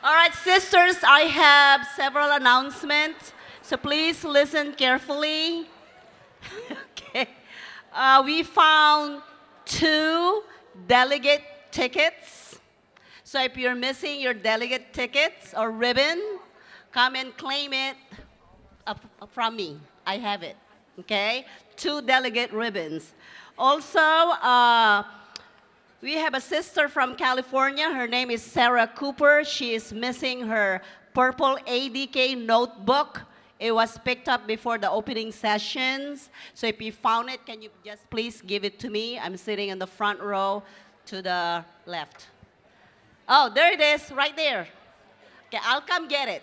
All right, sisters, I have several announcements, so please listen carefully. Okay. We found two delegate tickets. So if you're missing your delegate tickets or ribbon, come and claim it from me. I have it. Okay? Two delegate ribbons. Also, we have a sister from California. Her name is Sarah Cooper. She is missing her purple ADK notebook. It was picked up before the opening sessions. So if you found it, can you just please give it to me? I'm sitting in the front row to the left. Oh, there it is, right there. Okay, I'll come get it.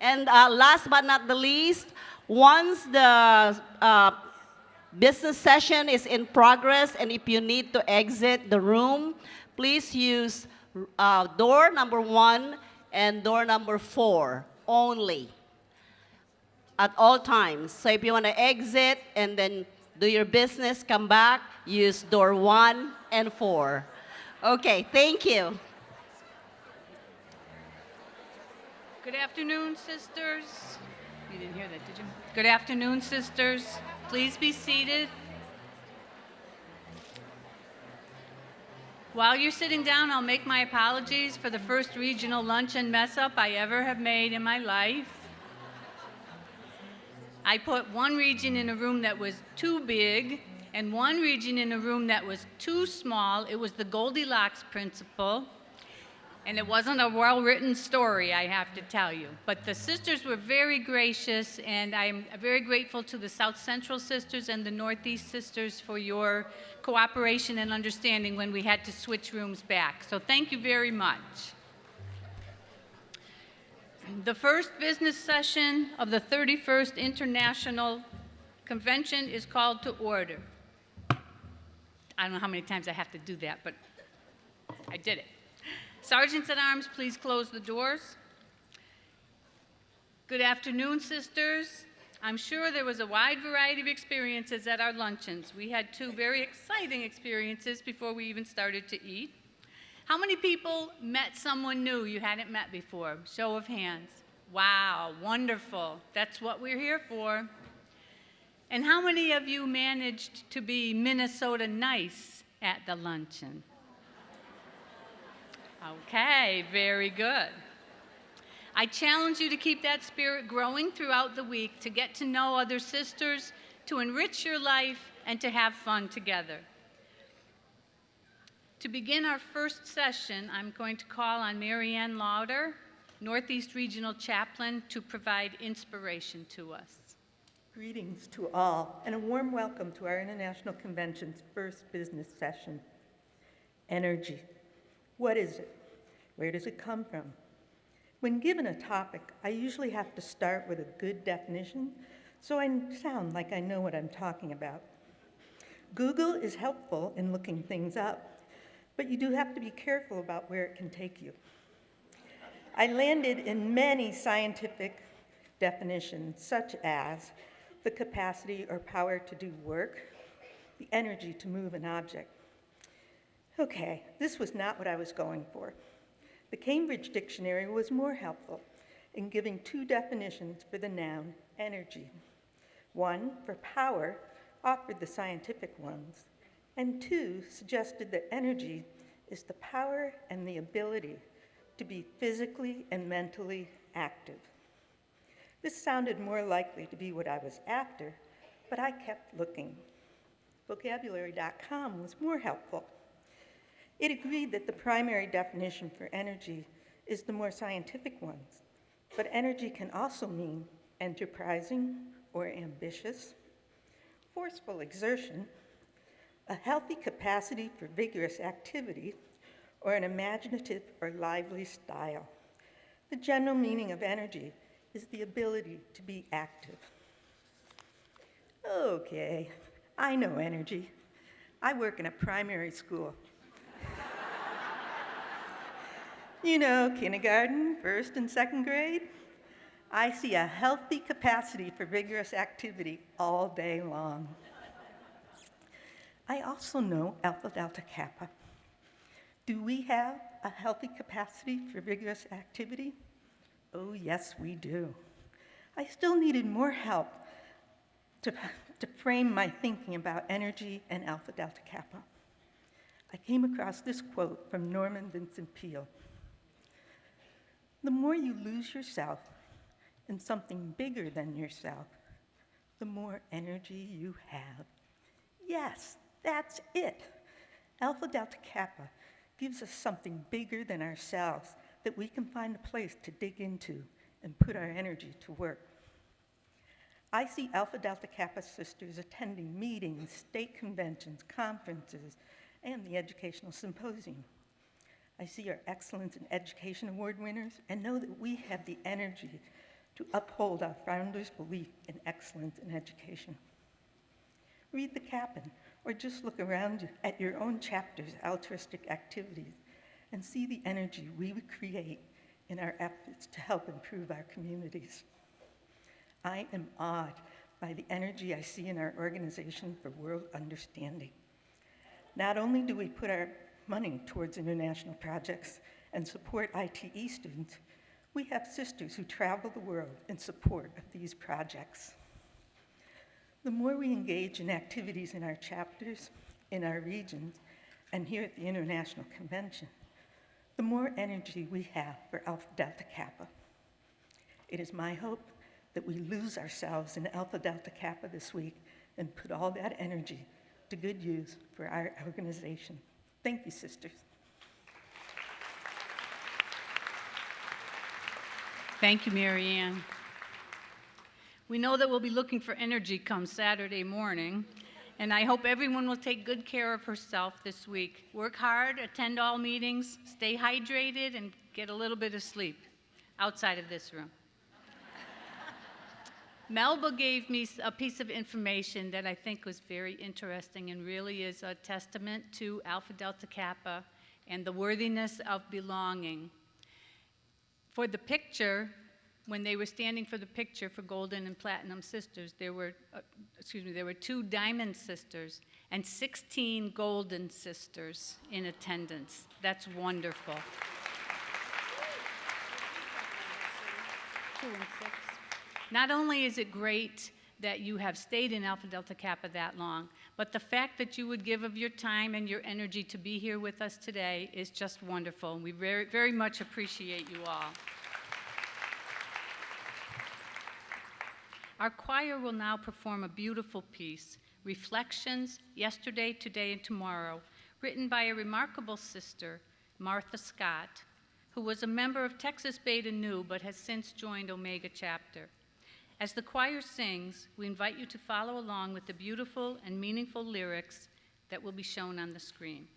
And last but not the least, once the business session is in progress, and if you need to exit the room, please use door number 1 and door number 4 only at all times. So if you want to exit and then do your business, come back, use door 1 and 4. Okay, thank you. Good afternoon, sisters. You didn't hear that, did you? Good afternoon, sisters. Please be seated. While you're sitting down, I'll make my apologies for the first regional luncheon mess-up I ever have made in my life. I put one region in a room that was too big and one region in a room that was too small. It was the Goldilocks principle. And it wasn't a well-written story, I have to tell you. But the sisters were very gracious, and I'm very grateful to the South Central sisters and the Northeast sisters for your cooperation and understanding when we had to switch rooms back. So thank you very much. The first business session of the 31st International Convention is called to order. I don't know how many times I have to do that, but I did it. Sergeants at Arms, please close the doors. Good afternoon, sisters. I'm sure there was a wide variety of experiences at our luncheons. We had two very exciting experiences before we even started to eat. How many people met someone new you hadn't met before? Show of hands. Wow, wonderful. That's what we're here for. And how many of you managed to be Minnesota nice at the luncheon? Okay, very good. I challenge you to keep that spirit growing throughout the week, to get to know other sisters, to enrich your life, and to have fun together. To begin our first session, I'm going to call on Mary Ann Lauder, Northeast Regional Chaplain, to provide inspiration to us. Greetings to all, and a warm welcome to our International Convention's first business session. Energy. What is it? Where does it come from? When given a topic, I usually have to start with a good definition, so I sound like I know what I'm talking about. Google is helpful in looking things up, but you do have to be careful about where it can take you. I landed in many scientific definitions, such as the capacity or power to do work, the energy to move an object. Okay, this was not what I was going for. The Cambridge Dictionary was more helpful in giving two definitions for the noun energy. One, for power, offered the scientific ones, and two, suggested that energy is the power and the ability to be physically and mentally active. This sounded more likely to be what I was after, but I kept looking. Vocabulary.com was more helpful. It agreed that the primary definition for energy is the more scientific ones, but energy can also mean enterprising or ambitious, forceful exertion, a healthy capacity for vigorous activity, or an imaginative or lively style. The general meaning of energy is the ability to be active. Okay, I know energy. I work in a primary school. You know, kindergarten, first and second grade. I see a healthy capacity for vigorous activity all day long. I also know Alpha Delta Kappa. Do we have a healthy capacity for vigorous activity? Oh, yes, we do. I still needed more help to frame my thinking about energy and Alpha Delta Kappa. I came across this quote from Norman Vincent Peale. The more you lose yourself in something bigger than yourself, the more energy you have. Yes, that's it. Alpha Delta Kappa gives us something bigger than ourselves that we can find a place to dig into and put our energy to work. I see Alpha Delta Kappa sisters attending meetings, state conventions, conferences, and the Educational Symposium. I see our Excellence in Education Award winners and know that we have the energy to uphold our founders' belief in excellence in education. Read the Kappan, or just look around you at your own chapter's altruistic activities and see the energy we would create in our efforts to help improve our communities. I am awed by the energy I see in our Organization for World Understanding. Not only do we put our money towards international projects and support ITE students, we have sisters who travel the world in support of these projects. The more we engage in activities in our chapters, in our regions, and here at the International Convention, the more energy we have for Alpha Delta Kappa. It is my hope that we lose ourselves in Alpha Delta Kappa this week and put all that energy to good use for our organization. Thank you, sisters. Thank you, Mary Ann. We know that we'll be looking for energy come Saturday morning, and I hope everyone will take good care of herself this week. Work hard, attend all meetings, stay hydrated, and get a little bit of sleep outside of this room. Melba gave me a piece of information that I think was very interesting and really is a testament to Alpha Delta Kappa and the worthiness of belonging. For the picture, when they were standing for the picture for Golden and Platinum Sisters, there were 2 Diamond Sisters and 16 Golden Sisters in attendance. That's wonderful. 2 and 6. Not only is it great that you have stayed in Alpha Delta Kappa that long, but the fact that you would give of your time and your energy to be here with us today is just wonderful. And we very, very much appreciate you all. Our choir will now perform a beautiful piece, Reflections, Yesterday, Today, and Tomorrow, written by a remarkable sister, Martha Scott, who was a member of Texas Beta Nu but has since joined Omega Chapter. As the choir sings, we invite you to follow along with the beautiful and meaningful lyrics that will be shown on the screen.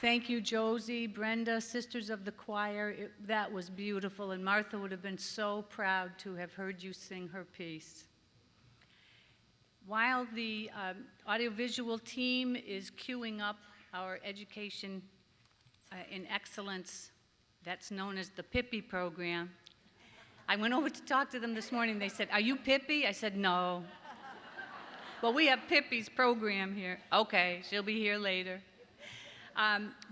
Thank you, Josie, Brenda, Sisters of the Choir. That was beautiful, and Martha would have been so proud to have heard you sing her piece. While the audiovisual team is queuing up our education in excellence, that's known as the Pippi program, I went over to talk to them this morning. They said, "Are you Pippi?" I said, "No." "Well, we have Pippi's program here." "Okay, she'll be here later."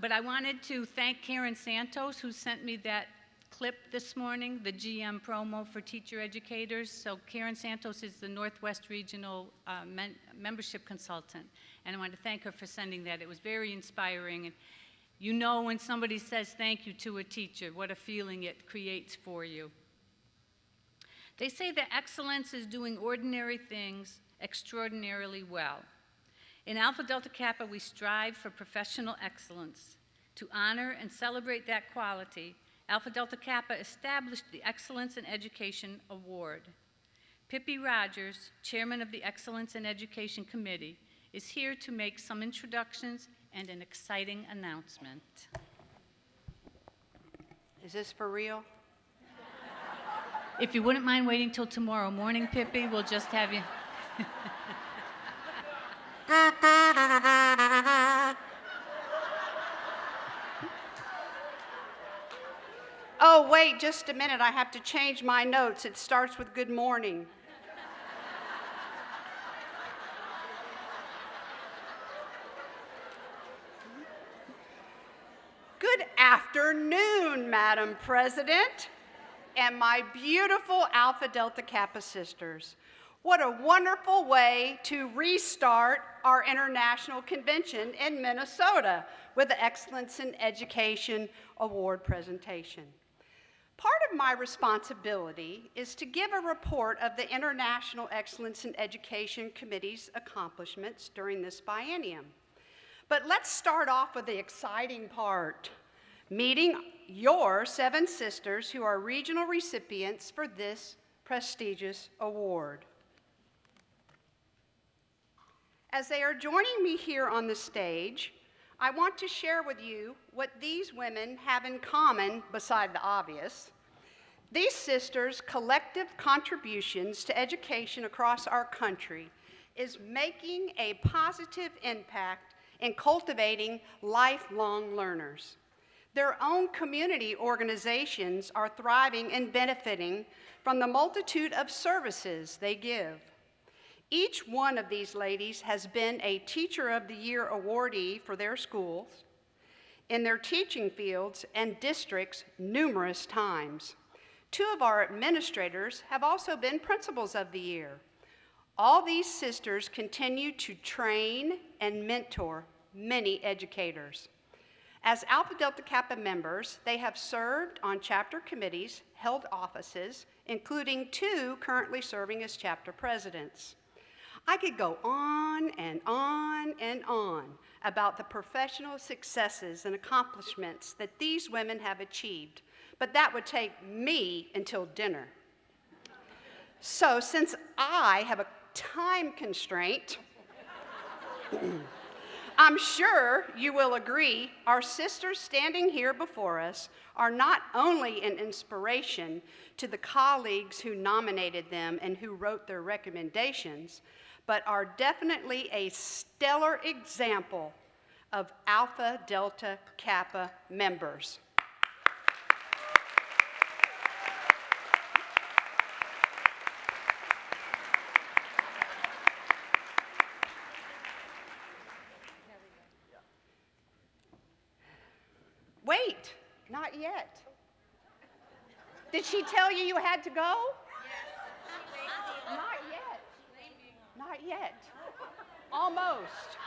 But I wanted to thank Karen Santos, who sent me that clip this morning, the GM promo for teacher educators. So Karen Santos is the Northwest Regional membership consultant, and I want to thank her for sending that. It was very inspiring, and you know when somebody says thank you to a teacher, what a feeling it creates for you. They say that excellence is doing ordinary things extraordinarily well. In Alpha Delta Kappa, we strive for professional excellence. To honor and celebrate that quality, Alpha Delta Kappa established the Excellence in Education Award. Pippi Rogers, chairman of the Excellence in Education Committee, is here to make some introductions and an exciting announcement. Is this for real? If you wouldn't mind waiting till tomorrow morning, Pippi, we'll just have you. Oh, wait just a minute. I have to change my notes. It starts with good morning. Good afternoon, Madam President, and my beautiful Alpha Delta Kappa sisters. What a wonderful way to restart our international convention in Minnesota with the Excellence in Education Award presentation. Part of my responsibility is to give a report of the International Excellence in Education Committee's accomplishments during this biennium. But let's start off with the exciting part, meeting your 7 sisters who are regional recipients for this prestigious award. As they are joining me here on the stage, I want to share with you what these women have in common beside the obvious. These sisters' collective contributions to education across our country is making a positive impact in cultivating lifelong learners. Their own community organizations are thriving and benefiting from the multitude of services they give. Each one of these ladies has been a Teacher of the Year awardee for their schools, in their teaching fields and districts numerous times. 2 of our administrators have also been Principals of the Year. All these sisters continue to train and mentor many educators. As Alpha Delta Kappa members, they have served on chapter committees, held offices, including 2 currently serving as chapter presidents. I could go on and on and on about the professional successes and accomplishments that these women have achieved, but that would take me until dinner. So since I have a time constraint, I'm sure you will agree our sisters standing here before us are not only an inspiration to the colleagues who nominated them and who wrote their recommendations, but are definitely a stellar example of Alpha Delta Kappa members. Wait, not yet. Did she tell you you had to go? Not yet. Not yet. Almost.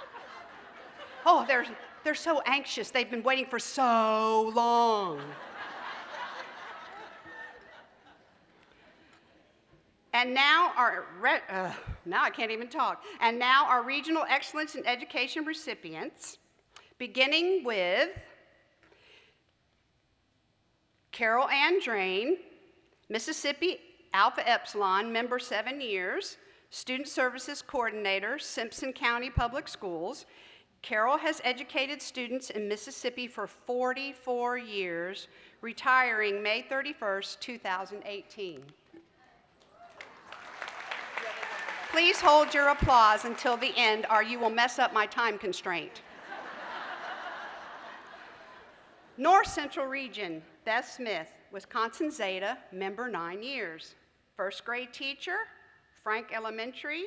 Oh, they're so anxious. They've been waiting for so long. And now now I can't even talk. And now our Regional Excellence in Education recipients, beginning with Carol Ann Drain, Mississippi Alpha Epsilon, member 7 years, Student Services Coordinator, Simpson County Public Schools. Carol has educated students in Mississippi for 44 years, retiring May 31st, 2018. Please hold your applause until the end, or you will mess up my time constraint. North Central Region, Beth Smith, Wisconsin Zeta, member 9 years. First grade teacher, Frank Elementary,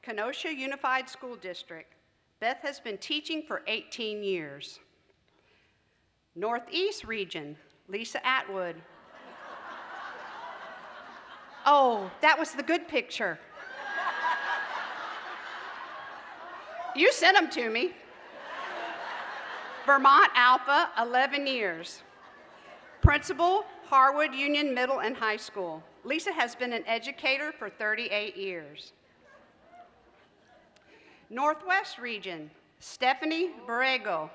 Kenosha Unified School District. Beth has been teaching for 18 years. Northeast Region, Lisa Atwood. Oh, that was the good picture. You sent them to me. Vermont Alpha, 11 years. Principal, Harwood Union Middle and High School. Lisa has been an educator for 38 years. Northwest Region, Stephanie Borrego,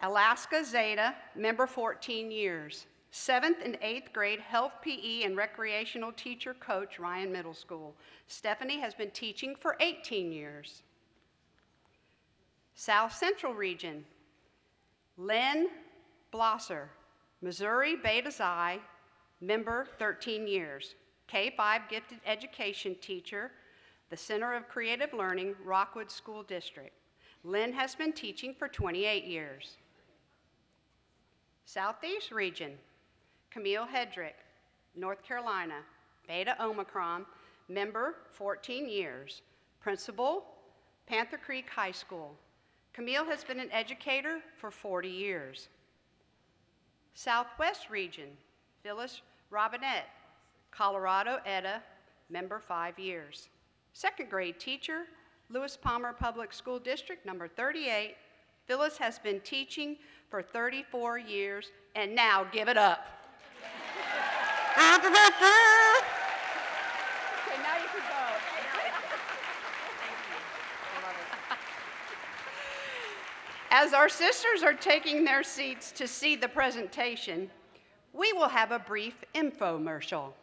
Alaska Zeta, member 14 years. 7th and 8th grade health PE and recreational teacher coach, Ryan Middle School. Stephanie has been teaching for 18 years. South Central Region, Lynn Blosser, Missouri Beta Xi, member 13 years. K-5 gifted education teacher, the Center of Creative Learning, Rockwood School District. Lynn has been teaching for 28 years. Southeast Region, Camille Hedrick, North Carolina, Beta Omicron, member 14 years. Principal, Panther Creek High School. Camille has been an educator for 40 years. Southwest Region, Phyllis Robinette, Colorado Etta, member 5 years. Second grade teacher, Lewis Palmer Public School District, number 38. Phyllis has been teaching for 34 years, and now give it up. Okay, now you can go. As our sisters are taking their seats to see the presentation, we will have a brief infomercial.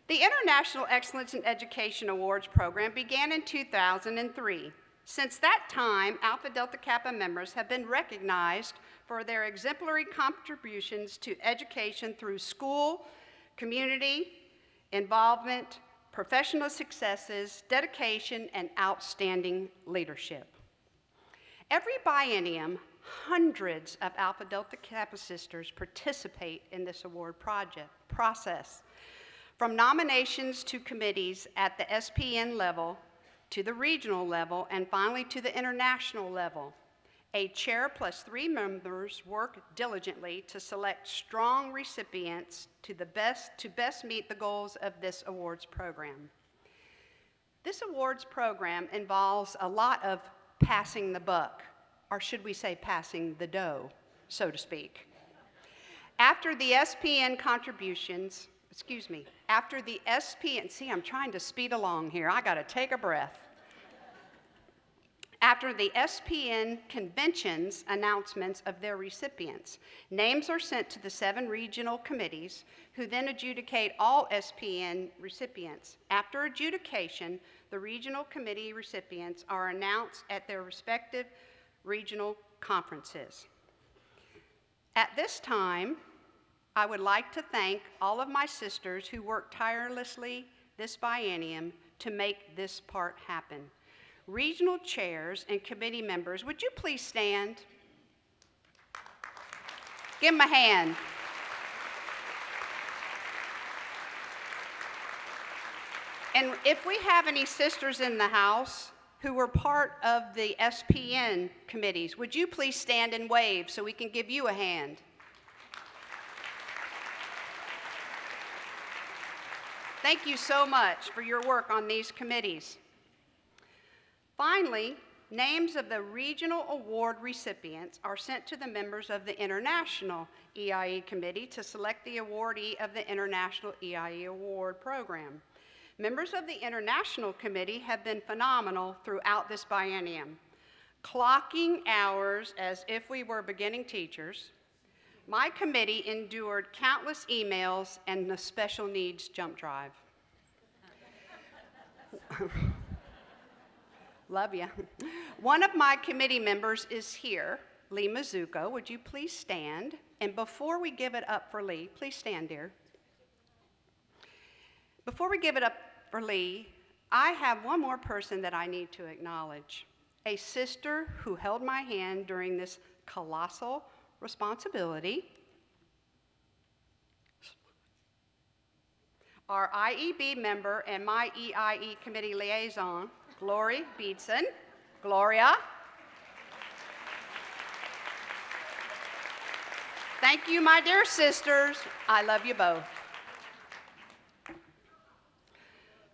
The International Excellence in Education Awards program began in 2003. Since that time, Alpha Delta Kappa members have been recognized for their exemplary contributions to education through school, community, involvement, professional successes, dedication, and outstanding leadership. Every biennium, hundreds of Alpha Delta Kappa sisters participate in this award process. From nominations to committees at the SPN level, to the regional level, and finally to the international level. A chair plus 3 members work diligently to select strong recipients to best meet the goals of this awards program. This awards program involves a lot of passing the buck, or should we say passing the dough, so to speak. After the SPN, see, I'm trying to speed along here. I gotta take a breath. After the SPN convention's announcements of their recipients, names are sent to the 7 regional committees who then adjudicate all SPN recipients. After adjudication, the regional committee recipients are announced at their respective regional conferences. At this time, I would like to thank all of my sisters who worked tirelessly this biennium to make this part happen. Regional chairs and committee members, would you please stand? Give them a hand. And if we have any sisters in the house who were part of the SPN committees, would you please stand and wave so we can give you a hand? Thank you so much for your work on these committees. Finally, names of the regional award recipients are sent to the members of the International EIE Committee to select the awardee of the International EIE Award Program. Members of the International Committee have been phenomenal throughout this biennium, clocking hours as if we were beginning teachers. My committee endured countless emails and the special needs jump drive. Love you. One of my committee members is here, Lee Mizuko. Would you please stand? And before we give it up for Lee, please stand, dear. Before we give it up for Lee, I have one more person that I need to acknowledge. A sister who held my hand during this colossal responsibility. Our IEB member and my EIE committee liaison, Glory Beedson. Gloria. Thank you, my dear sisters. I love you both.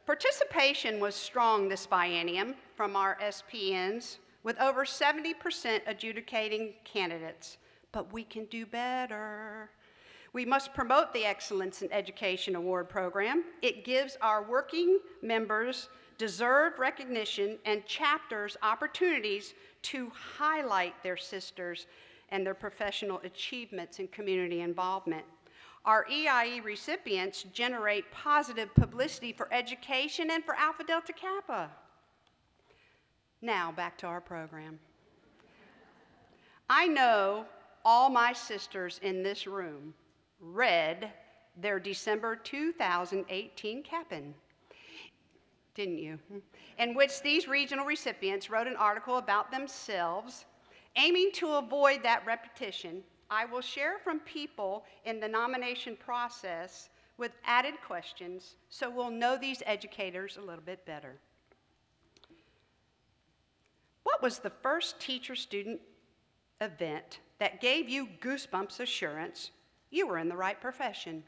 Participation was strong this biennium from our SPNs, with over 70% adjudicating candidates. But we can do better. We must promote the Excellence in Education Award program. It gives our working members deserved recognition and chapters opportunities to highlight their sisters and their professional achievements and community involvement. Our EIE recipients generate positive publicity for education and for Alpha Delta Kappa. Now, back to our program. I know all my sisters in this room read their December 2018 Kappan, didn't you? In which these regional recipients wrote an article about themselves. Aiming to avoid that repetition, I will share from people in the nomination process with added questions so we'll know these educators a little bit better. What was the first teacher-student event that gave you goosebumps assurance you were in the right profession?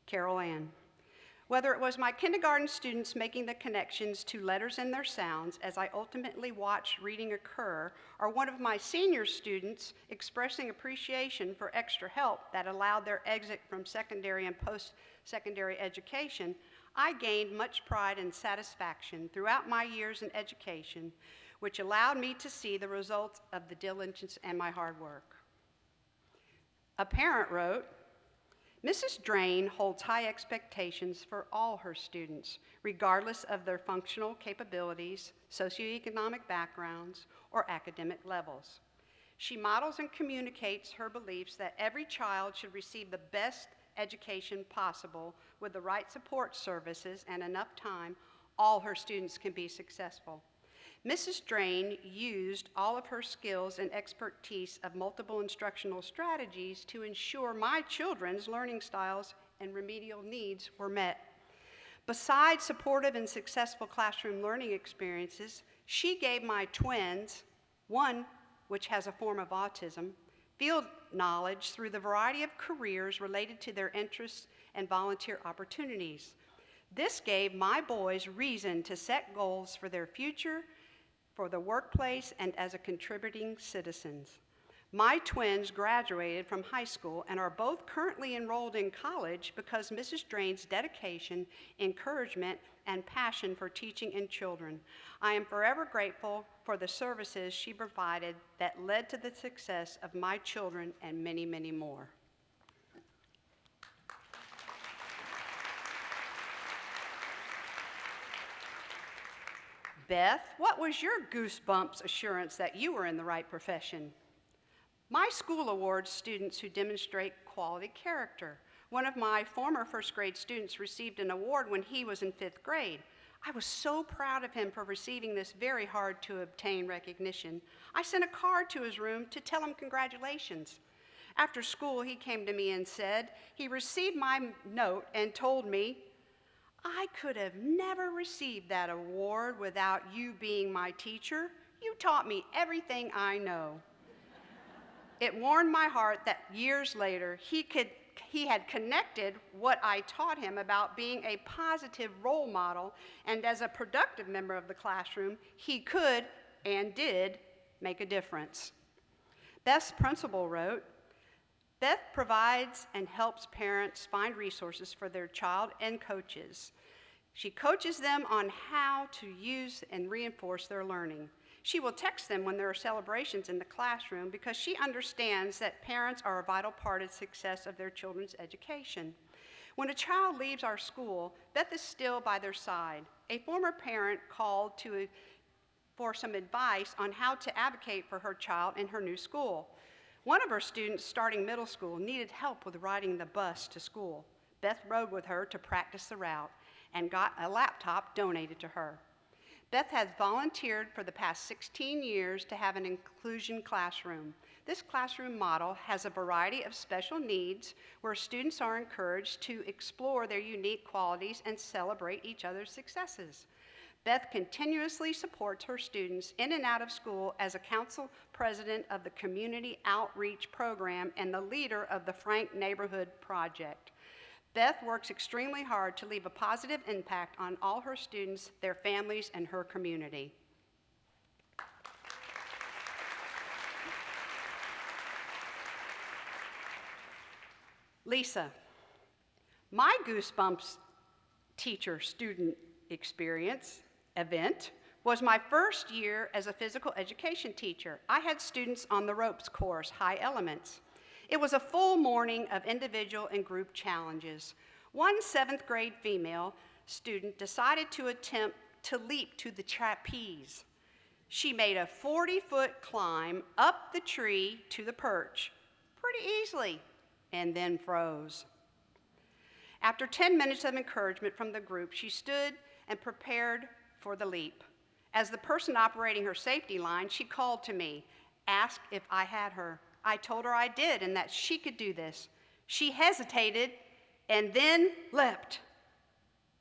Carol Ann. Whether it was my kindergarten students making the connections to letters and their sounds as I ultimately watched reading occur, or one of my senior students expressing appreciation for extra help that allowed their exit from secondary and post-secondary education, I gained much pride and satisfaction throughout my years in education, which allowed me to see the results of the diligence and my hard work. A parent wrote, Mrs. Drain holds high expectations for all her students, regardless of their functional capabilities, socioeconomic backgrounds, or academic levels. She models and communicates her beliefs that every child should receive the best education possible with the right support services and enough time. All her students can be successful. Mrs. Drain used all of her skills and expertise of multiple instructional strategies to ensure my children's learning styles and remedial needs were met. Besides supportive and successful classroom learning experiences, she gave my twins, one which has a form of autism, field knowledge through the variety of careers related to their interests and volunteer opportunities. This gave my boys reason to set goals for their future, for the workplace, and as a contributing citizens. My twins graduated from high school and are both currently enrolled in college because Mrs. Drain's dedication, encouragement, and passion for teaching and children. I am forever grateful for the services she provided that led to the success of my children and many, many more. Beth, what was your goosebumps assurance that you were in the right profession? My school awards students who demonstrate quality character. One of my former first grade students received an award when he was in 5th grade. I was so proud of him for receiving this very hard to obtain recognition. I sent a card to his room to tell him congratulations. After school, he came to me and said he received my note and told me, I could have never received that award without you being my teacher. You taught me everything I know. It warmed my heart that years later he had connected what I taught him about being a positive role model, and as a productive member of the classroom, he could and did make a difference. Beth's principal wrote, Beth provides and helps parents find resources for their child and coaches. She coaches them on how to use and reinforce their learning. She will text them when there are celebrations in the classroom because she understands that parents are a vital part of the success of their children's education. When a child leaves our school, Beth is still by their side. A former parent called to for some advice on how to advocate for her child in her new school. One of her students starting middle school needed help with riding the bus to school. Beth rode with her to practice the route and got a laptop donated to her. Beth has volunteered for the past 16 years to have an inclusion classroom. This classroom model has a variety of special needs where students are encouraged to explore their unique qualities and celebrate each other's successes. Beth continuously supports her students in and out of school as a council president of the Community Outreach Program and the leader of the Frank Neighborhood Project. Beth works extremely hard to leave a positive impact on all her students, their families, and her community. Lisa, my Goosebumps teacher-student experience event was my first year as a physical education teacher. I had students on the ropes course, High Elements. It was a full morning of individual and group challenges. One 7th grade female student decided to attempt to leap to the trapeze. She made a 40-foot climb up the tree to the perch pretty easily and then froze. After 10 minutes of encouragement from the group, she stood and prepared for the leap. As the person operating her safety line, she called to me, asked if I had her. I told her I did and that she could do this. She hesitated and then leapt.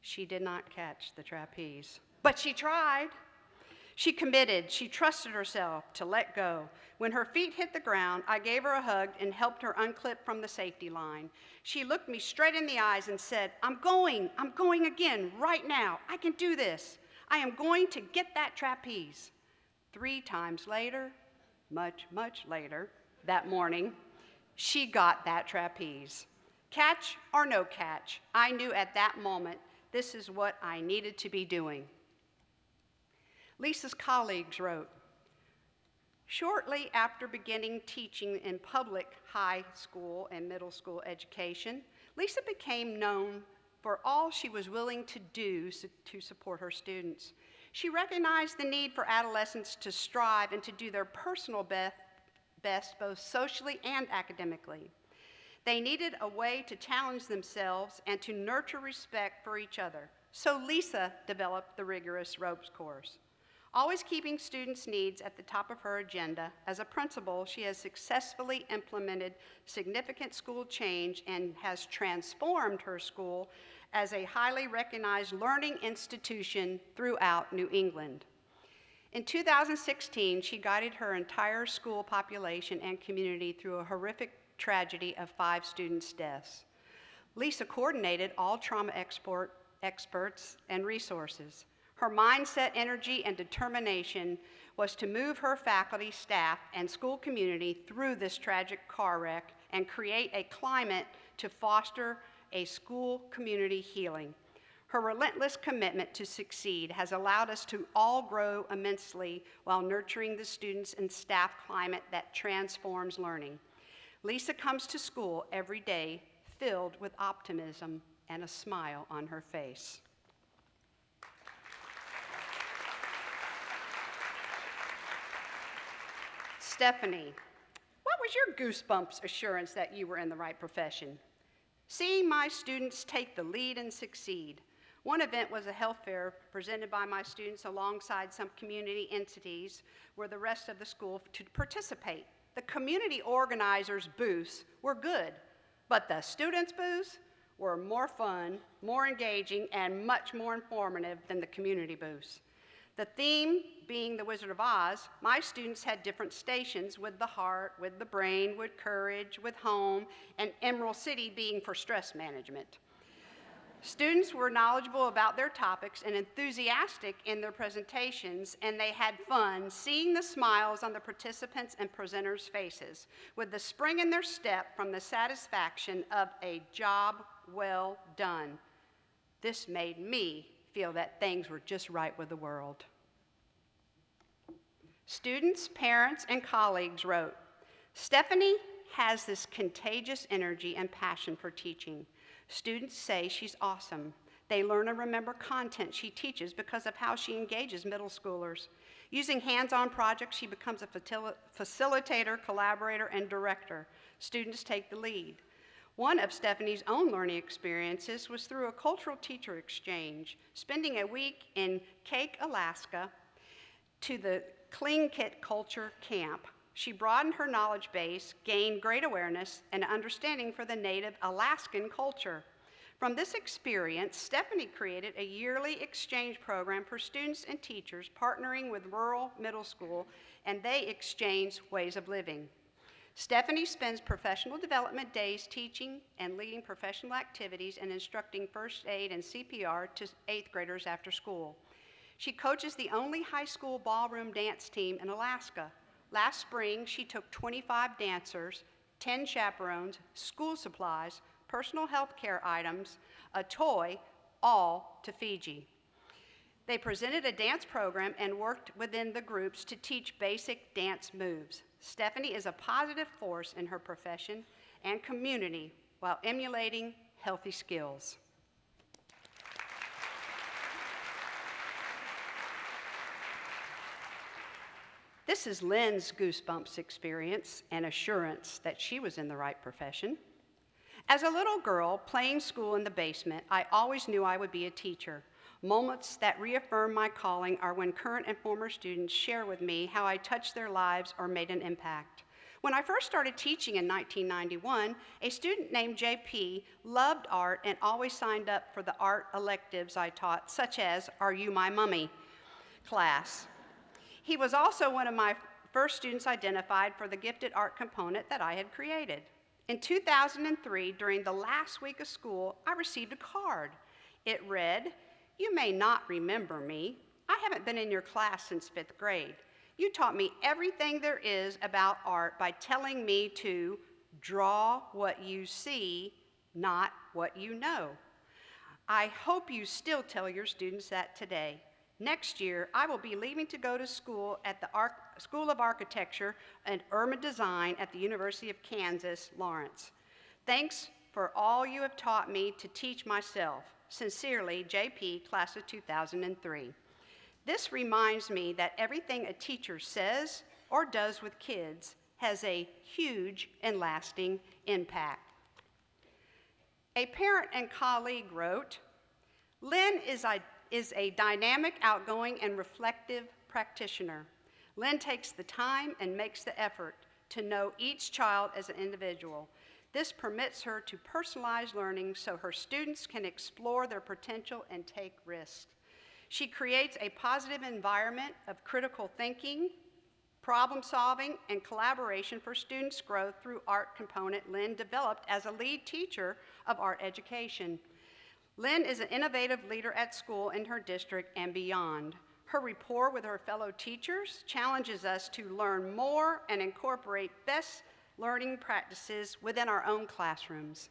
She did not catch the trapeze, but she tried. She committed, she trusted herself to let go. When her feet hit the ground, I gave her a hug and helped her unclip from the safety line. She looked me straight in the eyes and said, I'm going again right now. I can do this. I am going to get that trapeze. 3 times later, much later, that morning, she got that trapeze. Catch or no catch, I knew at that moment this is what I needed to be doing. Lisa's colleagues wrote, shortly after beginning teaching in public high school and middle school education, Lisa became known for all she was willing to do to support her students. She recognized the need for adolescents to strive and to do their personal best both socially and academically. They needed a way to challenge themselves and to nurture respect for each other. So Lisa developed the rigorous ropes course. Always keeping students' needs at the top of her agenda, as a principal, she has successfully implemented significant school change and has transformed her school as a highly recognized learning institution throughout New England. In 2016, she guided her entire school population and community through a horrific tragedy of 5 students' deaths. Lisa coordinated all trauma experts and resources. Her mindset, energy, and determination was to move her faculty, staff, and school community through this tragic car wreck and create a climate to foster a school community healing. Her relentless commitment to succeed has allowed us to all grow immensely while nurturing the students and staff climate that transforms learning. Lisa comes to school every day filled with optimism and a smile on her face. Stephanie, what was your goosebumps assurance that you were in the right profession? Seeing my students take the lead and succeed. One event was a health fair presented by my students alongside some community entities where the rest of the school to participate. The community organizers' booths were good, but the students' booths were more fun, more engaging, and much more informative than the community booths. The theme being the Wizard of Oz, my students had different stations with the heart, with the brain, with courage, with home, and Emerald City being for stress management. Students were knowledgeable about their topics and enthusiastic in their presentations, and they had fun seeing the smiles on the participants' and presenters' faces, with the spring in their step from the satisfaction of a job well done. This made me feel that things were just right with the world. Students, parents, and colleagues wrote, Stephanie has this contagious energy and passion for teaching. Students say she's awesome. They learn and remember content she teaches because of how she engages middle schoolers. Using hands-on projects, she becomes a facilitator, collaborator, and director. Students take the lead. One of Stephanie's own learning experiences was through a cultural teacher exchange, spending a week in Cake, Alaska, to the Tlingit culture camp. She broadened her knowledge base, gained great awareness and understanding for the native Alaskan culture. From this experience, Stephanie created a yearly exchange program for students and teachers partnering with rural middle school, and they exchange ways of living. Stephanie spends professional development days teaching and leading professional activities and instructing first aid and CPR to 8th graders after school. She coaches the only high school ballroom dance team in Alaska. Last spring, she took 25 dancers, 10 chaperones, school supplies, personal health care items, a toy, all to Fiji. They presented a dance program and worked within the groups to teach basic dance moves. Stephanie is a positive force in her profession and community while emulating healthy skills. This is Lynn's goosebumps experience and assurance that she was in the right profession. As a little girl playing school in the basement, I always knew I would be a teacher. Moments that reaffirm my calling are when current and former students share with me how I touched their lives or made an impact. When I first started teaching in 1991, a student named JP loved art and always signed up for the art electives I taught, such as Are You My Mummy class. He was also one of my first students identified for the gifted art component that I had created. In 2003, during the last week of school, I received a card. It read, "You may not remember me. I haven't been in your class since 5th grade. You taught me everything there is about art by telling me to draw what you see, not what you know. I hope you still tell your students that today. Next year, I will be leaving to go to school at the School of Architecture and Urban Design at the University of Kansas, Lawrence. Thanks for all you have taught me to teach myself. Sincerely, JP, class of 2003. This reminds me that everything a teacher says or does with kids has a huge and lasting impact." A parent and colleague wrote, "Lynn is a dynamic, outgoing, and reflective practitioner. Lynn takes the time and makes the effort to know each child as an individual. This permits her to personalize learning so her students can explore their potential and take risks. She creates a positive environment of critical thinking, problem solving, and collaboration for students' growth through art component Lynn developed as a lead teacher of art education. Lynn is an innovative leader at school in her district and beyond. Her rapport with her fellow teachers challenges us to learn more and incorporate best learning practices within our own classrooms.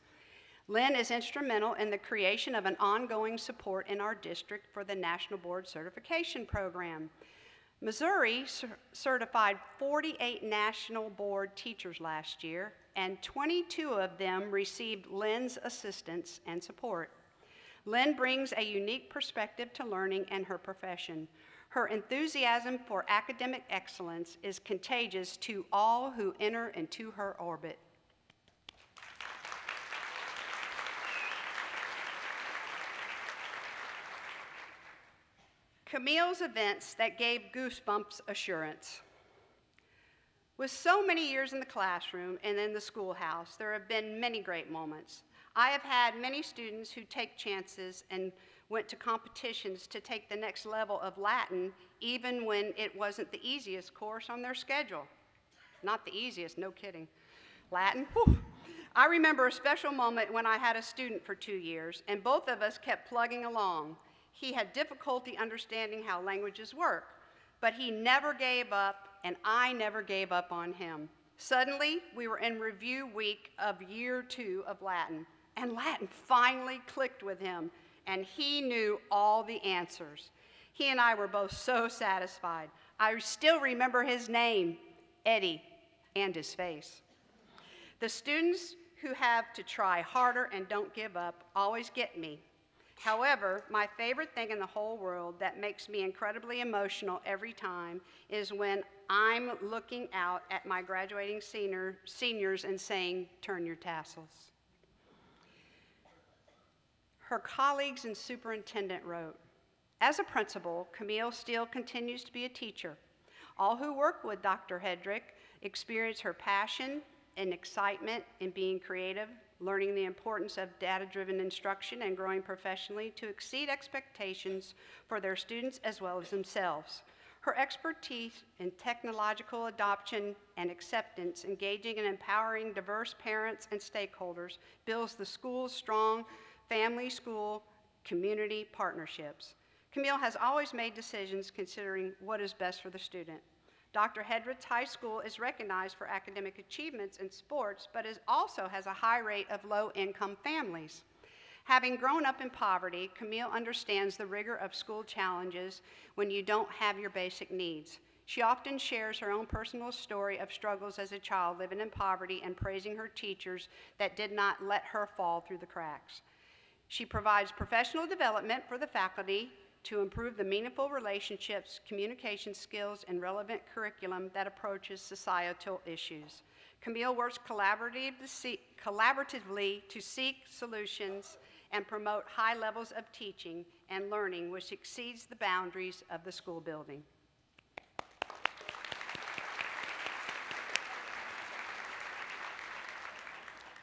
Lynn is instrumental in the creation of an ongoing support in our district for the National Board Certification Program. Missouri certified 48 National Board teachers last year, and 22 of them received Lynn's assistance and support. Lynn brings a unique perspective to learning and her profession. Her enthusiasm for academic excellence is contagious to all who enter into her orbit." Camille's events that gave goosebumps assurance. With so many years in the classroom and in the schoolhouse, there have been many great moments. I have had many students who take chances and went to competitions to take the next level of Latin, even when it wasn't the easiest course on their schedule. Not the easiest, no kidding. Latin, whew. I remember a special moment when I had a student for 2 years, and both of us kept plugging along. He had difficulty understanding how languages work, but he never gave up, and I never gave up on him. Suddenly, we were in review week of year 2 of Latin, and Latin finally clicked with him, and he knew all the answers. He and I were both so satisfied. I still remember his name, Eddie, and his face. The students who have to try harder and don't give up always get me. However, my favorite thing in the whole world that makes me incredibly emotional every time is when I'm looking out at my graduating seniors and saying, "Turn your tassels." Her colleagues and superintendent wrote, "As a principal, Camille still continues to be a teacher. All who work with Dr. Hedrick experience her passion and excitement in being creative, learning the importance of data-driven instruction, and growing professionally to exceed expectations for their students as well as themselves. Her expertise in technological adoption and acceptance, engaging and empowering diverse parents and stakeholders, builds the school's strong family-school community partnerships. Camille has always made decisions considering what is best for the student. Dr. Hedrick's High School is recognized for academic achievements in sports, but also has a high rate of low-income families. Having grown up in poverty, Camille understands the rigor of school challenges when you don't have your basic needs. She often shares her own personal story of struggles as a child living in poverty and praising her teachers that did not let her fall through the cracks. She provides professional development for the faculty to improve the meaningful relationships, communication skills, and relevant curriculum that approaches societal issues. Camille works collaboratively to seek solutions and promote high levels of teaching and learning which exceeds the boundaries of the school building.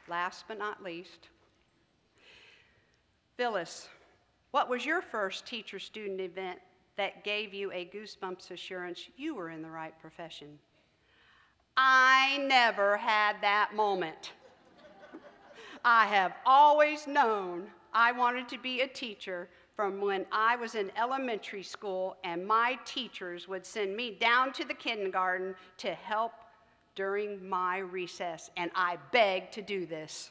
Last but not least, Phyllis, what was your first teacher-student event that gave you a goosebumps assurance you were in the right profession? I never had that moment. I have always known I wanted to be a teacher from when I was in elementary school, and my teachers would send me down to the kindergarten to help during my recess, and I begged to do this.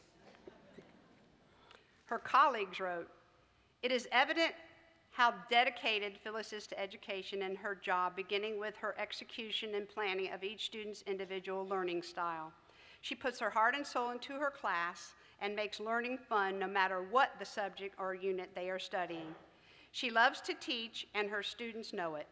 Her colleagues wrote, "It is evident how dedicated Phyllis is to education and her job, beginning with her execution and planning of each student's individual learning style. She puts her heart and soul into her class and makes learning fun no matter what the subject or unit they are studying. She loves to teach, and her students know it.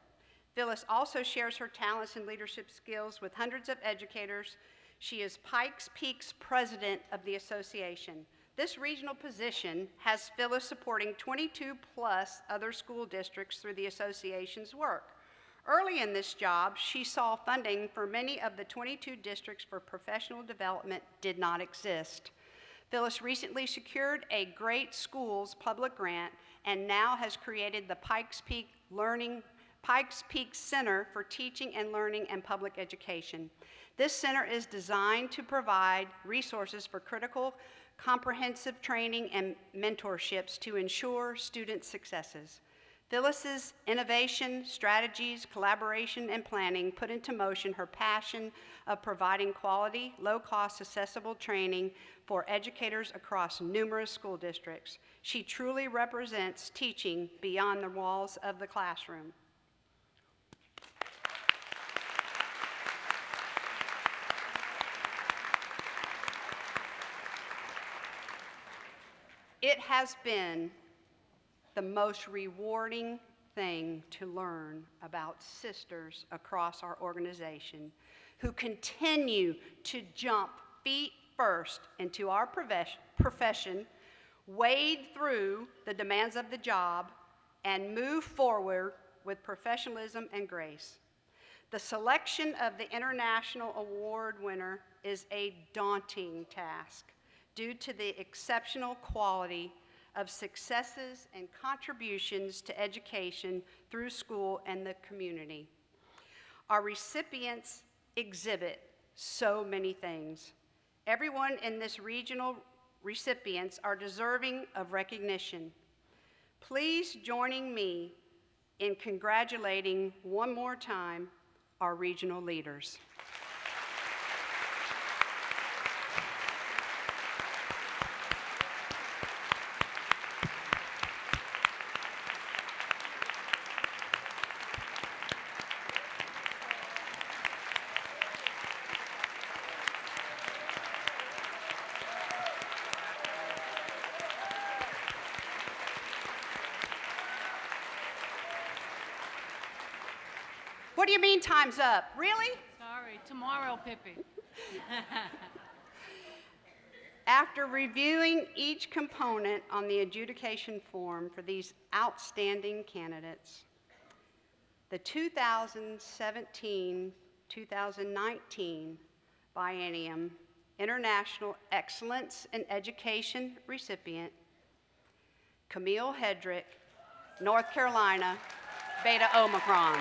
Phyllis also shares her talents and leadership skills with hundreds of educators. She is Pikes Peak's president of the association. This regional position has Phyllis supporting 22 plus other school districts through the association's work. Early in this job, she saw funding for many of the 22 districts for professional development did not exist. Phyllis recently secured a Great Schools public grant and now has created the Pikes Peak Center for Teaching and Learning and Public Education. This center is designed to provide resources for critical comprehensive training and mentorships to ensure student successes. Phyllis's innovation, strategies, collaboration, and planning put into motion her passion of providing quality, low-cost, accessible training for educators across numerous school districts. She truly represents teaching beyond the walls of the classroom." It has been the most rewarding thing to learn about sisters across our organization who continue to jump feet first into our profession, wade through the demands of the job, and move forward with professionalism and grace. The selection of the international award winner is a daunting task due to the exceptional quality of successes and contributions to education through school and the community. Our recipients exhibit so many things. Everyone in this regional recipients are deserving of recognition. Please join me in congratulating one more time our regional leaders. What do you mean time's up? Really? Sorry, tomorrow, Pippi. After reviewing each component on the adjudication form for these outstanding candidates, the 2017-2019 biennium International Excellence in Education recipient, Camille Hedrick, North Carolina, Beta Omicron.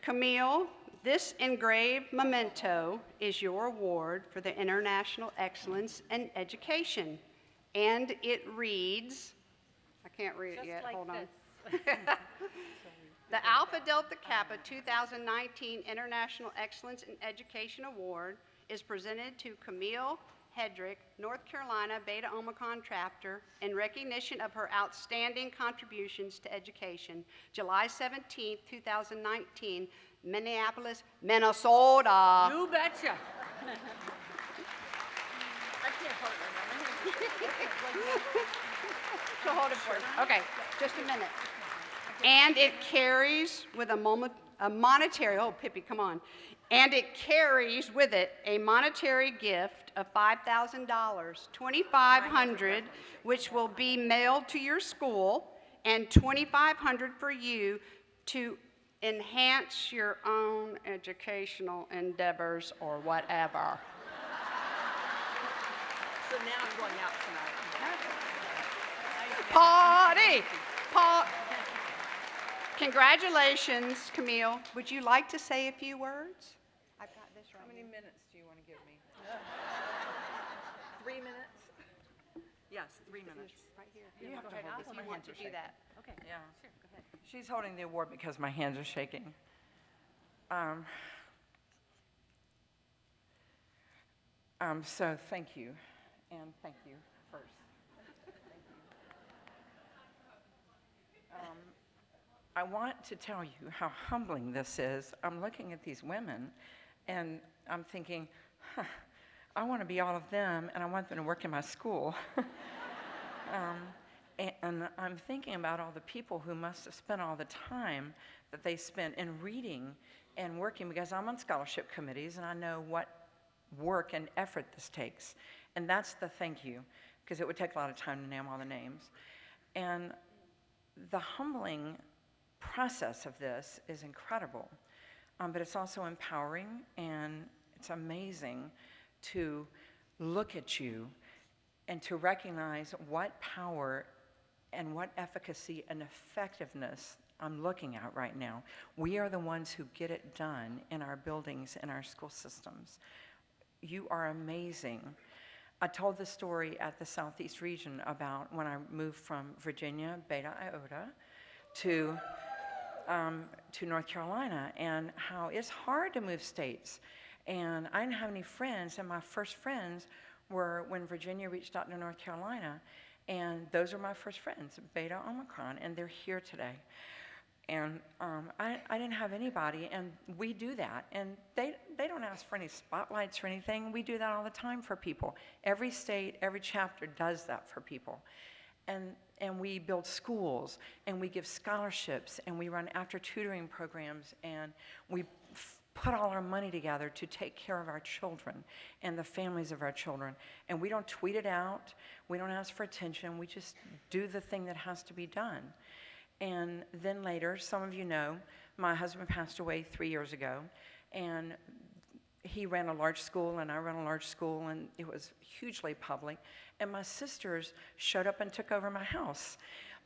Camille, this engraved memento is your award for the International Excellence in Education. And it reads, I can't read it yet, hold on. The Alpha Delta Kappa 2019 International Excellence in Education Award is presented to Camille Hedrick, North Carolina Beta Omicron chapter, in recognition of her outstanding contributions to education. July 17, 2019, Minneapolis, Minnesota. You betcha. So hold it for me. Okay, just a minute. And it carries with a monetary, oh, Pippi, come on. And it carries with it a monetary gift of $5,000, $2,500, which will be mailed to your school, and $2,500 for you to enhance your own educational endeavors or whatever. So now I'm going out tonight. Party! Congratulations, Camille. Would you like to say a few words? I've got this right How many here. minutes do you want to give me? 3 minutes? Yes, 3 minutes. Right here. You have to Go ahead hold this. if My you want hands to are do shaking. that. Okay. Yeah. Sure, go ahead. She's holding the award because my hands are shaking. So thank you, and thank you first. I want to tell you how humbling this is. I'm looking at these women, and I'm thinking, I want to be all of them, and I want them to work in my school. And I'm thinking about all the people who must have spent all the time that they spent in reading and working, because I'm on scholarship committees, and I know what work and effort this takes. And that's the thank you, because it would take a lot of time to name all the names. And the humbling process of this is incredible, but it's also empowering, and it's amazing to look at you and to recognize what power and what efficacy and effectiveness I'm looking at right now. We are the ones who get it done in our buildings, in our school systems. You are amazing. I told the story at the Southeast region about when I moved from Virginia, Beta Iota, to North Carolina, and how it's hard to move states. And I didn't have any friends, and my first friends were when Virginia reached out to North Carolina, and those are my first friends, Beta Omicron, and they're here today. And I didn't have anybody, and we do that. And they don't ask for any spotlights or anything. We do that all the time for people. Every state, every chapter does that for people. And we build schools, and we give scholarships, and we run after tutoring programs, and we put all our money together to take care of our children and the families of our children. And we don't tweet it out. We don't ask for attention. We just do the thing that has to be done. And then later, some of you know, my husband passed away 3 years ago, and he ran a large school, and I ran a large school, and it was hugely public. And my sisters showed up and took over my house.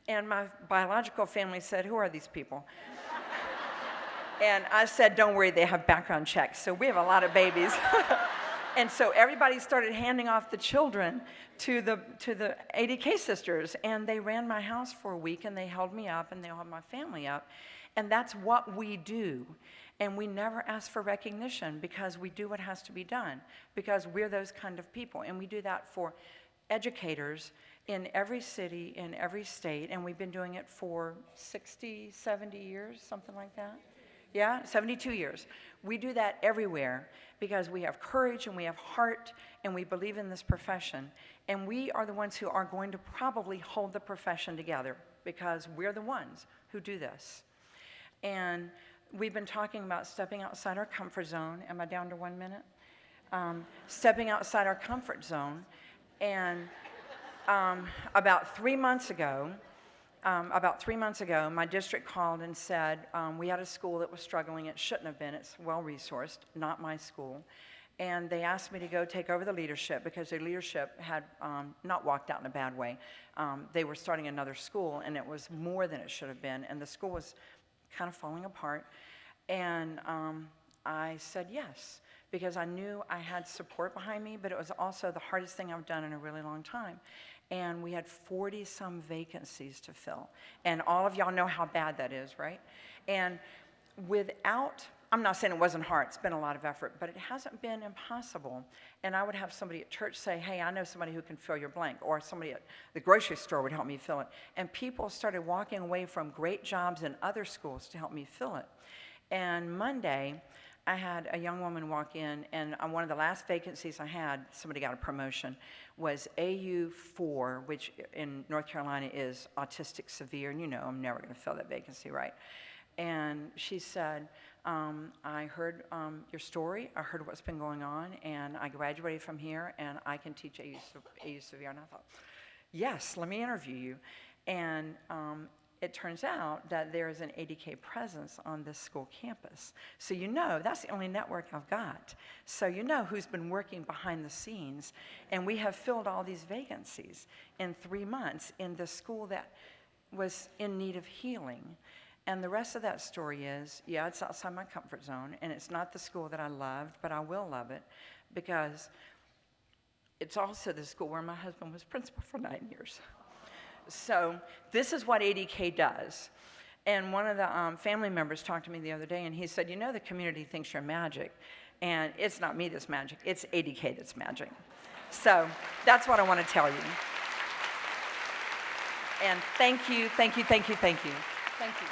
And my biological family said, "Who are these people?" And I said, "Don't worry, they have background checks." So we have a lot of babies. And so everybody started handing off the children to the ADK sisters, and they ran my house for a week, and they held me up, and they held my family up. And that's what we do. And we never ask for recognition because we do what has to be done, because we're those kind of people. And we do that for educators in every city, in every state, and we've been doing it for 60, 70 years, something like that. Yeah, 72 years. We do that everywhere because we have courage and we have heart and we believe in this profession. And we are the ones who are going to probably hold the profession together because we're the ones who do this. And we've been talking about stepping outside our comfort zone. Am I down to 1 minute? Stepping outside our comfort zone. And about 3 months ago, my district called and said, we had a school that was struggling. It shouldn't have been. It's well-resourced, not my school. And they asked me to go take over the leadership because their leadership had not walked out in a bad way. They were starting another school, and it was more than it should have been. And the school was kind of falling apart. And I said yes, because I knew I had support behind me, but it was also the hardest thing I've done in a really long time. And we had 40-some vacancies to fill. And all of y'all know how bad that is, right? And without, I'm not saying it wasn't hard, it's been a lot of effort, but it hasn't been impossible. And I would have somebody at church say, hey, I know somebody who can fill your blank, or somebody at the grocery store would help me fill it. And people started walking away from great jobs in other schools to help me fill it. And Monday, I had a young woman walk in, and on one of the last vacancies I had, somebody got a promotion, was AU4, which in North Carolina is autistic severe, and you know I'm never going to fill that vacancy, right? And she said, I heard your story, I heard what's been going on, and I graduated from here, and I can teach AU severe. And I thought, yes, let me interview you. And it turns out that there is an ADK presence on this school campus. So you know, that's the only network I've got. So you know who's been working behind the scenes. And we have filled all these vacancies in 3 months in the school that was in need of healing. And the rest of that story is, yeah, it's outside my comfort zone, and it's not the school that I loved, but I will love it because it's also the school where my husband was principal for 9 years. So this is what ADK does. And one of the family members talked to me the other day, and he said, you know, the community thinks you're magic. And it's not me that's magic, it's ADK that's magic. So that's what I want to tell you. And thank you, thank you, thank you, thank you. Thank you.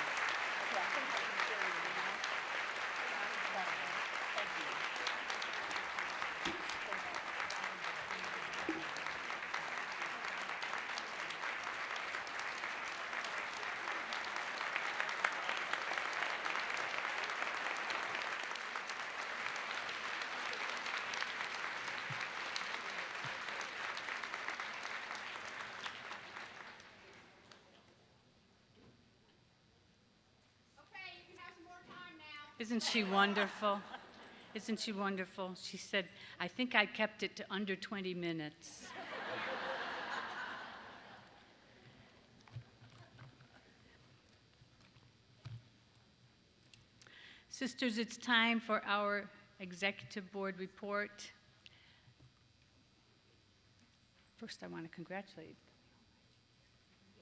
Isn't she wonderful? Isn't she wonderful? She said, I think I kept it to under 20 minutes. Sisters, it's time for our executive board report. First, I want to congratulate.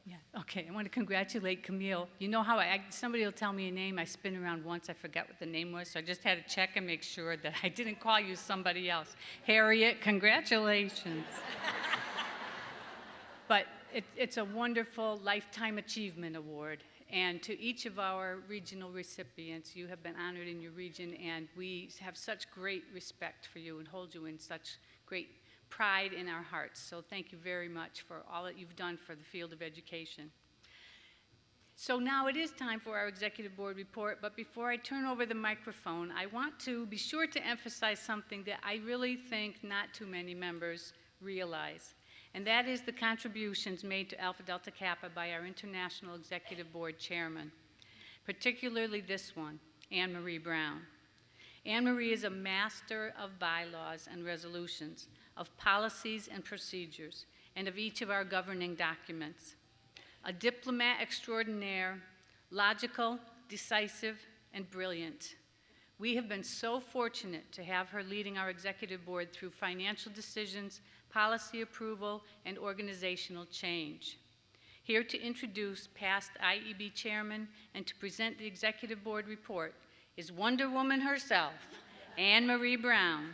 Yeah, okay, I want to congratulate Camille. You know how somebody will tell me a name, I spin around once, I forget what the name was, so I just had to check and make sure that I didn't call you somebody else. Harriet, congratulations. But it's a wonderful Lifetime Achievement Award. And to each of our regional recipients, you have been honored in your region, and we have such great respect for you and hold you in such great pride in our hearts. So thank you very much for all that you've done for the field of education. So now it is time for our executive board report, but before I turn over the microphone, I want to be sure to emphasize something that I really think not too many members realize, and that is the contributions made to Alpha Delta Kappa by our International Executive Board Chairman, particularly this one, Anne Marie Brown. Anne Marie is a master of bylaws and resolutions, of policies and procedures, and of each of our governing documents. A diplomat extraordinaire, logical, decisive, and brilliant. We have been so fortunate to have her leading our executive board through financial decisions, policy approval, and organizational change. Here to introduce past IEB chairman and to present the executive board report is Wonder Woman herself, Anne Marie Brown.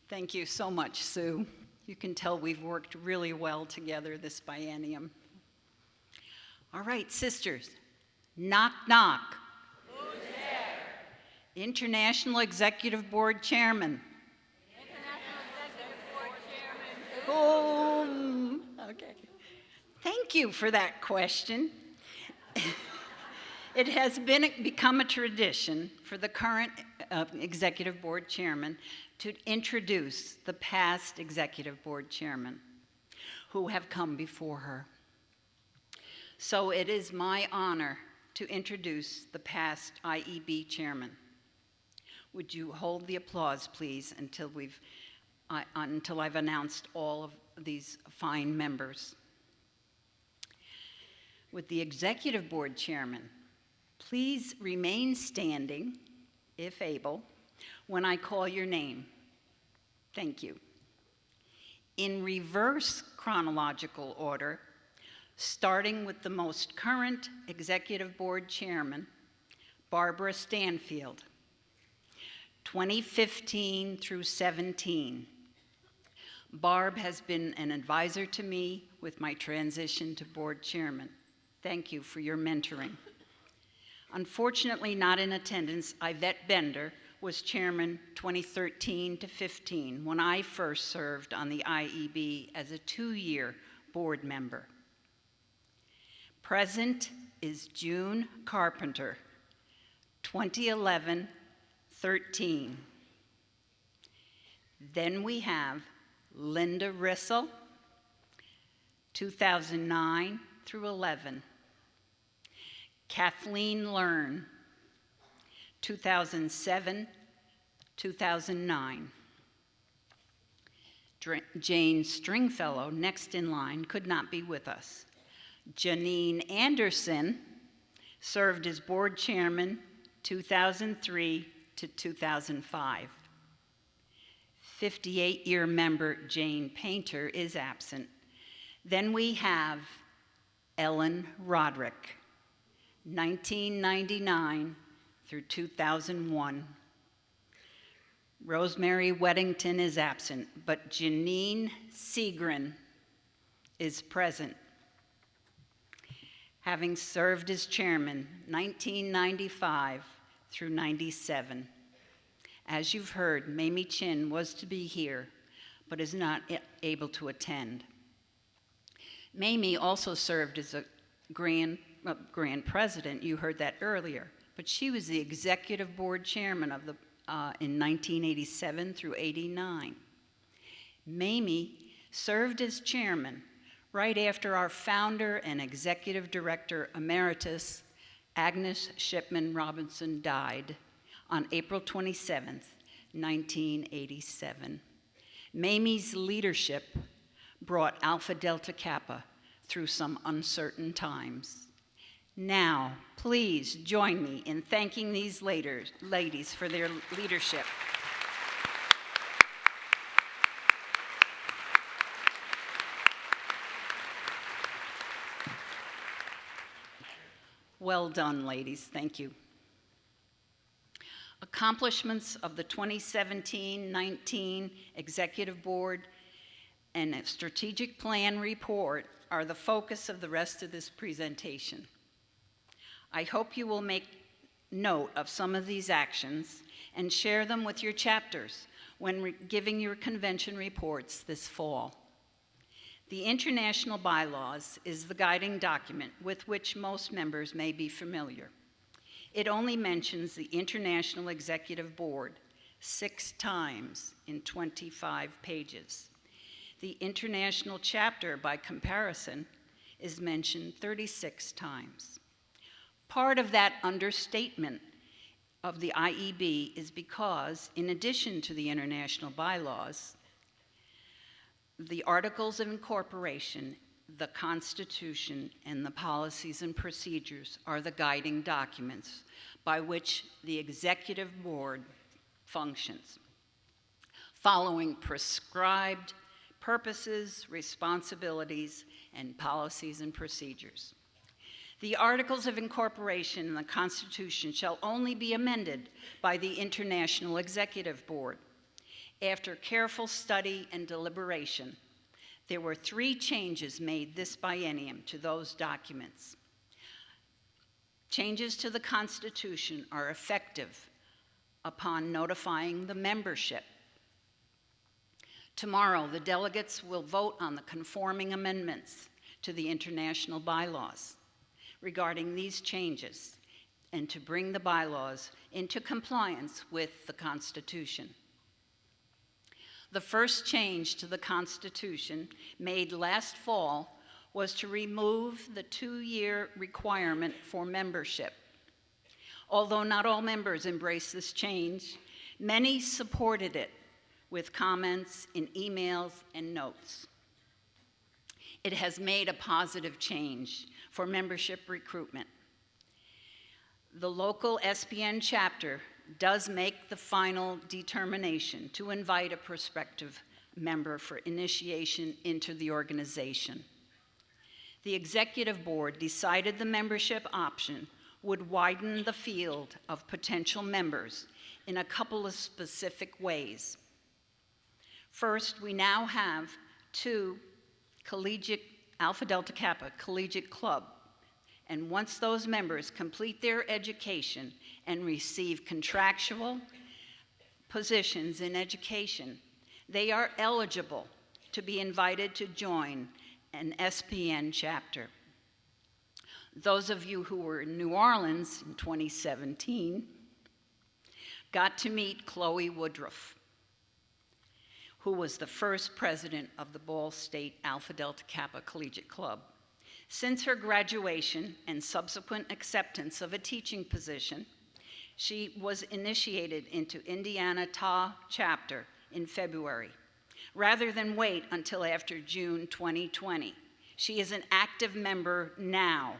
Thank you so much, Sue. You can tell we've worked really well together this biennium. All right, sisters, knock, knock. Who's there? International Executive Board Chairman. Boom. Okay. Thank you for that question. It has become a tradition for the current Executive Board Chairman to introduce the past Executive Board Chairman who have come before her. So it is my honor to introduce the past IEB Chairman. Would you hold the applause, please, until I've announced all of these fine members. With the Executive Board Chairman, please remain standing, if able, when I call your name. Thank you. In reverse chronological order, starting with the most current Executive Board Chairman, Barbara Stanfield, 2015 through 17. Barb has been an advisor to me with my transition to board chairman. Thank you for your mentoring. Unfortunately not in attendance, Yvette Bender was chairman 2013 to 15 when I first served on the IEB as a 2-year board member. Present is June Carpenter, 2011-13. Then we have Linda Rissell, 2009 through 11. Kathleen Learn, 2007, 2009. Jane Stringfellow, next in line, could not be with us. Janine Anderson served as board chairman 2003 to 2005. 58-year member Jane Painter is absent. Then we have Ellen Roderick, 1999 through 2001. Rosemary Weddington is absent, but Janine Segrin is present. Having served as chairman 1995 through 97. As you've heard, Mamie Chin was to be here, but is not able to attend. Mamie also served as a grand president, you heard that earlier, but she was the executive board chairman of the, in 1987 through 89. Mamie served as chairman right after our founder and executive director emeritus, Agnes Shipman Robinson, died on April 27th, 1987. Mamie's leadership brought Alpha Delta Kappa through some uncertain times. Now, please join me in thanking these ladies for their leadership. Well done, ladies. Thank you. Accomplishments of the 2017-19 Executive Board and a strategic plan report are the focus of the rest of this presentation. I hope you will make note of some of these actions and share them with your chapters when giving your convention reports this fall. The International Bylaws is the guiding document with which most members may be familiar. It only mentions the International Executive Board 6 times in 25 pages. The international chapter, by comparison, is mentioned 36 times. Part of that understatement of the IEB is because, in addition to the international bylaws, the Articles of Incorporation the Constitution and the policies and procedures are the guiding documents by which the executive board functions, following prescribed purposes, responsibilities, and policies and procedures. The Articles of Incorporation in the Constitution shall only be amended by the International Executive Board. After careful study and deliberation, there were 3 changes made this biennium to those documents. Changes to the Constitution are effective upon notifying the membership. Tomorrow, the delegates will vote on the conforming amendments to the international bylaws regarding these changes and to bring the bylaws into compliance with the Constitution. The first change to the Constitution made last fall was to remove the 2-year requirement for membership. Although not all members embraced this change, many supported it with comments in emails and notes. It has made a positive change for membership recruitment. The local SPN chapter does make the final determination to invite a prospective member for initiation into the organization. The executive board decided the membership option would widen the field of potential members in a couple of specific ways. First, we now have 2 collegiate Alpha Delta Kappa collegiate club, and once those members complete their education and receive contractual positions in education, they are eligible to be invited to join an SPN chapter. Those of you who were in New Orleans in 2017 got to meet Chloe Woodruff, who was the first president of the Ball State Alpha Delta Kappa Collegiate Club. Since her graduation and subsequent acceptance of a teaching position, she was initiated into Indiana TAW chapter in February, rather than wait until after June 2020. She is an active member now.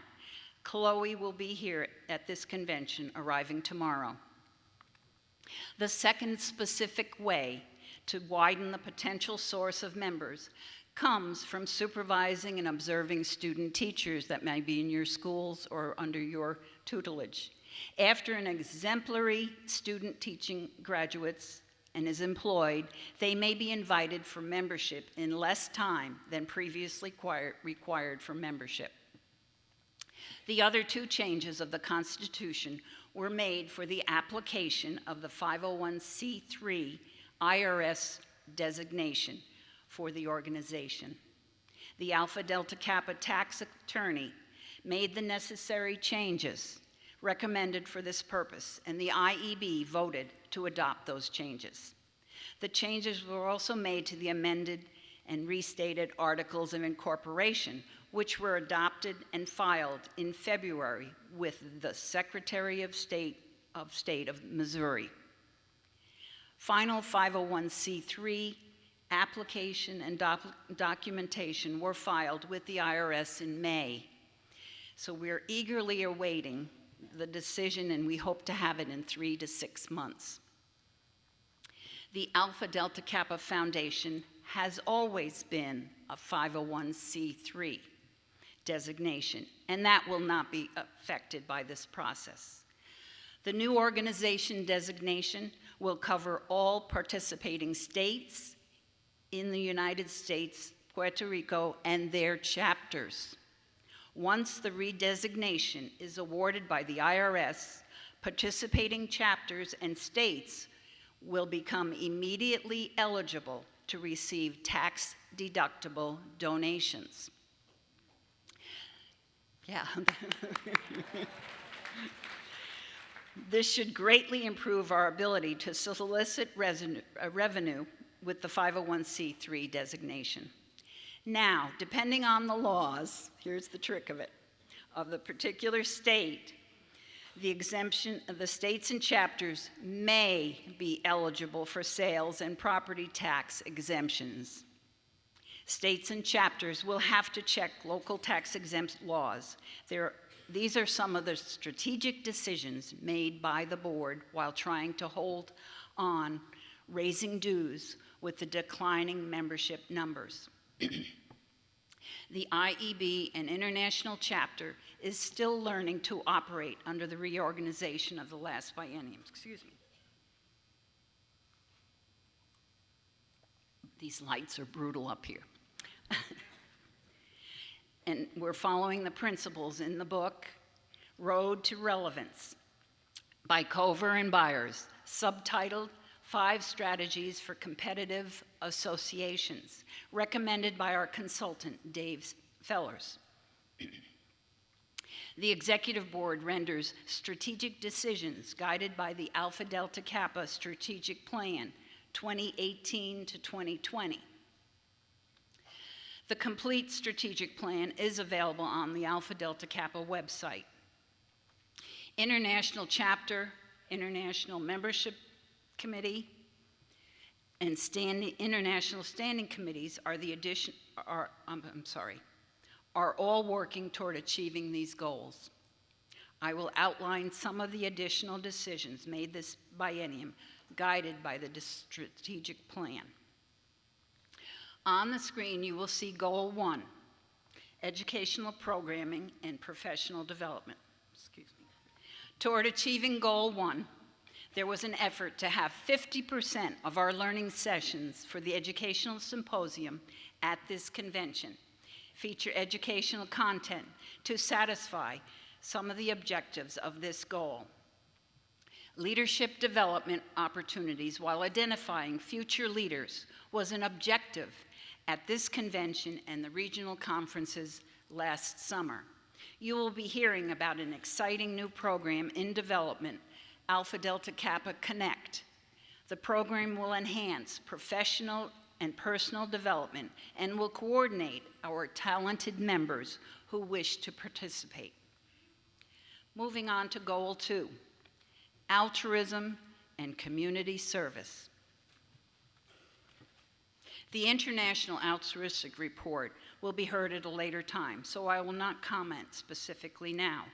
Chloe will be here at this convention, arriving tomorrow. The second specific way to widen the potential source of members comes from supervising and observing student teachers that may be in your schools or under your tutelage. After an exemplary student teaching graduates and is employed, they may be invited for membership in less time than previously required for membership. The other 2 changes of the Constitution were made for the application of the 501c3 IRS designation for the organization. The Alpha Delta Kappa tax attorney made the necessary changes recommended for this purpose, and the IEB voted to adopt those changes. The changes were also made to the amended and restated Articles of Incorporation, which were adopted and filed in February with the Secretary of State of Missouri. Final 501c3 application and documentation were filed with the IRS in May. So we're eagerly awaiting the decision, and we hope to have it in 3 to 6 months. The Alpha Delta Kappa Foundation has always been a 501c3 designation, and that will not be affected by this process. The new organization designation will cover all participating states in the United States, Puerto Rico, and their chapters. Once the redesignation is awarded by the IRS, participating chapters and states will become immediately eligible to receive tax-deductible donations. Yeah. This should greatly improve our ability to solicit revenue with the 501c3 designation. Now, depending on the laws, here's the trick of it, of the particular state, the exemption of the states and chapters may be eligible for sales and property tax exemptions. States and chapters will have to check local tax exempt laws. These are some of the strategic decisions made by the board while trying to hold on raising dues with the declining membership numbers. The IEB and international chapter is still learning to operate under the reorganization of the last biennium. Excuse me. These lights are brutal up here. And we're following the principles in the book, Road to Relevance by Cover and Byers, subtitled 5 Strategies for Competitive Associations, recommended by our consultant, Dave Fellers. The Executive Board renders strategic decisions guided by the Alpha Delta Kappa Strategic Plan 2018 to 2020. The complete strategic plan is available on the Alpha Delta Kappa website. International chapter, international membership committee, and international standing committees are all working toward achieving these goals. I will outline some of the additional decisions made this biennium, guided by the strategic plan. On the screen, you will see Goal 1, Educational Programming and Professional Development. Excuse me. Toward achieving Goal 1, there was an effort to have 50% of our learning sessions for the Educational Symposium at this convention feature educational content to satisfy some of the objectives of this goal. Leadership development opportunities while identifying future leaders was an objective at this convention and the regional conferences last summer. You will be hearing about an exciting new program in development, Alpha Delta Kappa Connect. The program will enhance professional and personal development and will coordinate our talented members who wish to participate. Moving on to Goal 2, altruism and community service. The International Altruistic Report will be heard at a later time, so I will not comment specifically now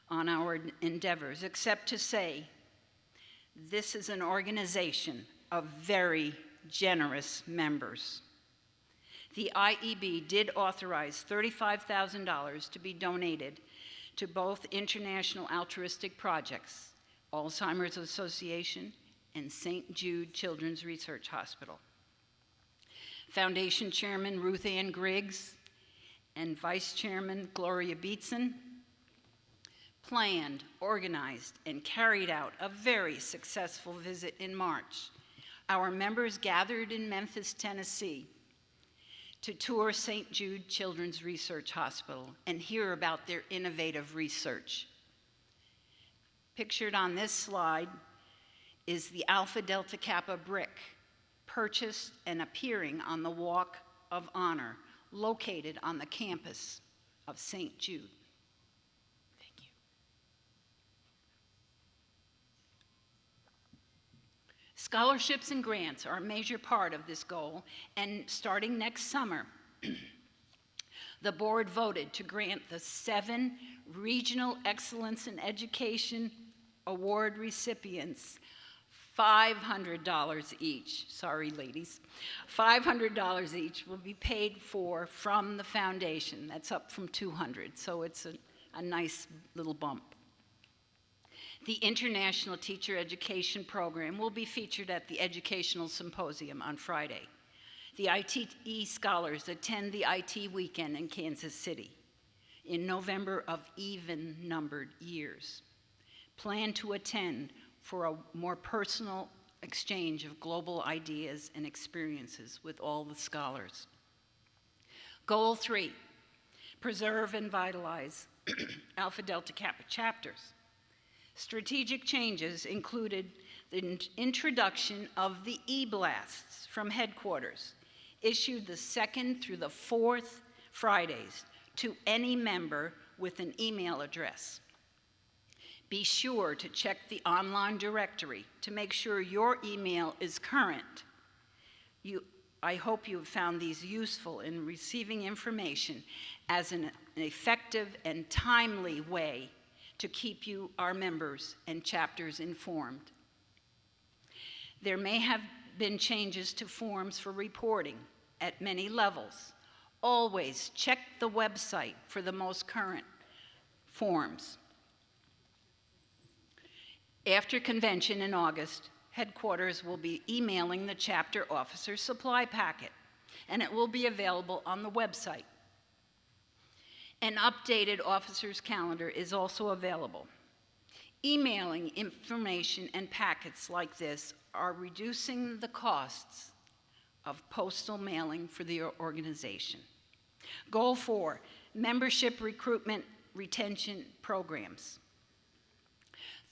on our endeavors, except to say this is an organization of very generous members. The IEB did authorize $35,000 to be donated to both international altruistic projects, Alzheimer's Association and St. Jude Children's Research Hospital. Foundation Chairman Ruth Ann Griggs and Vice Chairman Gloria Beatson planned, organized, and carried out a very successful visit in March. Our members gathered in Memphis, Tennessee to tour St. Jude Children's Research Hospital and hear about their innovative research. Pictured on this slide is the Alpha Delta Kappa brick, purchased and appearing on the Walk of Honor, located on the campus of St. Jude. Thank you. Scholarships and grants are a major part of this goal, and starting next summer, the board voted to grant the 7 Regional Excellence in Education Award recipients $500 each. Sorry, ladies. $500 each will be paid for from the foundation. That's up from $200, so it's a nice little bump. The International Teacher Education Program will be featured at the Educational Symposium on Friday. The ITE scholars attend the IT weekend in Kansas City in November of even-numbered years. Plan to attend for a more personal exchange of global ideas and experiences with all the scholars. Goal 3, preserve and vitalize Alpha Delta Kappa chapters. Strategic changes included the introduction of the e-blasts from headquarters, issued the 2nd through the 4th Fridays to any member with an email address. Be sure to check the online directory to make sure your email is current. I hope you have found these useful in receiving information as an effective and timely way to keep you, our members and chapters, informed. There may have been changes to forms for reporting at many levels. Always check the website for the most current forms. After convention in August, headquarters will be emailing the chapter officer supply packet, and it will be available on the website. An updated officer's calendar is also available. Emailing information and packets like this are reducing the costs of postal mailing for the organization. Goal 4, membership recruitment retention programs.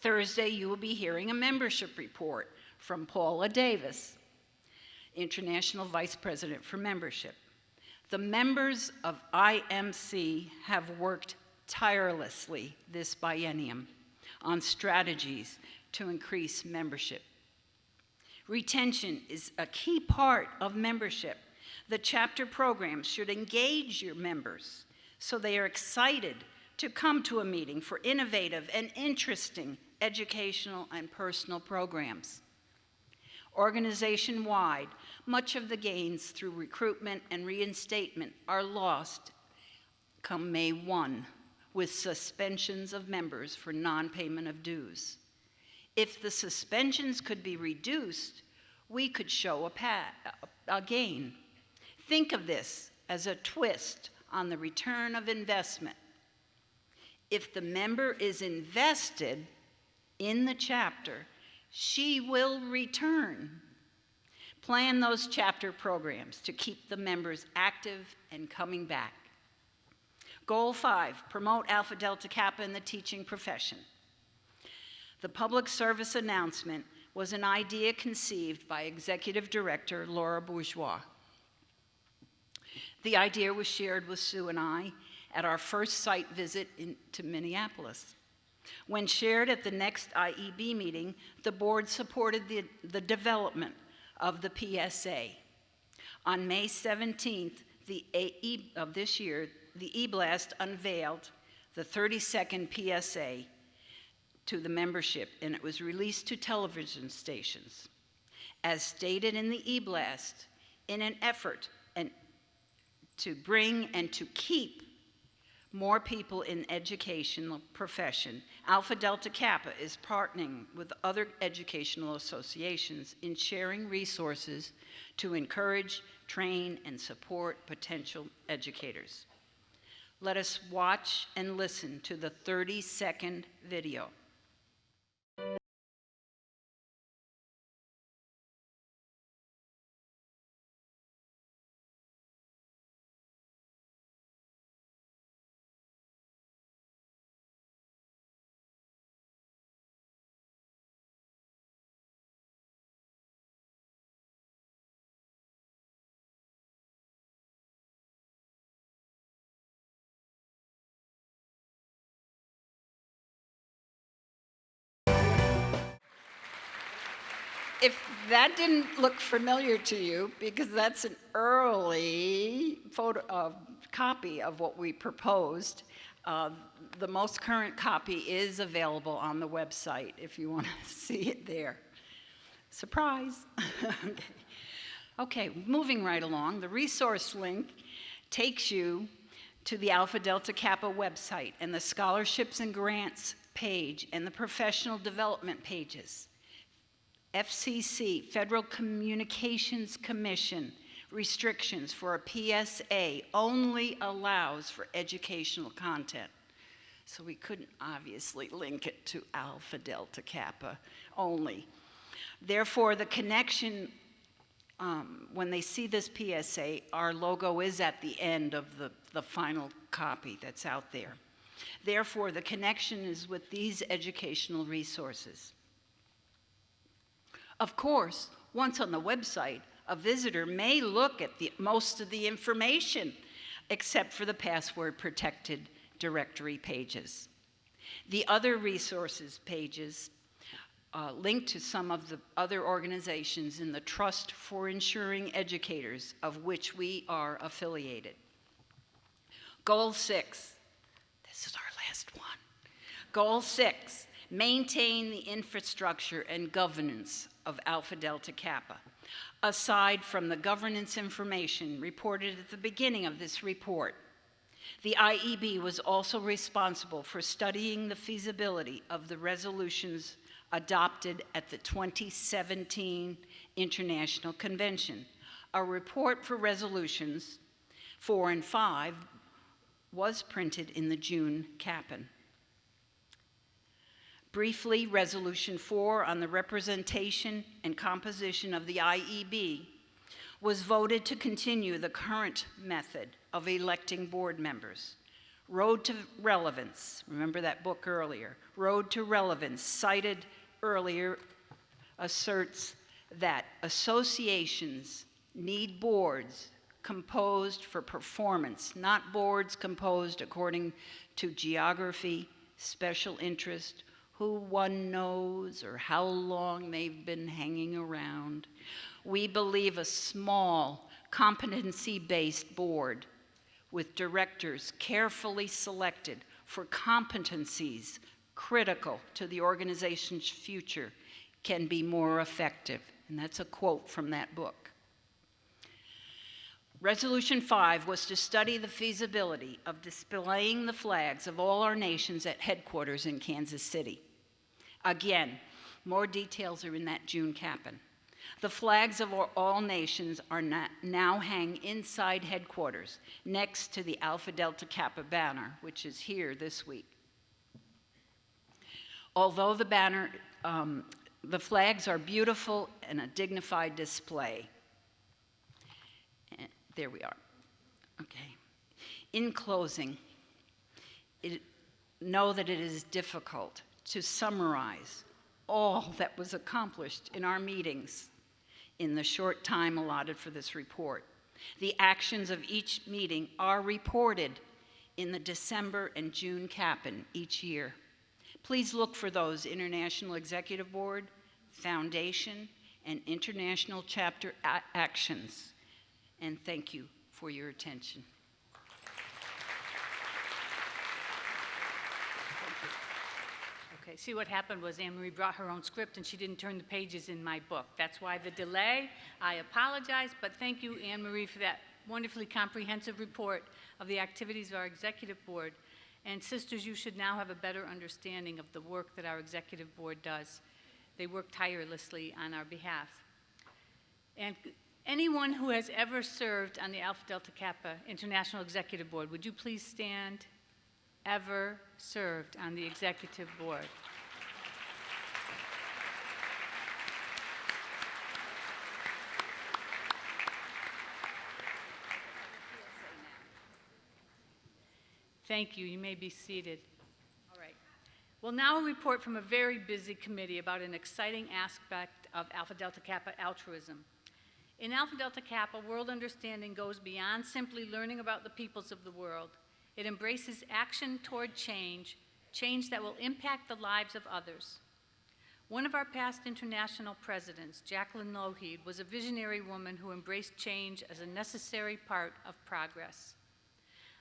Thursday, you will be hearing a membership report from Paula Davis, International Vice President for Membership. The members of IMC have worked tirelessly this biennium on strategies to increase membership. Retention is a key part of membership. The chapter programs should engage your members so they are excited to come to a meeting for innovative and interesting educational and personal programs. Organization-wide, much of the gains through recruitment and reinstatement are lost come May 1, with suspensions of members for non-payment of dues. If the suspensions could be reduced, we could show a gain. Think of this as a twist on the return of investment. If the member is invested in the chapter, she will return. Plan those chapter programs to keep the members active and coming back. Goal 5, promote Alpha Delta Kappa in the teaching profession. The public service announcement was an idea conceived by Executive Director Laura Bourgeois. The idea was shared with Sue and I at our first site visit to Minneapolis. When shared at the next IEB meeting, the board supported the development of the PSA. On May 17th of this year, the E-Blast unveiled the 32nd PSA to the membership, and it was released to television stations. As stated in the E-Blast, in an effort to bring and to keep more people in educational profession, Alpha Delta Kappa is partnering with other educational associations in sharing resources to encourage, train, and support potential educators. Let us watch and listen to the 30-second video. If that didn't look familiar to you, because that's an early copy of what we proposed, the most current copy is available on the website if you want to see it there. Surprise. Okay, moving right along, the resource link takes you to the Alpha Delta Kappa website and the scholarships and grants page and the professional development pages. FCC, Federal Communications Commission, restrictions for a PSA only allows for educational content. So we couldn't obviously link it to Alpha Delta Kappa only. Therefore, the connection, when they see this PSA, our logo is at the end of the final copy that's out there. Therefore, the connection is with these educational resources. Of course, once on the website, a visitor may look at most of the information, except for the password-protected directory pages. The other resources pages linked to some of the other organizations in the Trust for Ensuring Educators, of which we are affiliated. Goal 6, this is our last one. Goal 6, maintain the infrastructure and governance of Alpha Delta Kappa. Aside from the governance information reported at the beginning of this report, the IEB was also responsible for studying the feasibility of the resolutions adopted at the 2017 International Convention. A report for resolutions 4 and 5 was printed in the June Kappa. Briefly, Resolution 4 on the representation and composition of the IEB was voted to continue the current method of electing board members. Road to Relevance, remember that book earlier, Road to Relevance, cited earlier, asserts that associations need boards composed for performance, not boards composed according to geography, special interest, who one knows, or how long they've been hanging around. We believe a small, competency-based board with directors carefully selected for competencies critical to the organization's future can be more effective. And that's a quote from that book. Resolution 5 was to study the feasibility of displaying the flags of all our nations at headquarters in Kansas City. Again, more details are in that June Kappa. The flags of all nations are now hang inside headquarters, next to the Alpha Delta Kappa banner, which is here this week. Although the flags are beautiful and a dignified display. And there we are. Okay. In closing, know that it is difficult to summarize all that was accomplished in our meetings in the short time allotted for this report. The actions of each meeting are reported in the December and June Kappa each year. Please look for those International Executive Board, Foundation, and International Chapter actions. And thank you for your attention. Okay, see what happened was Anne Marie brought her own script and she didn't turn the pages in my book. That's why the delay. I apologize, but thank you, Anne Marie, for that wonderfully comprehensive report of the activities of our executive board. And sisters, you should now have a better understanding of the work that our executive board does. They work tirelessly on our behalf. And anyone who has ever served on the Alpha Delta Kappa International Executive Board, would you please stand? Ever served on the executive board? Thank you. You may be seated. All right. Well, now a report from a very busy committee about an exciting aspect of Alpha Delta Kappa altruism. In Alpha Delta Kappa, world understanding goes beyond simply learning about the peoples of the world. It embraces action toward change, change that will impact the lives of others. One of our past international presidents, Jacqueline Lougheed, was a visionary woman who embraced change as a necessary part of progress.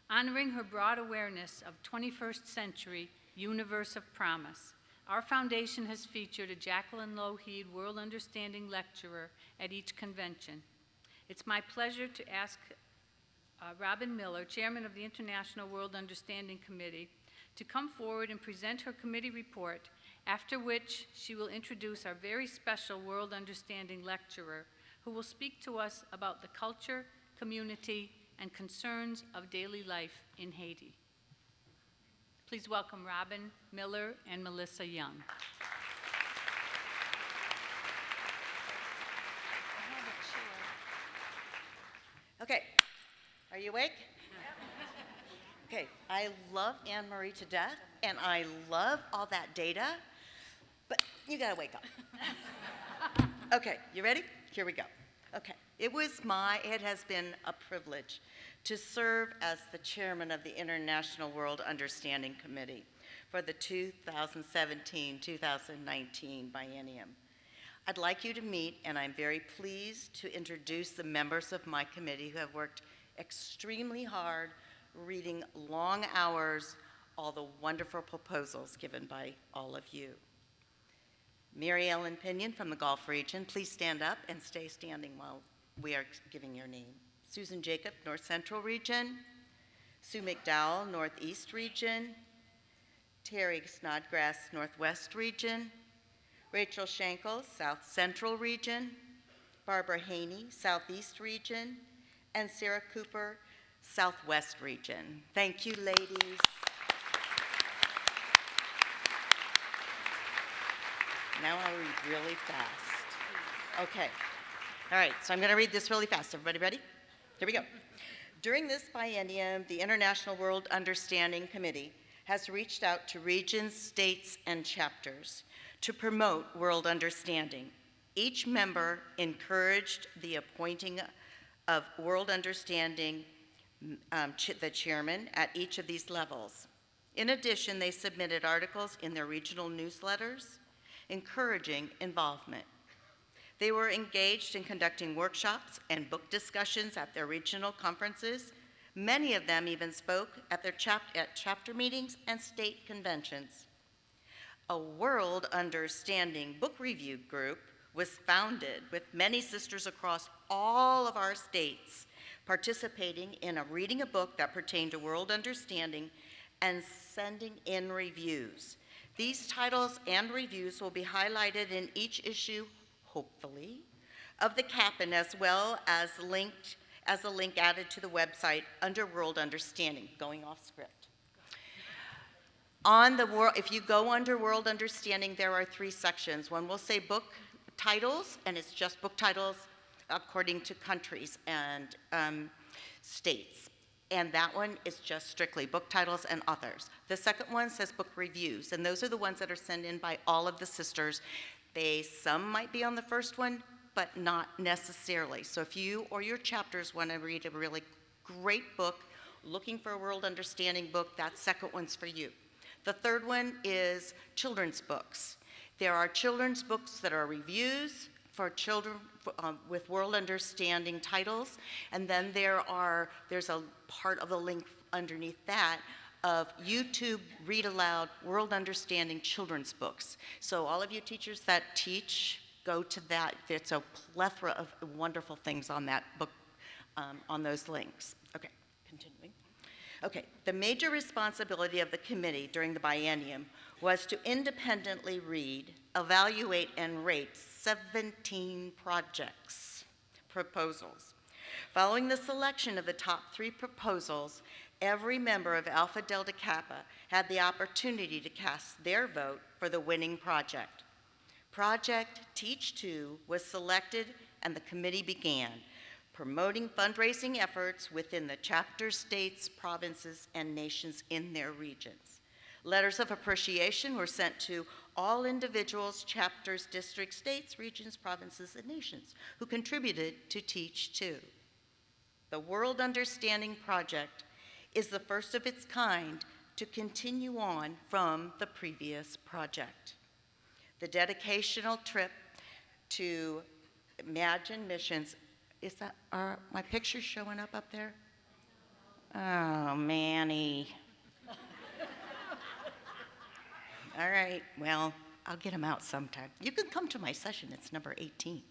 Honoring her broad awareness of 21st century universe of promise, our foundation has featured a Jacqueline Lougheed World Understanding Lecturer at each convention. It's my pleasure to ask Robin Miller, Chairman of the International World Understanding Committee, to come forward and present her committee report, after which she will introduce our very special World Understanding Lecturer, who will speak to us about the culture, community, and concerns of daily life in Haiti. Please welcome Robin Miller and Melissa Young. Okay, are you awake? Okay, I love Anne Marie to death, and I love all that data, but you gotta wake up. Okay, you ready? Here we go. Okay, it has been a privilege to serve as the chairman of the International World Understanding Committee for the 2017-2019 biennium. I'd like you to meet, and I'm very pleased to introduce the members of my committee who have worked extremely hard, reading long hours, all the wonderful proposals given by all of you. Mary Ellen Pinion from the Gulf region, please stand up and stay standing while we are giving your name. Susan Jacob, North Central region. Sue McDowell, Northeast region. Terry Snodgrass, Northwest region. Rachel Schenkel, South Central region. Barbara Haney, Southeast region. And Sarah Cooper, Southwest region. Thank you, ladies. Now I'll read really fast. Okay. All right, so I'm going to read this really fast. Everybody ready? Here we go. During this biennium, the International World Understanding Committee has reached out to regions, states, and chapters to promote world understanding. Each member encouraged the appointing of world understanding, the chairman at each of these levels. In addition, they submitted articles in their regional newsletters, encouraging involvement. They were engaged in conducting workshops and book discussions at their regional conferences. Many of them even spoke at their chapter meetings and state conventions. A World Understanding book review group was founded with many sisters across all of our states participating in reading a book that pertained to world understanding and sending in reviews. These titles and reviews will be highlighted in each issue, hopefully, of the Kappa, as well as a link added to the website under World Understanding, going off script. If you go under World Understanding, there are 3 sections. One will say book titles, and it's just book titles according to countries and states. And that one is just strictly book titles and authors. The second one says book reviews, and those are the ones that are sent in by all of the sisters. Some might be on the first one, but not necessarily. So if you or your chapters want to read a really great book, looking for a world understanding book, that second one's for you. The third one is children's books. There are children's books that are reviews for children with world understanding titles, and then there's a part of the link underneath that of YouTube read aloud world understanding children's books. So all of you teachers that teach, go to that. There's a plethora of wonderful things on that book, on those links. Okay, continuing. Okay, the major responsibility of the committee during the biennium was to independently read, evaluate, and rate 17 proposals. Following the selection of the top 3 proposals, every member of Alpha Delta Kappa had the opportunity to cast their vote for the winning project. Project Teach 2 was selected, and the committee began promoting fundraising efforts within the chapter states, provinces, and nations in their regions. Letters of appreciation were sent to all individuals, chapters, districts, states, regions, provinces, and nations who contributed to Teach 2. The World Understanding Project is the first of its kind to continue on from the previous project. The dedicational trip to Imagine Missions, are my pictures showing up there? Oh, Manny. All right, well, I'll get them out sometime. You can come to my session, it's number 18.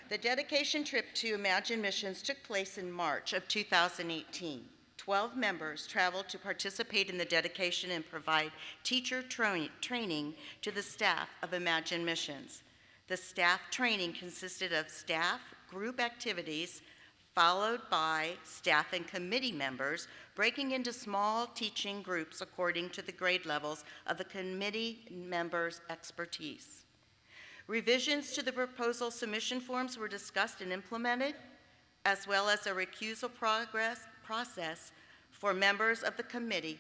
The dedication trip to Imagine Missions took place in March of 2018. 12 members traveled to participate in the dedication and provide teacher training to the staff of Imagine Missions. The staff training consisted of staff group activities followed by staff and committee members breaking into small teaching groups according to the grade levels of the committee members' expertise. Revisions to the proposal submission forms were discussed and implemented, as well as a recusal process for members of the committee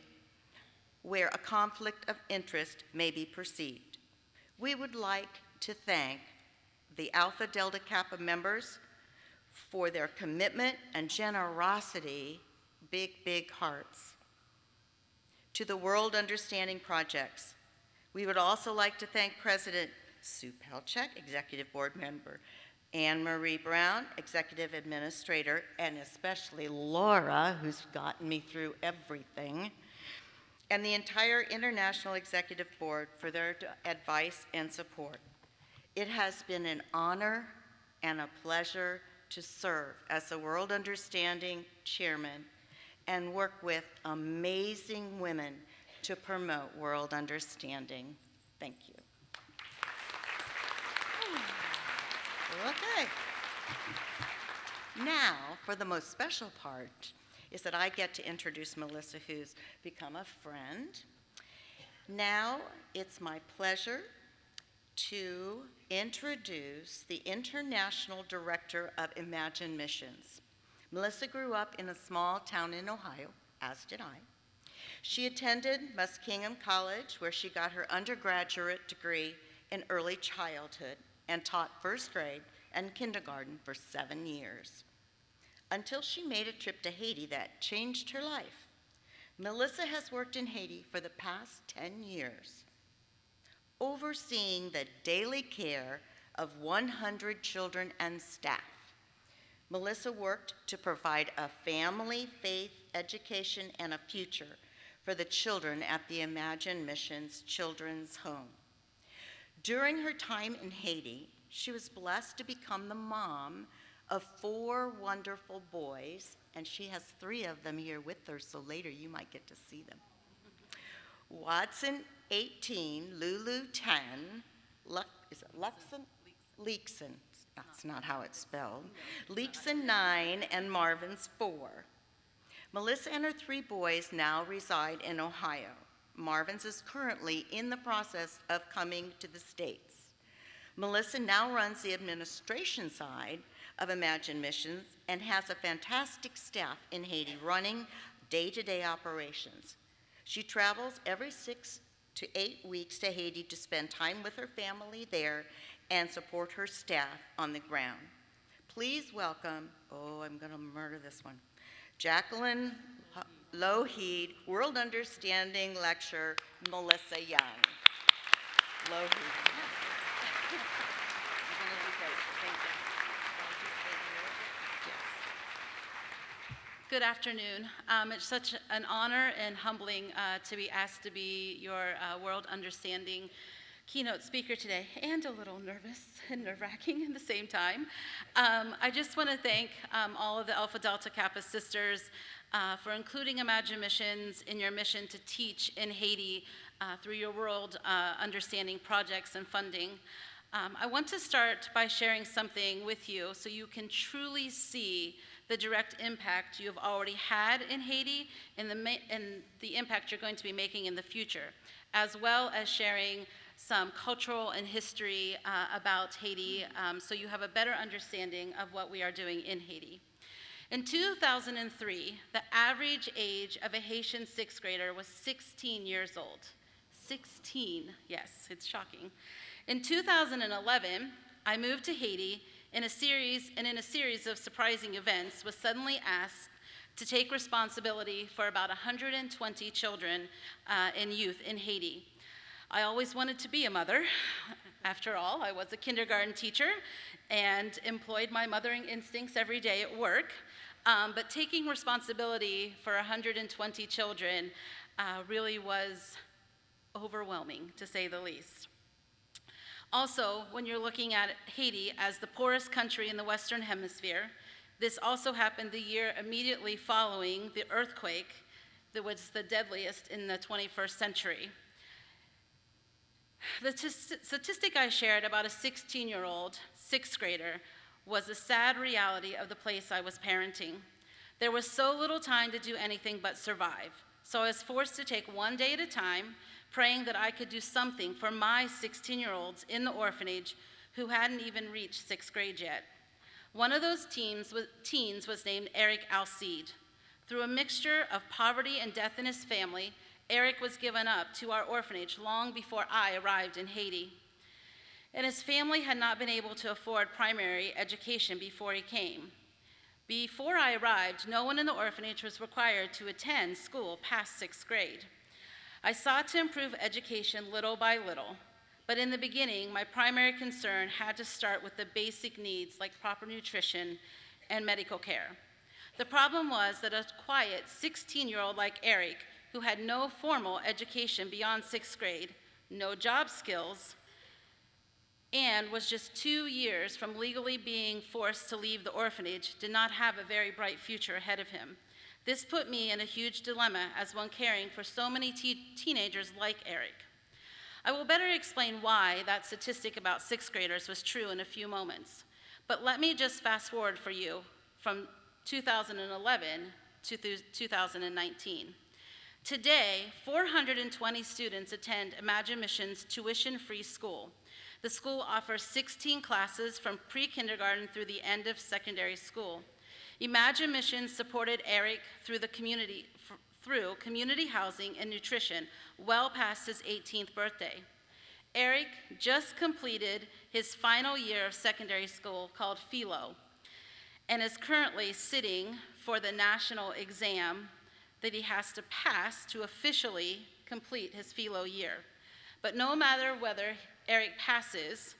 where a conflict of interest may be perceived. We would like to thank the Alpha Delta Kappa members for their commitment and generosity, big, big hearts, to the World Understanding Projects. We would also like to thank President Sue Pelchek, Executive Board Member, Anne Marie Brown, Executive Administrator, and especially Laura, who's gotten me through everything, and the entire International Executive Board for their advice and support. It has been an honor and a pleasure to serve as the World Understanding Chairman and work with amazing women to promote world understanding. Thank you. Okay. Now, for the most special part, is that I get to introduce Melissa, who's become a friend. Now, it's my pleasure to introduce the International Director of Imagine Missions. Melissa grew up in a small town in Ohio, as did I. She attended Muskingum College, where she got her undergraduate degree in early childhood and taught first grade and kindergarten for 7 years, until she made a trip to Haiti that changed her life. Melissa has worked in Haiti for the past 10 years, overseeing the daily care of 100 children and staff. Melissa worked to provide a family, faith, education, and a future for the children at the Imagine Missions Children's Home. During her time in Haiti, she was blessed to become the mom of 4 wonderful boys, and she has 3 of them here with her, so later you might get to see them. Watson, 18, Lulu, 10, is it Luxon? Leekson, that's not how it's spelled. Leekson, 9, and Marvin's 4. Melissa and her 3 boys now reside in Ohio. Marvin's is currently in the process of coming to the States. Melissa now runs the administration side of Imagine Missions and has a fantastic staff in Haiti running day-to-day operations. She travels every 6 to 8 weeks to Haiti to spend time with her family there and support her staff on the ground. Please welcome, oh, I'm gonna murder this one, Jacqueline Lougheed, World Understanding Lecturer, Melissa Young. Lougheed. You're gonna do great. Thank you. Yes. Good afternoon. It's such an honor and humbling to be asked to be your World Understanding keynote speaker today, and a little nervous and nerve-wracking at the same time. I just want to thank all of the Alpha Delta Kappa sisters for including Imagine Missions in your mission to teach in Haiti through your World Understanding projects and funding. I want to start by sharing something with you so you can truly see the direct impact you've already had in Haiti and the impact you're going to be making in the future, as well as sharing some cultural and history about Haiti so you have a better understanding of what we are doing in Haiti. In 2003, the average age of a Haitian 6th grader was 16 years old. 16, yes, it's shocking. In 2011, I moved to Haiti in a series of surprising events, was suddenly asked to take responsibility for about 120 children and youth in Haiti. I always wanted to be a mother. After all, I was a kindergarten teacher and employed my mothering instincts every day at work. But taking responsibility for 120 children really was overwhelming, to say the least. Also, when you're looking at Haiti as the poorest country in the Western Hemisphere, this also happened the year immediately following the earthquake that was the deadliest in the 21st century. The statistic I shared about a 16-year-old 6th grader was a sad reality of the place I was parenting. There was so little time to do anything but survive, so I was forced to take one day at a time, praying that I could do something for my 16-year-olds in the orphanage who hadn't even reached 6th grade yet. One of those teens was named Eric Alcide. Through a mixture of poverty and death in his family, Eric was given up to our orphanage long before I arrived in Haiti. And his family had not been able to afford primary education before he came. Before I arrived, no one in the orphanage was required to attend school past 6th grade. I sought to improve education little by little, but in the beginning, my primary concern had to start with the basic needs like proper nutrition and medical care. The problem was that a quiet 16-year-old like Eric, who had no formal education beyond 6th grade, no job skills, and was just 2 years from legally being forced to leave the orphanage, did not have a very bright future ahead of him. This put me in a huge dilemma as one caring for so many teenagers like Eric. I will better explain why that statistic about 6th graders was true in a few moments. But let me just fast forward for you from 2011 to 2019. Today, 420 students attend Imagine Mission's tuition-free school. The school offers 16 classes from pre-kindergarten through the end of secondary school. Imagine Mission supported Eric through community housing and nutrition well past his 18th birthday. Eric just completed his final year of secondary school called Philo and is currently sitting for the national exam that he has to pass to officially complete his Philo year. But no matter whether Eric passes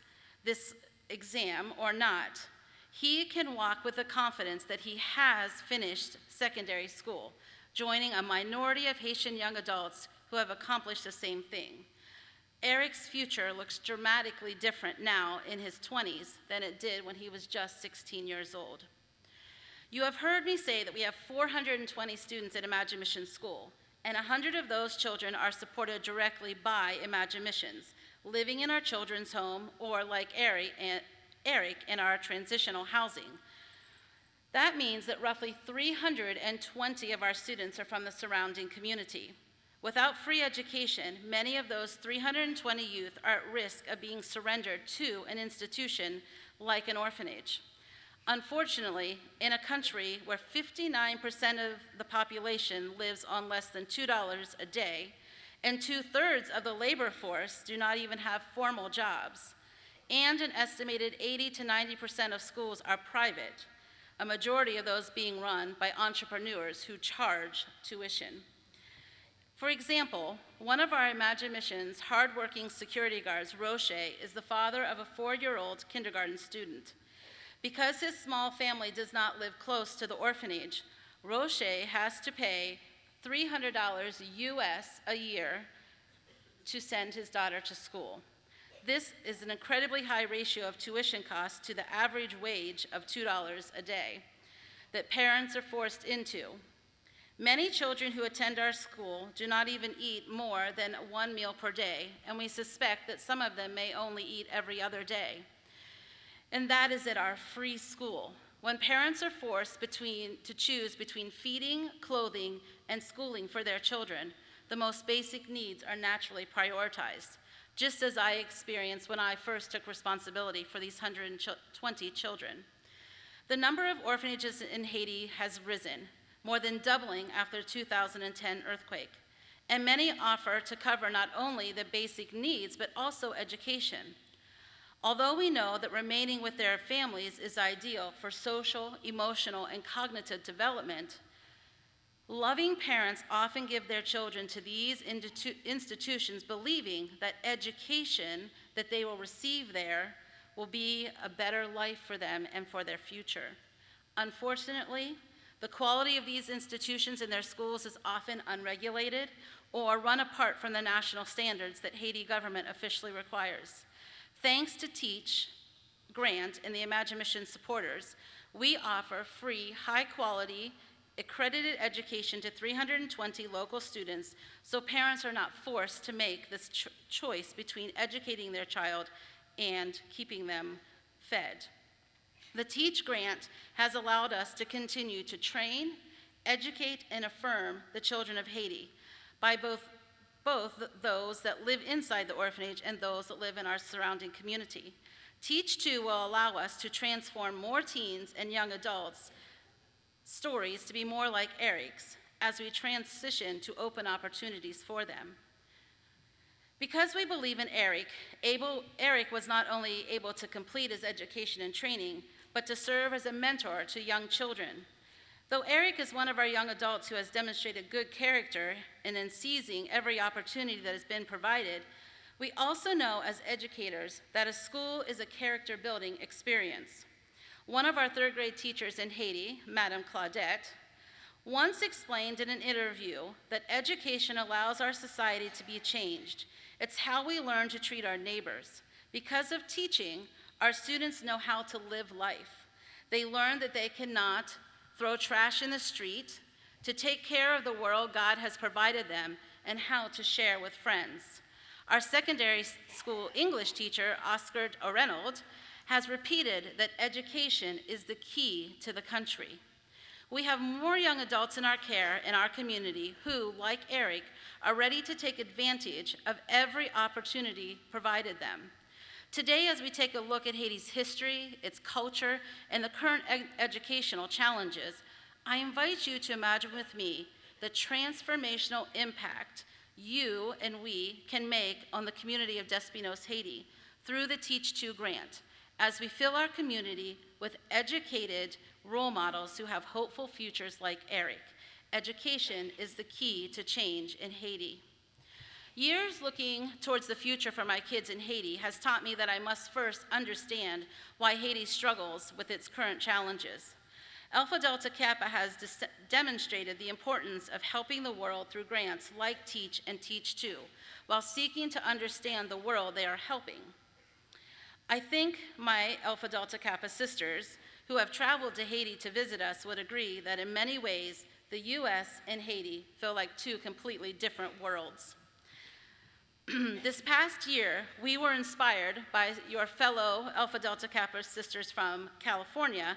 this exam or not, he can walk with the confidence that he has finished secondary school, joining a minority of Haitian young adults who have accomplished the same thing. Eric's future looks dramatically different now in his 20s than it did when he was just 16 years old. You have heard me say that we have 420 students at Imagine Mission School, and 100 of those children are supported directly by Imagine Missions, living in our children's home or, like Eric, in our transitional housing. That means that roughly 320 of our students are from the surrounding community. Without free education, many of those 320 youth are at risk of being surrendered to an institution like an orphanage. Unfortunately, in a country where 59% of the population lives on less than $2 a day, and 2/3 of the labor force do not even have formal jobs, and an estimated 80 to 90% of schools are private, a majority of those being run by entrepreneurs who charge tuition. For example, one of our Imagine Mission's hardworking security guards, Roche, is the father of a 4-year-old kindergarten student. Because his small family does not live close to the orphanage, Roche has to pay $300 US a year to send his daughter to school. This is an incredibly high ratio of tuition costs to the average wage of $2 a day that parents are forced into. Many children who attend our school do not even eat more than 1 meal per day, and we suspect that some of them may only eat every other day. And that is at our free school. When parents are forced to choose between feeding, clothing, and schooling for their children, the most basic needs are naturally prioritized, just as I experienced when I first took responsibility for these 120 children. The number of orphanages in Haiti has risen, more than doubling after the 2010 earthquake, and many offer to cover not only the basic needs, but also education. Although we know that remaining with their families is ideal for social, emotional, and cognitive development, loving parents often give their children to these institutions believing that education that they will receive there will be a better life for them and for their future. Unfortunately, the quality of these institutions and their schools is often unregulated or run apart from the national standards that Haiti government officially requires. Thanks to Teach, Grant, and the Imagine Mission supporters, we offer free, high-quality, accredited education to 320 local students, so parents are not forced to make this choice between educating their child and keeping them fed. The Teach Grant has allowed us to continue to train, educate, and affirm the children of Haiti by both those that live inside the orphanage and those that live in our surrounding community. Teach, too, will allow us to transform more teens and young adults' stories to be more like Eric's as we transition to open opportunities for them. Because we believe in Eric, Eric was not only able to complete his education and training, but to serve as a mentor to young children. Though Eric is one of our young adults who has demonstrated good character and in seizing every opportunity that has been provided, we also know as educators that a school is a character-building experience. One of our third grade teachers in Haiti, Madame Claudette, once explained in an interview that education allows our society to be changed. It's how we learn to treat our neighbors. Because of teaching, our students know how to live life. They learn that they cannot throw trash in the street, to take care of the world God has provided them, and how to share with friends. Our secondary school English teacher, Oscar O'Reynolds, has repeated that education is the key to the country. We have more young adults in our care in our community who, like Eric, are ready to take advantage of every opportunity provided them. Today, as we take a look at Haiti's history, its culture, and the current educational challenges, I invite you to imagine with me the transformational impact you and we can make on the community of Despinosa, Haiti through the Teach To grant, as we fill our community with educated role models who have hopeful futures like Eric. Education is the key to change in Haiti. Years looking towards the future for my kids in Haiti has taught me that I must first understand why Haiti struggles with its current challenges. Alpha Delta Kappa has demonstrated the importance of helping the world through grants like Teach and Teach To, while seeking to understand the world they are helping. I think my Alpha Delta Kappa sisters who have traveled to Haiti to visit us would agree that in many ways, the US and Haiti feel like two completely different worlds. This past year, we were inspired by your fellow Alpha Delta Kappa sisters from California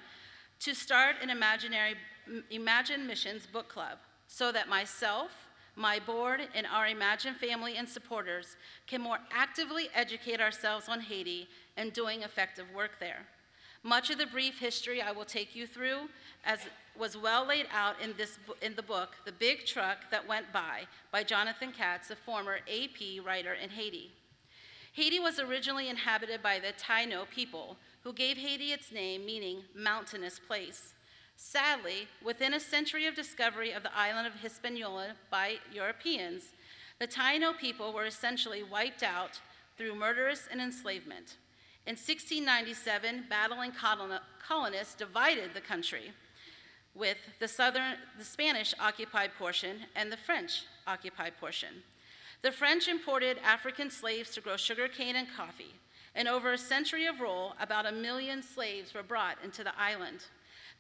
to start an Imagine Missions book club so that myself, my board, and our Imagine family and supporters can more actively educate ourselves on Haiti and doing effective work there. Much of the brief history I will take you through as was well laid out in the book, The Big Truck That Went by Jonathan Katz, a former AP writer in Haiti. Haiti was originally inhabited by the Taino people, who gave Haiti its name, meaning mountainous place. Sadly, within a century of discovery of the island of Hispaniola by Europeans, the Taino people were essentially wiped out through murderous and enslavement. In 1697, battling colonists divided the country, with the Spanish-occupied portion and the French-occupied portion. The French imported African slaves to grow sugarcane and coffee, and over a century of rule, about 1 million slaves were brought into the island.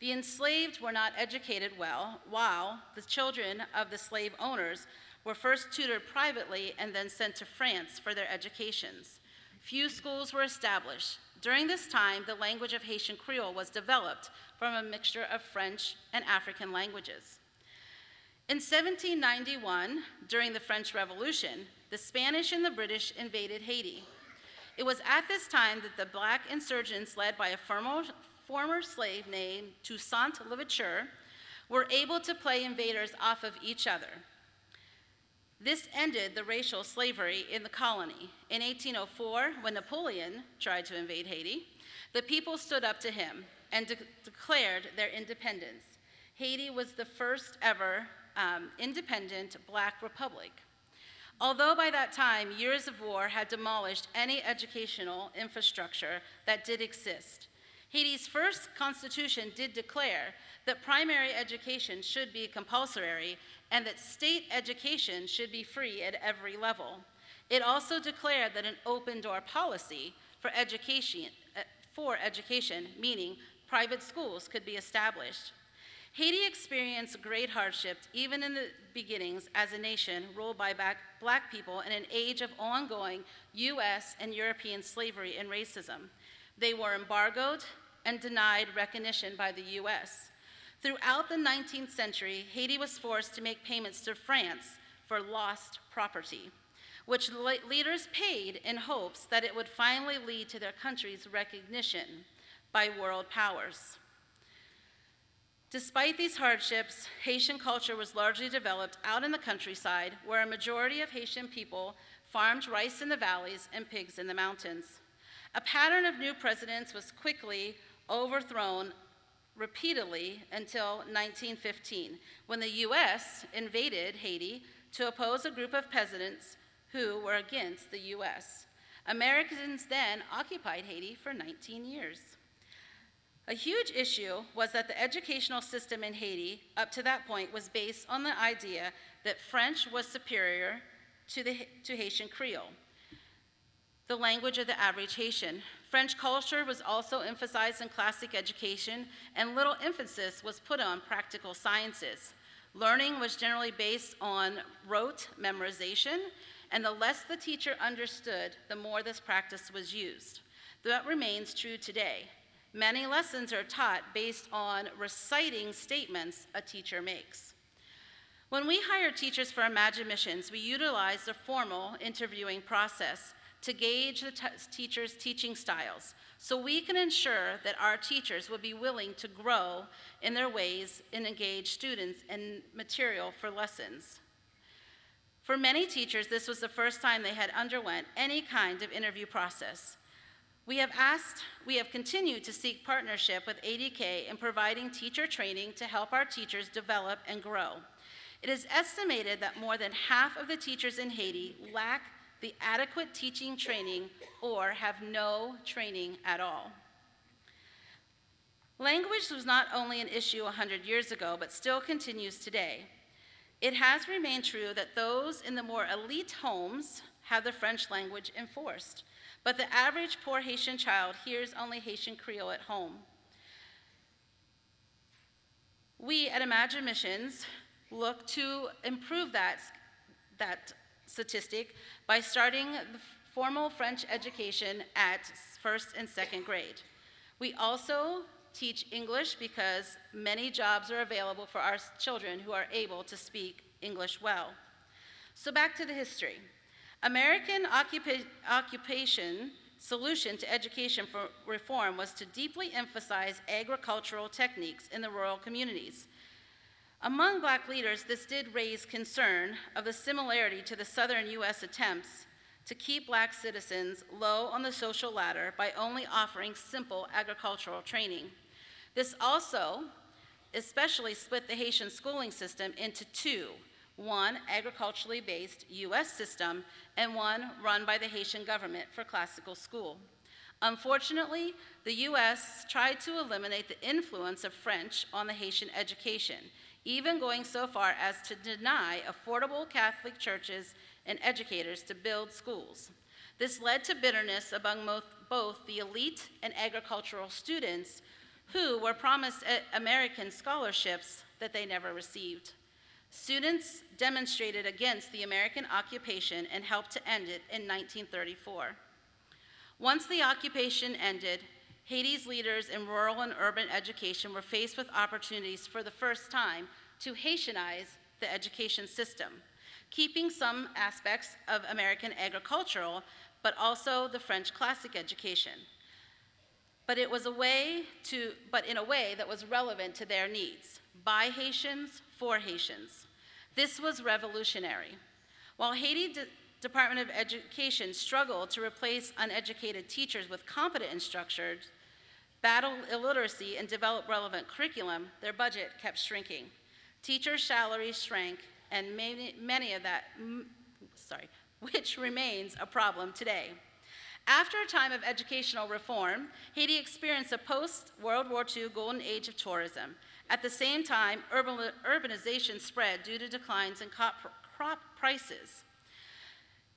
The enslaved were not educated well, while the children of the slave owners were first tutored privately and then sent to France for their educations. Few schools were established. During this time, the language of Haitian Creole was developed from a mixture of French and African languages. In 1791, during the French Revolution, the Spanish and the British invaded Haiti. It was at this time that the black insurgents, led by a former slave named Toussaint Louverture, were able to play invaders off of each other. This ended the racial slavery in the colony. In 1804, when Napoleon tried to invade Haiti, the people stood up to him and declared their independence. Haiti was the first ever independent black republic. Although by that time, years of war had demolished any educational infrastructure that did exist, Haiti's first constitution did declare that primary education should be compulsory and that state education should be free at every level. It also declared that an open door policy for education, meaning private schools could be established. Haiti experienced great hardship even in the beginnings as a nation ruled by black people in an age of ongoing US and European slavery and racism. They were embargoed and denied recognition by the US. Throughout the 19th century, Haiti was forced to make payments to France for lost property, which leaders paid in hopes that it would finally lead to their country's recognition by world powers. Despite these hardships, Haitian culture was largely developed out in the countryside, where a majority of Haitian people farmed rice in the valleys and pigs in the mountains. A pattern of new presidents was quickly overthrown repeatedly until 1915, when the U.S. invaded Haiti to oppose a group of peasants who were against the U.S. Americans then occupied Haiti for 19 years. A huge issue was that the educational system in Haiti, up to that point, was based on the idea that French was superior to Haitian Creole, the language of the average Haitian. French culture was also emphasized in classic education, and little emphasis was put on practical sciences. Learning was generally based on rote memorization, and the less the teacher understood, the more this practice was used. That remains true today. Many lessons are taught based on reciting statements a teacher makes. When we hire teachers for Imagine Missions, we utilize the formal interviewing process to gauge the teachers' teaching styles, so we can ensure that our teachers will be willing to grow in their ways and engage students in material for lessons. For many teachers, this was the first time they had underwent any kind of interview process. We have continued to seek partnership with ADK in providing teacher training to help our teachers develop and grow. It is estimated that more than half of the teachers in Haiti lack the adequate teaching training or have no training at all. Language was not only an issue 100 years ago, but still continues today. It has remained true that those in the more elite homes have the French language enforced, but the average poor Haitian child hears only Haitian Creole at home. We at Imagine Missions look to improve that statistic by starting the formal French education at first and second grade. We also teach English because many jobs are available for our children who are able to speak English well. So back to the history. American occupation solution to education reform was to deeply emphasize agricultural techniques in the rural communities. Among Black leaders, this did raise concern of the similarity to the Southern U.S. attempts to keep Black citizens low on the social ladder by only offering simple agricultural training. This also especially split the Haitian schooling system into two, one agriculturally based U.S. system and one run by the Haitian government for classical school. Unfortunately, the U.S. tried to eliminate the influence of French on the Haitian education, even going so far as to deny affordable Catholic churches and educators to build schools. This led to bitterness among both the elite and agricultural students who were promised American scholarships that they never received. Students demonstrated against the American occupation and helped to end it in 1934. Once the occupation ended, Haiti's leaders in rural and urban education were faced with opportunities for the first time to Haitianize the education system, keeping some aspects of American agricultural, but also the French classic education. But in a way that was relevant to their needs, by Haitians, for Haitians. This was revolutionary. While Haiti Department of Education struggled to replace uneducated teachers with competent instructors, battle illiteracy, and develop relevant curriculum, their budget kept shrinking. Teachers' salaries shrank, and which remains a problem today. After a time of educational reform, Haiti experienced a post-World War II golden age of tourism. At the same time, urbanization spread due to declines in crop prices.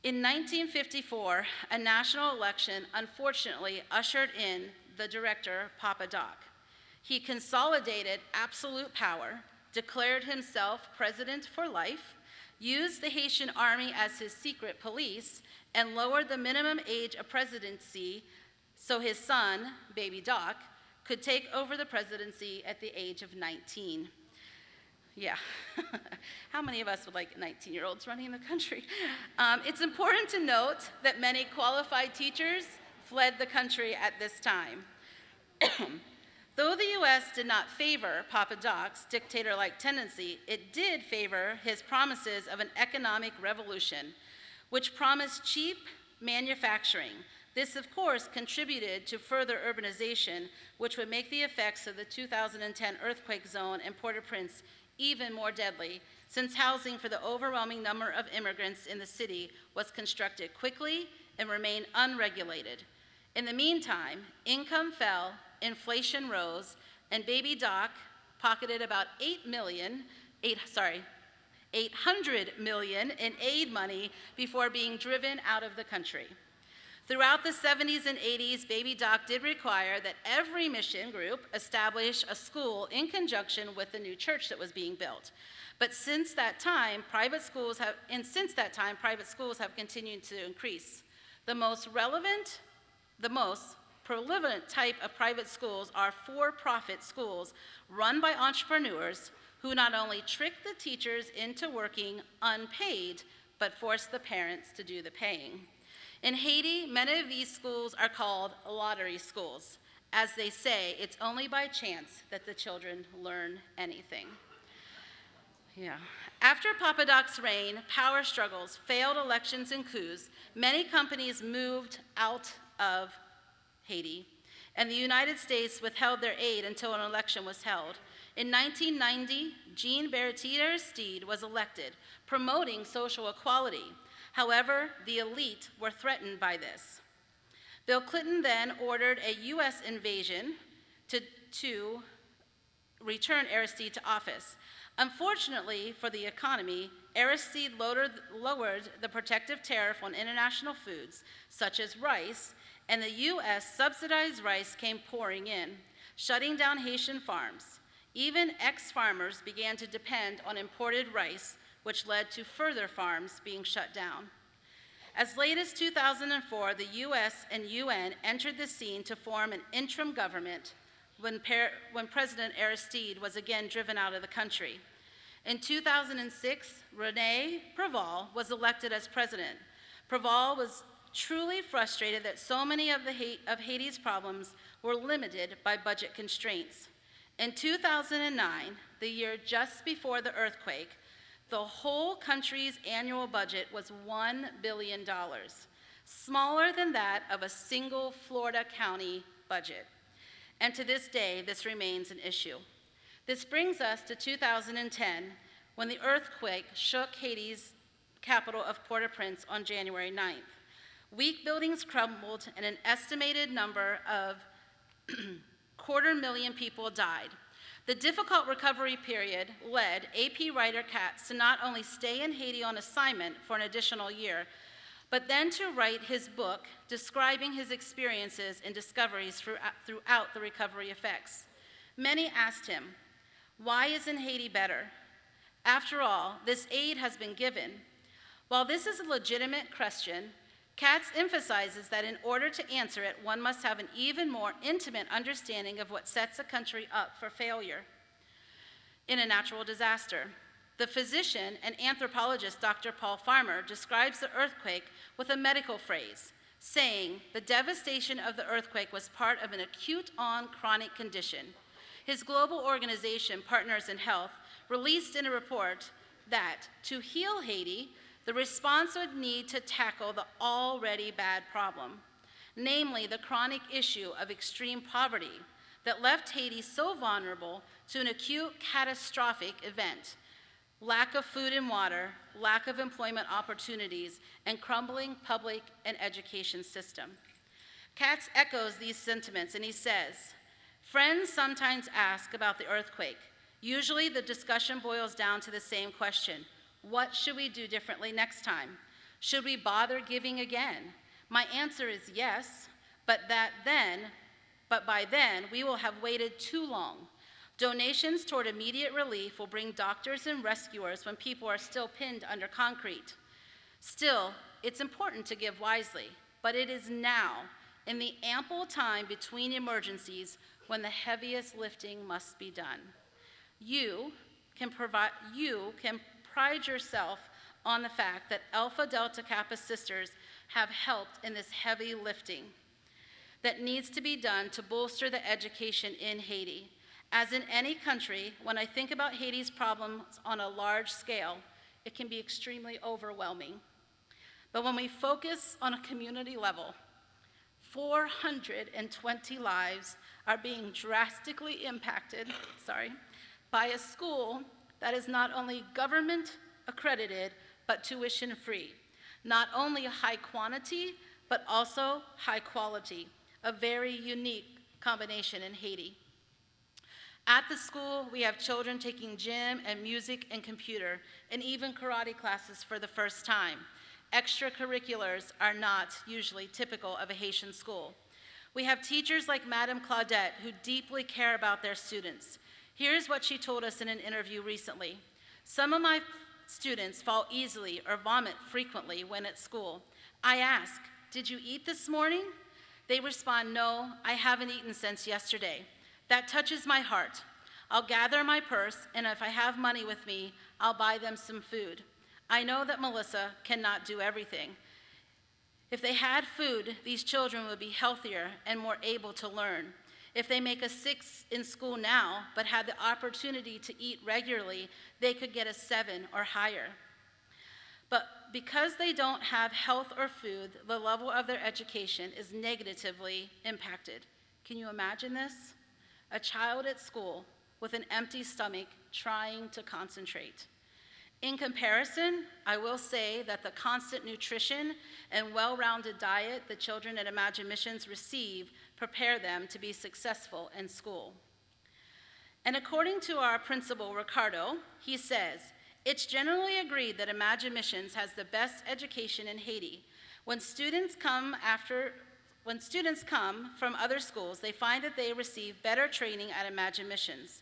In 1954, a national election unfortunately ushered in the director, Papa Doc. He consolidated absolute power, declared himself president for life, used the Haitian army as his secret police, and lowered the minimum age of presidency so his son, Baby Doc, could take over the presidency at the age of 19. Yeah, how many of us would like 19-year-olds running the country? It's important to note that many qualified teachers fled the country at this time. Though the U.S. did not favor Papa Doc's dictator-like tendency, it did favor his promises of an economic revolution, which promised cheap manufacturing, This, of course, contributed to further urbanization, which would make the effects of the 2010 earthquake zone in Port-au-Prince even more deadly, since housing for the overwhelming number of immigrants in the city was constructed quickly and remained unregulated. In the meantime, income fell, inflation rose, and Baby Doc pocketed about $800 million in aid money before being driven out of the country. Throughout the 70s and 80s, Baby Doc did require that every mission group establish a school in conjunction with the new church that was being built. But since that time, private schools have continued to increase. The most prolific type of private schools are for-profit schools run by entrepreneurs who not only trick the teachers into working unpaid, but force the parents to do the paying. In Haiti, many of these schools are called lottery schools. As they say, it's only by chance that the children learn anything. Yeah. After Papa Doc's reign, power struggles, failed elections, and coups, many companies moved out of Haiti, and the United States withheld their aid until an election was held. In 1990, Jean Berthier Aristide was elected, promoting social equality. However, the elite were threatened by this. Bill Clinton then ordered a U.S. invasion to return Aristide to office. Unfortunately for the economy, Aristide lowered the protective tariff on international foods, such as rice, and the U.S. subsidized rice came pouring in, shutting down Haitian farms. Even ex-farmers began to depend on imported rice, which led to further farms being shut down. As late as 2004, the U.S. and UN entered the scene to form an interim government when President Aristide was again driven out of the country. In 2006, René Préval was elected as president. Préval was truly frustrated that so many of Haiti's problems were limited by budget constraints. In 2009, the year just before the earthquake, the whole country's annual budget was $1 billion, smaller than that of a single Florida county budget. And to this day, this remains an issue. This brings us to 2010, when the earthquake shook Haiti's capital of Port-au-Prince on January 9th. Weak buildings crumbled, and an estimated number of 250,000 people died. The difficult recovery period led AP writer Katz to not only stay in Haiti on assignment for an additional year, but then to write his book describing his experiences and discoveries throughout the recovery effects. Many asked him, why isn't Haiti better? After all, this aid has been given. While this is a legitimate question, Katz emphasizes that in order to answer it, one must have an even more intimate understanding of what sets a country up for failure in a natural disaster. The physician and anthropologist Dr. Paul Farmer describes the earthquake with a medical phrase, saying the devastation of the earthquake was part of an acute on chronic condition. His global organization, Partners in Health, released in a report that to heal Haiti, the response would need to tackle the already bad problem, namely the chronic issue of extreme poverty that left Haiti so vulnerable to an acute catastrophic event: lack of food and water, lack of employment opportunities, and crumbling public and education system. Katz echoes these sentiments, and he says, friends sometimes ask about the earthquake. Usually the discussion boils down to the same question: what should we do differently next time? Should we bother giving again? My answer is yes, but by then we will have waited too long. Donations toward immediate relief will bring doctors and rescuers when people are still pinned under concrete. Still, it's important to give wisely, but it is now, in the ample time between emergencies, when the heaviest lifting must be done. You can pride yourself on the fact that Alpha Delta Kappa sisters have helped in this heavy lifting that needs to be done to bolster the education in Haiti. As in any country, when I think about Haiti's problems on a large scale, it can be extremely overwhelming. But when we focus on a community level, 420 lives are being drastically impacted, by a school that is not only government accredited, but tuition free. Not only high quantity, but also high quality, a very unique combination in Haiti. At the school, we have children taking gym and music and computer, and even karate classes for the first time. Extracurriculars are not usually typical of a Haitian school. We have teachers like Madame Claudette who deeply care about their students. Here's what she told us in an interview recently. Some of my students fall easily or vomit frequently when at school. I ask, "Did you eat this morning?" They respond, "No, I haven't eaten since yesterday." That touches my heart. I'll gather my purse, and if I have money with me, I'll buy them some food. I know that Melissa cannot do everything. If they had food, these children would be healthier and more able to learn. If they make a 6 in school now, but had the opportunity to eat regularly, they could get a 7 or higher. But because they don't have health or food, the level of their education is negatively impacted. Can you imagine this? A child at school with an empty stomach trying to concentrate. In comparison, I will say that the constant nutrition and well-rounded diet the children at Imagine Missions receive prepare them to be successful in school. And according to our principal, Ricardo, he says, "It's generally agreed that Imagine Missions has the best education in Haiti. When students come from other schools, they find that they receive better training at Imagine Missions.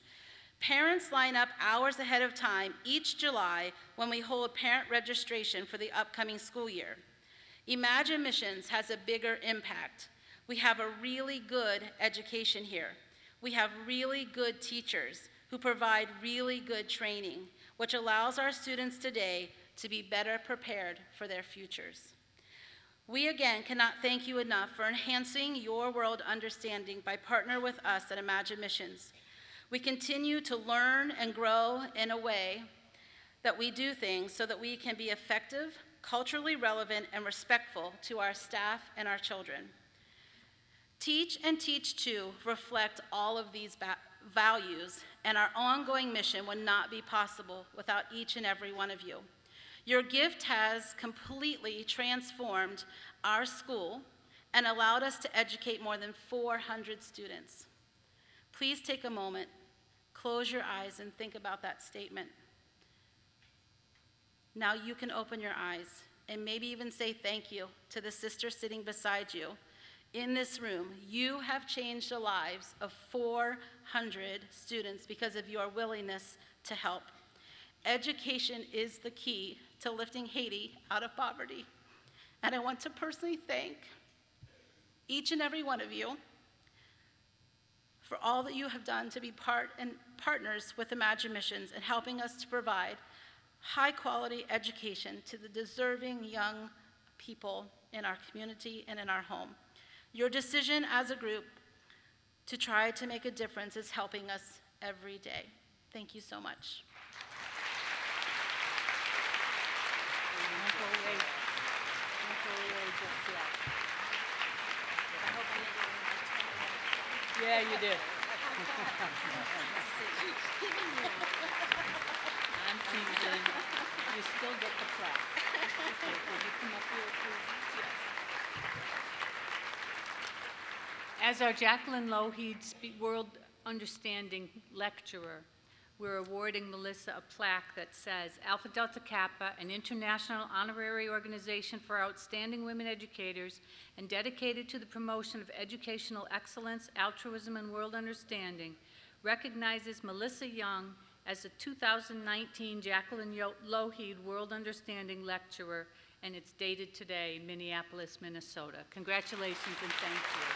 Parents line up hours ahead of time each July when we hold parent registration for the upcoming school year. Imagine Missions has a bigger impact. We have a really good education here. We have really good teachers who provide really good training, which allows our students today to be better prepared for their futures. We again cannot thank you enough for enhancing your world understanding by partnering with us at Imagine Missions. We continue to learn and grow in a way that we do things so that we can be effective, culturally relevant, and respectful to our staff and our children. Teach and Teach To reflect all of these values, and our ongoing mission would not be possible without each and every one of you. Your gift has completely transformed our school and allowed us to educate more than 400 students. Please take a moment, close your eyes, and think about that statement. Now you can open your eyes and maybe even say thank you to the sister sitting beside you. In this room, you have changed the lives of 400 students because of your willingness to help. Education is the key to lifting Haiti out of poverty. And I want to personally thank each and every one of you for all that you have done to be partners with Imagine Missions and helping us to provide high-quality education to the deserving young people in our community and in our home. Your decision as a group to try to make a difference is helping us every day. Thank you so much. Yeah, you did. I'm teasing. You still get the plaque. Okay, will you come up here, please? Yes. As our Jacqueline Lougheed World Understanding Lecturer, we're awarding Melissa a plaque that says, Alpha Delta Kappa, an international honorary organization for outstanding women educators and dedicated to the promotion of educational excellence, altruism, and world understanding, recognizes Melissa Young as the 2019 Jacqueline Lougheed World Understanding Lecturer, and it's dated today, Minneapolis, Minnesota. Congratulations and thank you.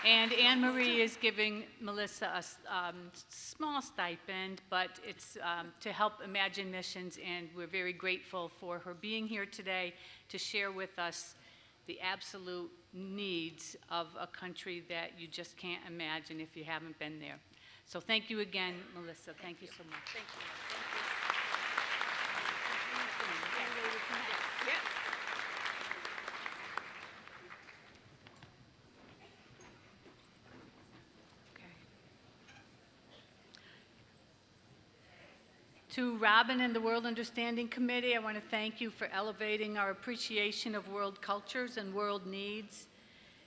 And Anne Marie is giving Melissa a small stipend, but it's to help Imagine Missions, and we're very grateful for her being here today to share with us the absolute needs of a country that you just can't imagine if you haven't been there. So thank you again, Melissa. Thank you so much. Thank you. To Robin and the World Understanding Committee, I want to thank you for elevating our appreciation of world cultures and world needs.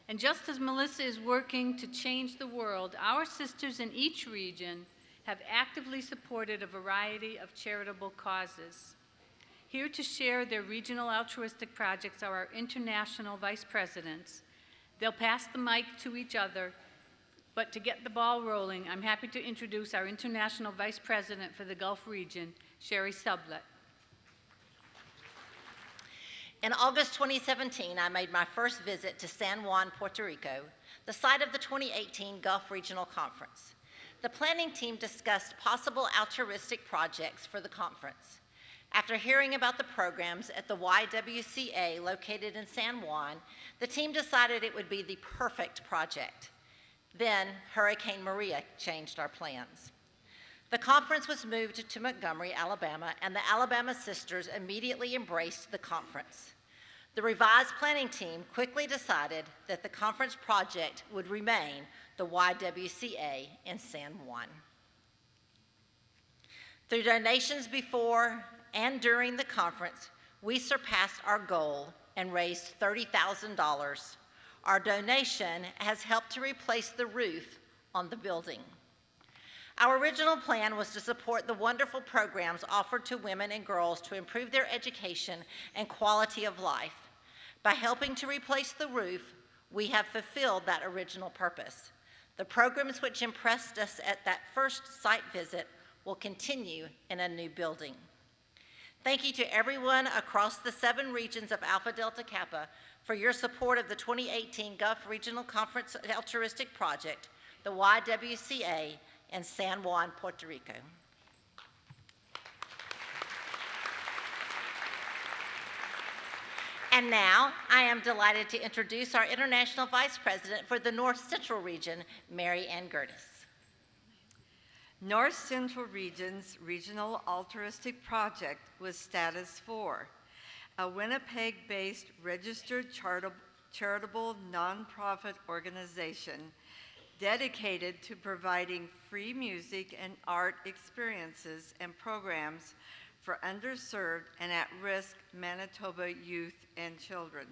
And just as Melissa is working to change the world, our sisters in each region have actively supported a variety of charitable causes. Here to share their regional altruistic projects are our international vice presidents. They'll pass the mic to each other, but to get the ball rolling, I'm happy to introduce our international vice president for the Gulf region, Sherry Sublett. In August 2017, I made my first visit to San Juan, Puerto Rico, the site of the 2018 Gulf Regional Conference. The planning team discussed possible altruistic projects for the conference. After hearing about the programs at the YWCA located in San Juan, the team decided it would be the perfect project. Then Hurricane Maria changed our plans. The conference was moved to Montgomery, Alabama, and the Alabama sisters immediately embraced the conference. The revised planning team quickly decided that the conference project would remain the YWCA in San Juan. Through donations before and during the conference, we surpassed our goal and raised $30,000. Our donation has helped to replace the roof on the building. Our original plan was to support the wonderful programs offered to women and girls to improve their education and quality of life. By helping to replace the roof, we have fulfilled that original purpose. The programs which impressed us at that first site visit will continue in a new building. Thank you to everyone across the 7 regions of Alpha Delta Kappa for your support of the 2018 Gulf Regional Conference Altruistic Project, the YWCA, in San Juan, Puerto Rico. And now, I am delighted to introduce our International Vice President for the North Central Region, Mary Ann Gertis. North Central Region's Regional Altruistic Project was Status 4, a Winnipeg-based registered charitable nonprofit organization dedicated to providing free music and art experiences and programs for underserved and at-risk Manitoba youth and children.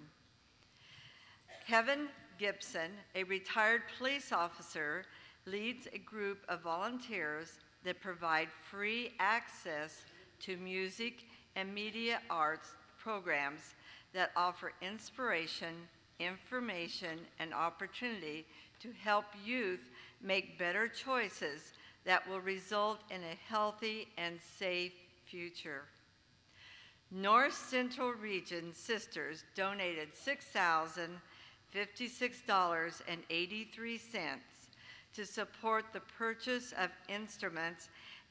Kevin Gibson, a retired police officer, leads a group of volunteers that provide free access to music and media arts programs that offer inspiration, information, and opportunity to help youth make better choices that will result in a healthy and safe future. North Central Region Sisters donated $6,056.83 to support the purchase of instruments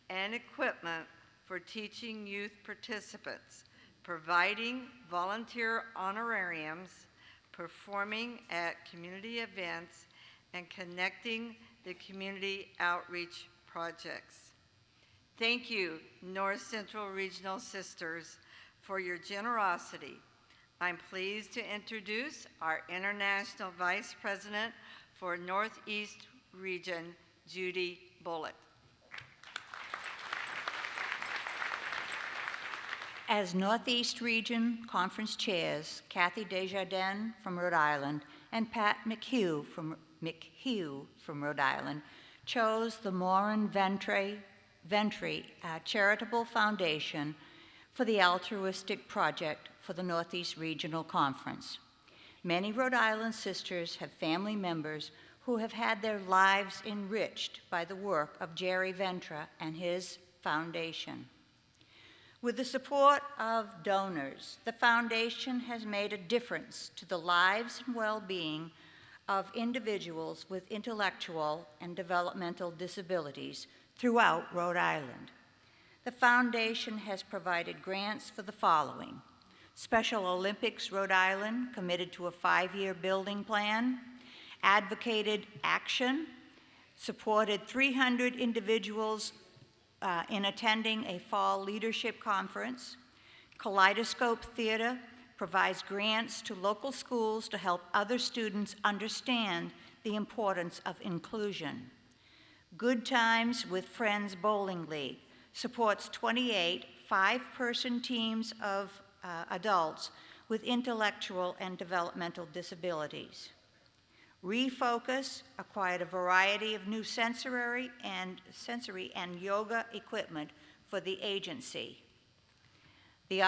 and equipment for teaching youth participants, providing volunteer honorariums, performing at community events, and connecting the community outreach projects. Thank you, North Central Regional Sisters, for your generosity. I'm pleased to introduce our International Vice President for Northeast Region, Judy Bullitt. As Northeast Region Conference Chairs, Kathy Desjardins from Rhode Island and Pat McHugh from Rhode Island chose the Morin Ventry Charitable Foundation for the altruistic project for the Northeast Regional Conference. Many Rhode Island sisters have family members who have had their lives enriched by the work of Jerry Ventra and his foundation. With the support of donors, the foundation has made a difference to the lives and well-being of individuals with intellectual and developmental disabilities throughout Rhode Island. The foundation has provided grants for the following: Special Olympics Rhode Island committed to a 5-year building plan, advocated action, supported 300 individuals in attending a fall leadership conference. Kaleidoscope Theater provides grants to local schools to help other students understand the importance of inclusion. Good Times with Friends Bowling League supports 28 five-person teams of adults with intellectual and developmental disabilities. Refocus acquired a variety of new sensory and yoga equipment for the agency. The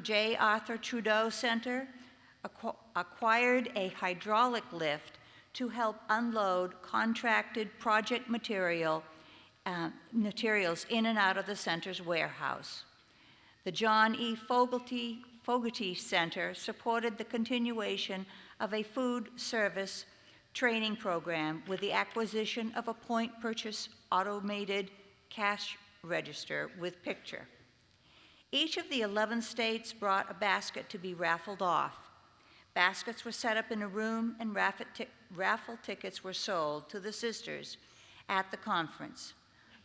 J. Arthur Trudeau Center acquired a hydraulic lift to help unload contracted project materials in and out of the center's warehouse. The John E. Fogarty Center supported the continuation of a food service training program with the acquisition of a point purchase automated cash register with picture. Each of the 11 states brought a basket to be raffled off. Baskets were set up in a room and raffle tickets were sold to the sisters at the conference.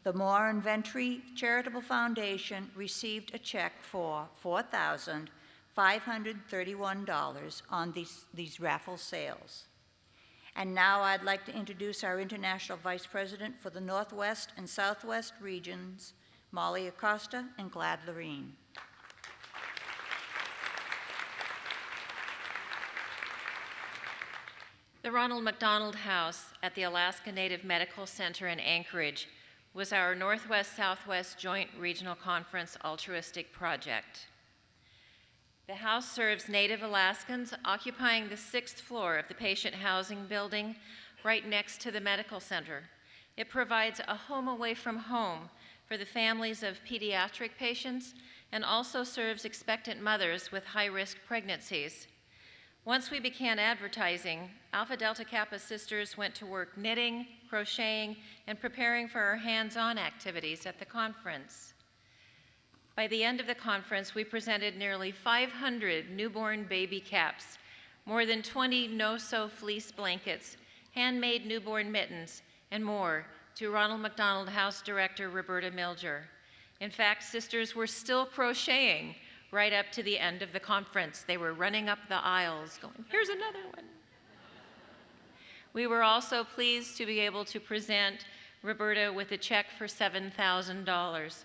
The Moore and Ventry Charitable Foundation received a check for $4,531 on these raffle sales. And now I'd like to introduce our International Vice President for the Northwest and Southwest regions, Molly Acosta and Glad Lorene. The Ronald McDonald House at the Alaska Native Medical Center in Anchorage was our Northwest-Southwest Joint Regional Conference altruistic project. The house serves Native Alaskans occupying the 6th floor of the patient housing building right next to the medical center. It provides a home away from home for the families of pediatric patients and also serves expectant mothers with high-risk pregnancies. Once we began advertising, Alpha Delta Kappa sisters went to work knitting, crocheting, and preparing for our hands-on activities at the conference. By the end of the conference, we presented nearly 500 newborn baby caps, more than 20 no-sew fleece blankets, handmade newborn mittens, and more to Ronald McDonald House Director Roberta Milger. In fact, sisters were still crocheting right up to the end of the conference. They were running up the aisles going, here's another one. We were also pleased to be able to present Roberta with a check for $7,000.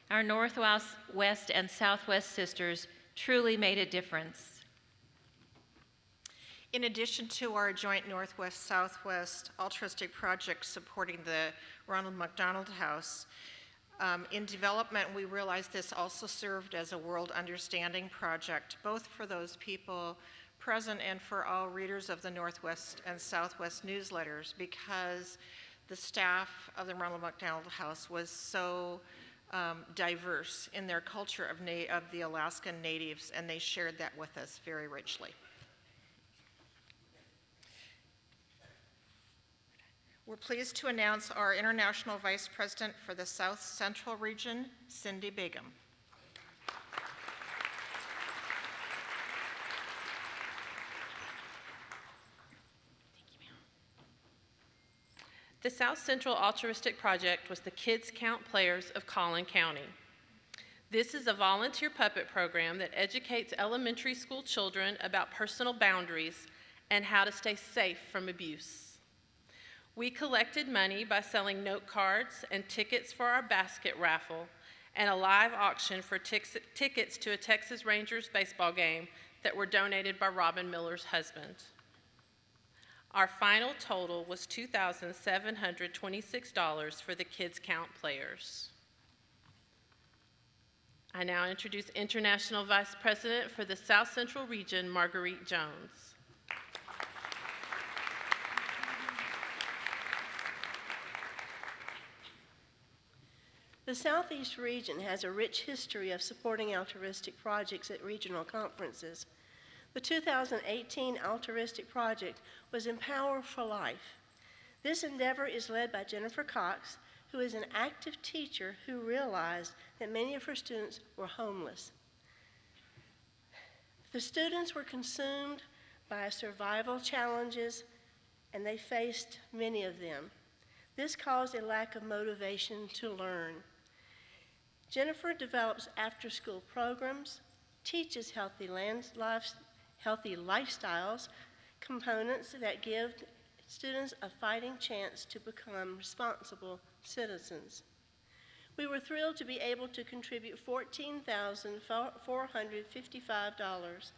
Our Northwest and Southwest sisters truly made a difference. In addition to our joint Northwest-Southwest altruistic project supporting the Ronald McDonald House, in development, we realized this also served as a world understanding project, both for those people present and for all readers of the Northwest and Southwest newsletters, because the staff of the Ronald McDonald House was so diverse in their culture of the Alaskan natives, and they shared that with us very richly. We're pleased to announce our International Vice President for the South Central region, Cindy Begum. The South Central Altruistic Project was the Kids Count Players of Collin County. This is a volunteer puppet program that educates elementary school children about personal boundaries and how to stay safe from abuse. We collected money by selling note cards and tickets for our basket raffle and a live auction for tickets to a Texas Rangers baseball game that were donated by Robin Miller's husband. Our final total was $2,726 for the Kids Count Players. I now introduce International Vice President for the South Central region, Marguerite Jones. The Southeast region has a rich history of supporting altruistic projects at regional conferences. The 2018 altruistic project was Empower for Life. This endeavor is led by Jennifer Cox, who is an active teacher who realized that many of her students were homeless. The students were consumed by survival challenges, and they faced many of them. This caused a lack of motivation to learn. Jennifer develops after-school programs, teaches healthy lifestyles, components that give students a fighting chance to become responsible citizens. We were thrilled to be able to contribute $14,455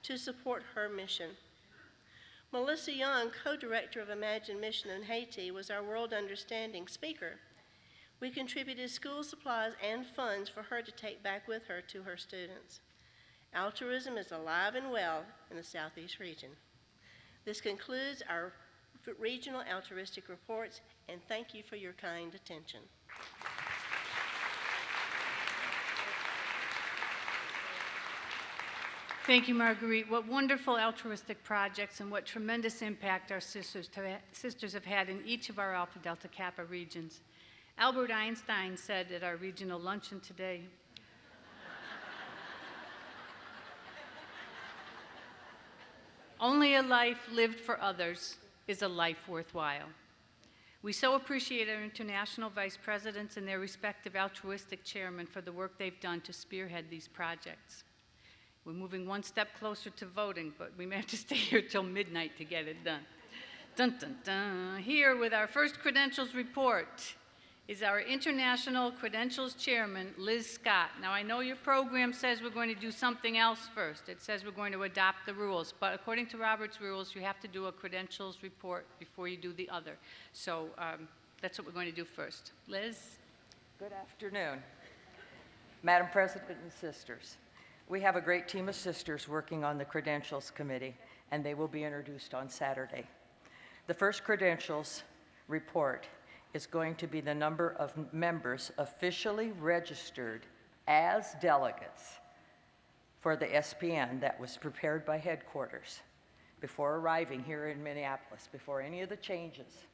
to support her mission. Melissa Young, co-director of Imagine Mission in Haiti, was our World Understanding speaker. We contributed school supplies and funds for her to take back with her to her students. Altruism is alive and well in the Southeast region. This concludes our regional altruistic reports, and thank you for your kind attention. Thank you, Marguerite. What wonderful altruistic projects and what tremendous impact our sisters have had in each of our Alpha Delta Kappa regions. Albert Einstein said at our regional luncheon today, "Only a life lived for others is a life worthwhile." We so appreciate our international vice presidents and their respective altruistic chairmen for the work they've done to spearhead these projects. We're moving one step closer to voting, but we may have to stay here till midnight to get it done. Dun, dun, dun. Here with our first credentials report is our International Credentials Chairman, Liz Scott. Now, I know your program says we're going to do something else first. It says we're going to adopt the rules, but according to Robert's rules, you have to do a credentials report before you do the other. So that's what we're going to do first. Liz? Good afternoon, Madam President and sisters. We have a great team of sisters working on the Credentials Committee, and they will be introduced on Saturday. The first credentials report is going to be the number of members officially registered as delegates for the SPN that was prepared by headquarters before arriving here in Minneapolis, before any of the changes.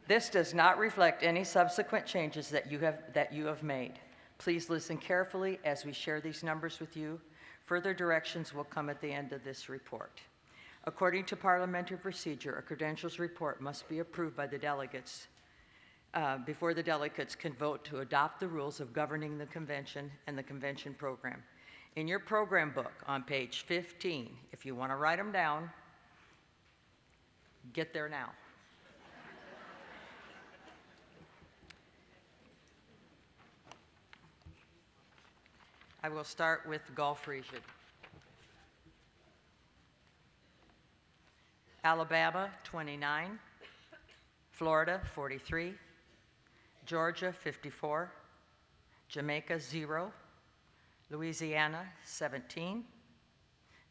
This does not reflect any subsequent changes that you have made. Please listen carefully as we share these numbers with you. Further directions will come at the end of this report. According to parliamentary procedure, a credentials report must be approved by the delegates before the delegates can vote to adopt the rules of governing the convention and the convention program. In your program book on page 15, if you want to write them down, get there now. I will start with Gulf region. Alabama, 29. Florida, 43. Georgia, 54. Jamaica, 0. Louisiana, 17.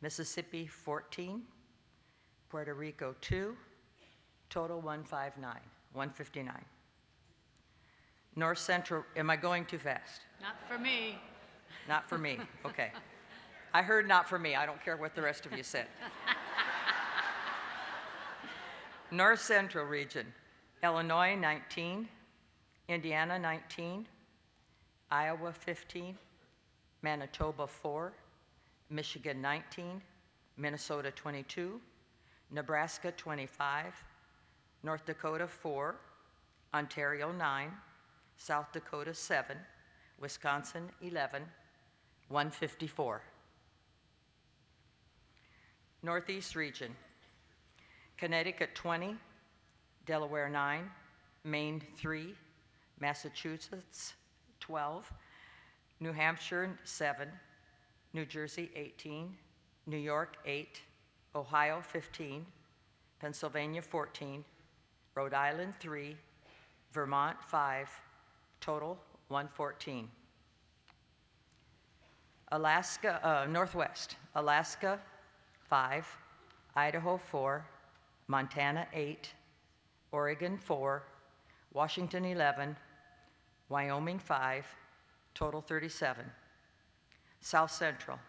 Mississippi, 14. Puerto Rico, 2. Total, 159. North Central, am I going too fast? Not for me. Not for me, okay. I heard not for me, I don't care what the rest of you said. North Central region, Illinois 19, Indiana 19, Iowa 15, Manitoba 4, Michigan 19, Minnesota 22, Nebraska 25, North Dakota 4, Ontario 9, South Dakota 7, Wisconsin 11, 154. Northeast region, Connecticut 20, Delaware 9, Maine 3, Massachusetts 12, New Hampshire 7, New Jersey 18, New York 8, Ohio 15, Pennsylvania 14, Rhode Island 3, Vermont 5, total 114. Alaska, Northwest, Alaska 5, Idaho 4, Montana 8, Oregon 4, Washington 11, Wyoming 5, total 37. South Central,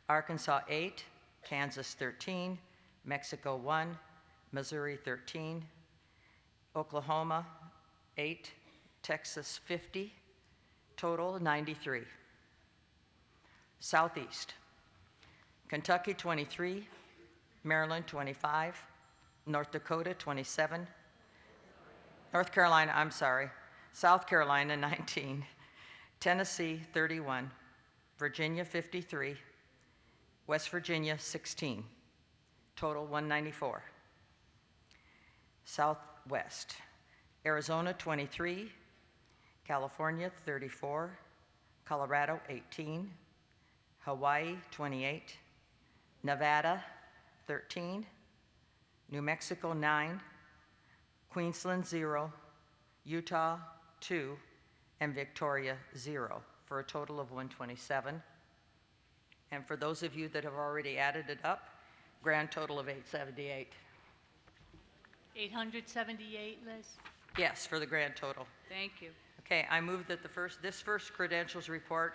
Arkansas 8, Kansas 13, Mexico 1, Missouri 13, Oklahoma 8, Texas 50, total 93. Southeast, Kentucky 23, Maryland 25, North Dakota 27, North Carolina, I'm sorry, South Carolina, 19, Tennessee, 31, Virginia, 53, West Virginia, 16, total 194. Southwest, Arizona, 23, California, 34, Colorado, 18, Hawaii, 28, Nevada, 13, New Mexico, 9, Queensland, 0, Utah, 2, and Victoria, 0, for a total of 127. And for those of you that have already added it up, grand total of 878. 878, Liz? Yes, for the grand total. Thank you. Okay, I move that this first credentials report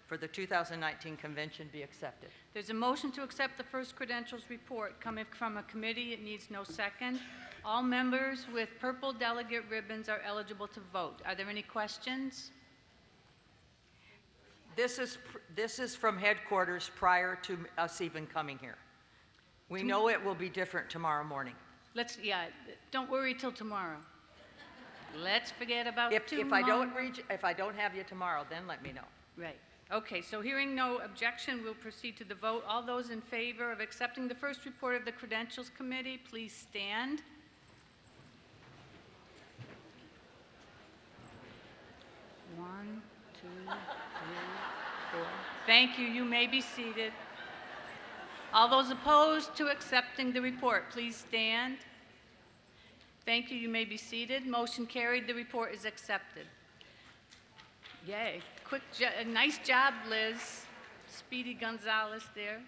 for the 2019 convention be accepted. There's a motion to accept the first credentials report coming from a committee. It needs no second. All members with purple delegate ribbons are eligible to vote. Are there any questions? This is from headquarters prior to us even coming here. We know it will be different tomorrow morning. Don't worry till tomorrow. Let's forget about If tomorrow. if I don't have you tomorrow, then let me know. Right. Okay, so hearing no objection, we'll proceed to the vote. All those in favor of accepting the first report of the Credentials Committee, please stand. One, two, three, four. Thank you. You may be seated. All those opposed to accepting the report, please stand. Thank you. You may be seated. Motion carried. The report is accepted. Yay. Nice job, Liz. Speedy Gonzalez there.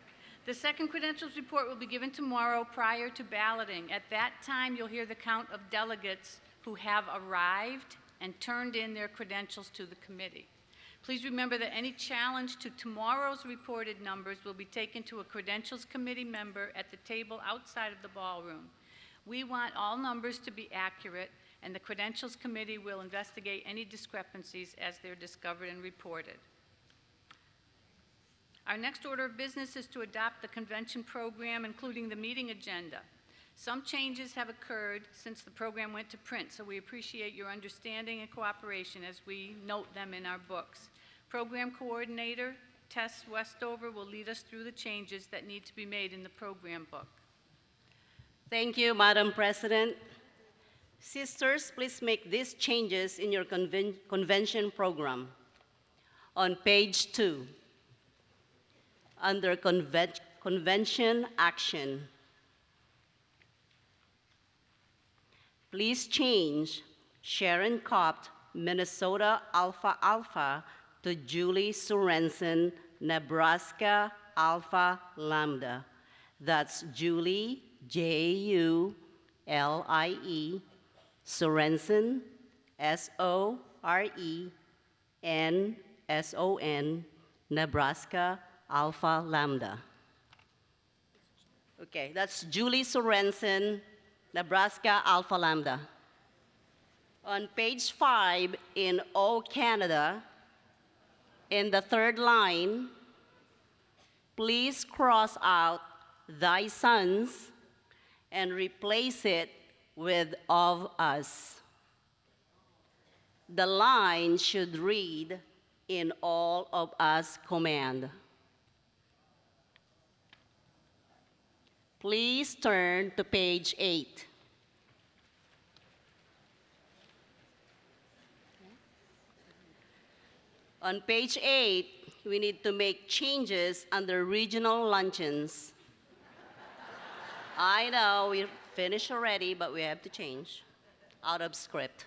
The second credentials report will be given tomorrow prior to balloting. At that time, you'll hear the count of delegates who have arrived and turned in their credentials to the committee. Please remember that any challenge to tomorrow's reported numbers will be taken to a Credentials Committee member at the table outside of the ballroom. We want all numbers to be accurate, and the Credentials Committee will investigate any discrepancies as they're discovered and reported. Our next order of business is to adopt the convention program, including the meeting agenda. Some changes have occurred since the program went to print, so we appreciate your understanding and cooperation as we note them in our books. Program Coordinator Tess Westover will lead us through the changes that need to be made in the program book. Thank you, Madam President. Sisters, please make these changes in your convention program. On page 2, under Convention Action, please change Sharon Copt, Minnesota Alpha Alpha, to Julie Sorensen, Nebraska Alpha Lambda. That's Julie, Julie, Sorensen, Sorenson, Nebraska Alpha Lambda. Okay, that's Julie Sorensen, Nebraska Alpha Lambda. On page 5 in O Canada, in the third line, please cross out thy sons and replace it with of us. The line should read, in all of us command. Please turn to page 8. On page 8, we need to make changes under regional luncheons. I know we finished already, but we have to change out of script.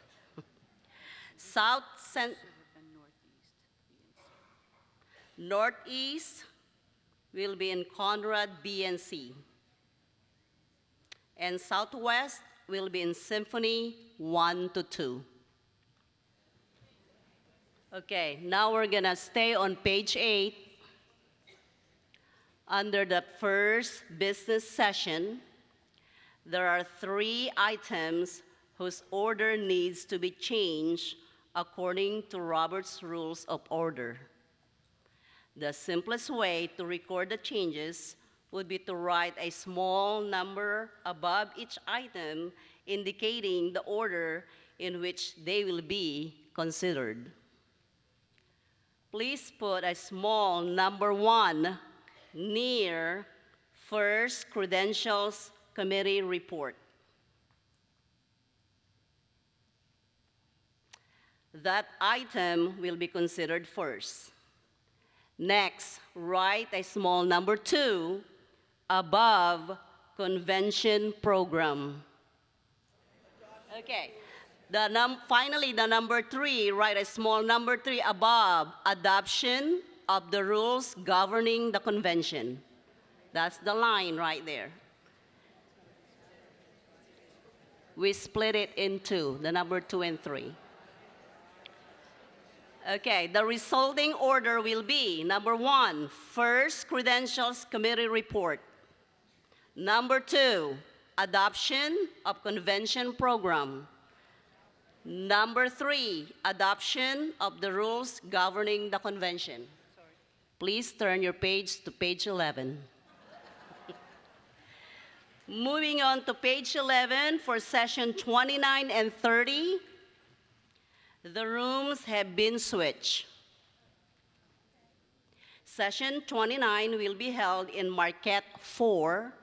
Northeast will be in Conrad B and C. And Southwest will be in Symphony 1 to 2. Okay, now we're gonna stay on page 8. Under the first business session, there are 3 items whose order needs to be changed according to Robert's Rules of Order. The simplest way to record the changes would be to write a small number above each item indicating the order in which they will be considered. Please put a small number 1 near First Credentials Committee report. That item will be considered first. Next, write a small number 2 above convention program. Okay. Finally, the number 3, write a small number 3 above adoption of the rules governing the convention. That's the line right there. We split it in 2, the number 2 and 3. Okay, the resulting order will be number 1, First Credentials Committee report. Number 2, adoption of convention program. Number 3, adoption of the rules governing the convention. Please turn your page to page 11. Moving on to page 11 for session 29 and 30. The rooms have been switched. Session 29 will be held in Marquette 4,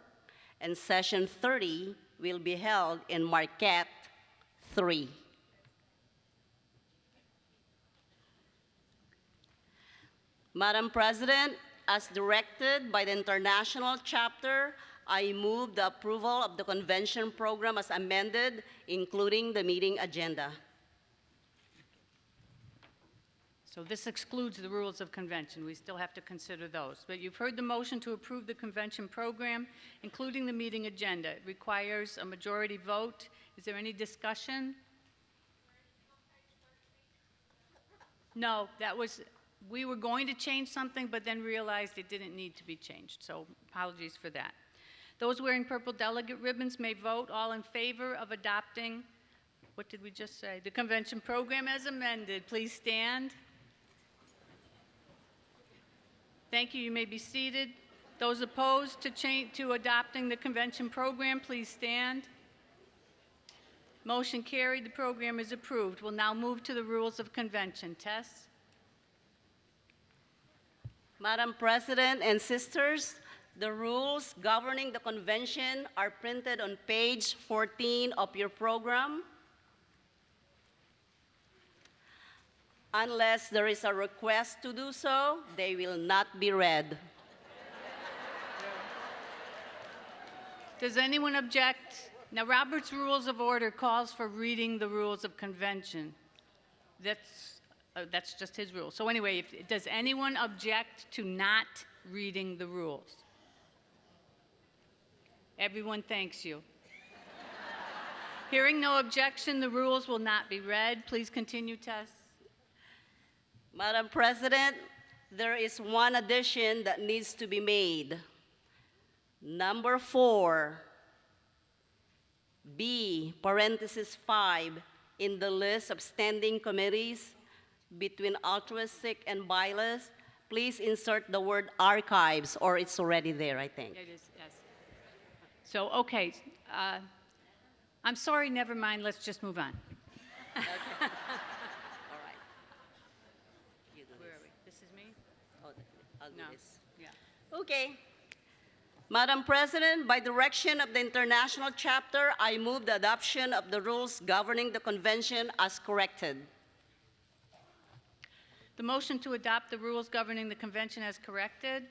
and session 30 will be held in Marquette 3. Madam President, as directed by the International Chapter, I move the approval of the convention program as amended, including the meeting agenda. So this excludes the rules of convention. We still have to consider those. But you've heard the motion to approve the convention program, including the meeting agenda. It requires a majority vote. Is there any discussion? No, we were going to change something, but then realized it didn't need to be changed. So apologies for that. Those wearing purple delegate ribbons may vote. All in favor of adopting, what did we just say? The convention program as amended. Please stand. Thank you. You may be seated. Those opposed to adopting the convention program, please stand. Motion carried. The program is approved. We'll now move to the rules of convention. Tess? Madam President and sisters, the rules governing the convention are printed on page 14 of your program. Unless there is a request to do so, they will not be read. Does anyone object? Now, Robert's Rules of Order calls for reading the rules of convention. That's just his rule. So anyway, does anyone object to not reading the rules? Everyone thanks you. Hearing no objection, the rules will not be read. Please continue, Tess. Madam President, there is one addition that needs to be made. Number 4, B, parenthesis 5, in the list of standing committees between altruistic and BILAS, please insert the word archives, or it's already there, I think. It is, yes. So, okay. I'm sorry, never mind. Let's just move on. Okay. All right. You do Where are we? This is me? Oh, I'll do No. this. Yeah. Okay. Madam President, by direction of the International Chapter, I move the adoption of the rules governing the convention as corrected. The motion to adopt the rules governing the convention as corrected.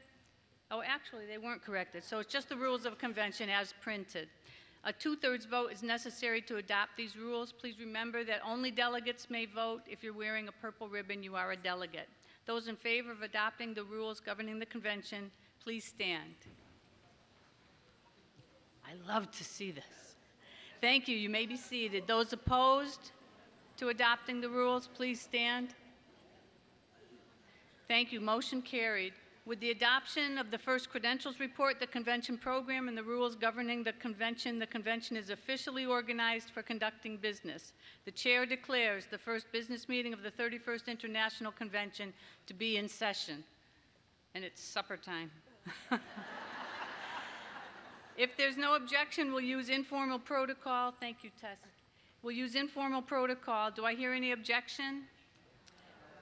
Oh, actually, they weren't corrected. So it's just the rules of convention as printed. A 2/3 vote is necessary to adopt these rules. Please remember that only delegates may vote. If you're wearing a purple ribbon, you are a delegate. Those in favor of adopting the rules governing the convention, please stand. I love to see this. Thank you. You may be seated. Those opposed to adopting the rules, please stand. Thank you. Motion carried. With the adoption of the first credentials report, the convention program, and the rules governing the convention is officially organized for conducting business. The chair declares the first business meeting of the 31st International Convention to be in session. And it's supper time. If there's no objection, we'll use informal protocol. Thank you, Tess. We'll use informal protocol. Do I hear any objection?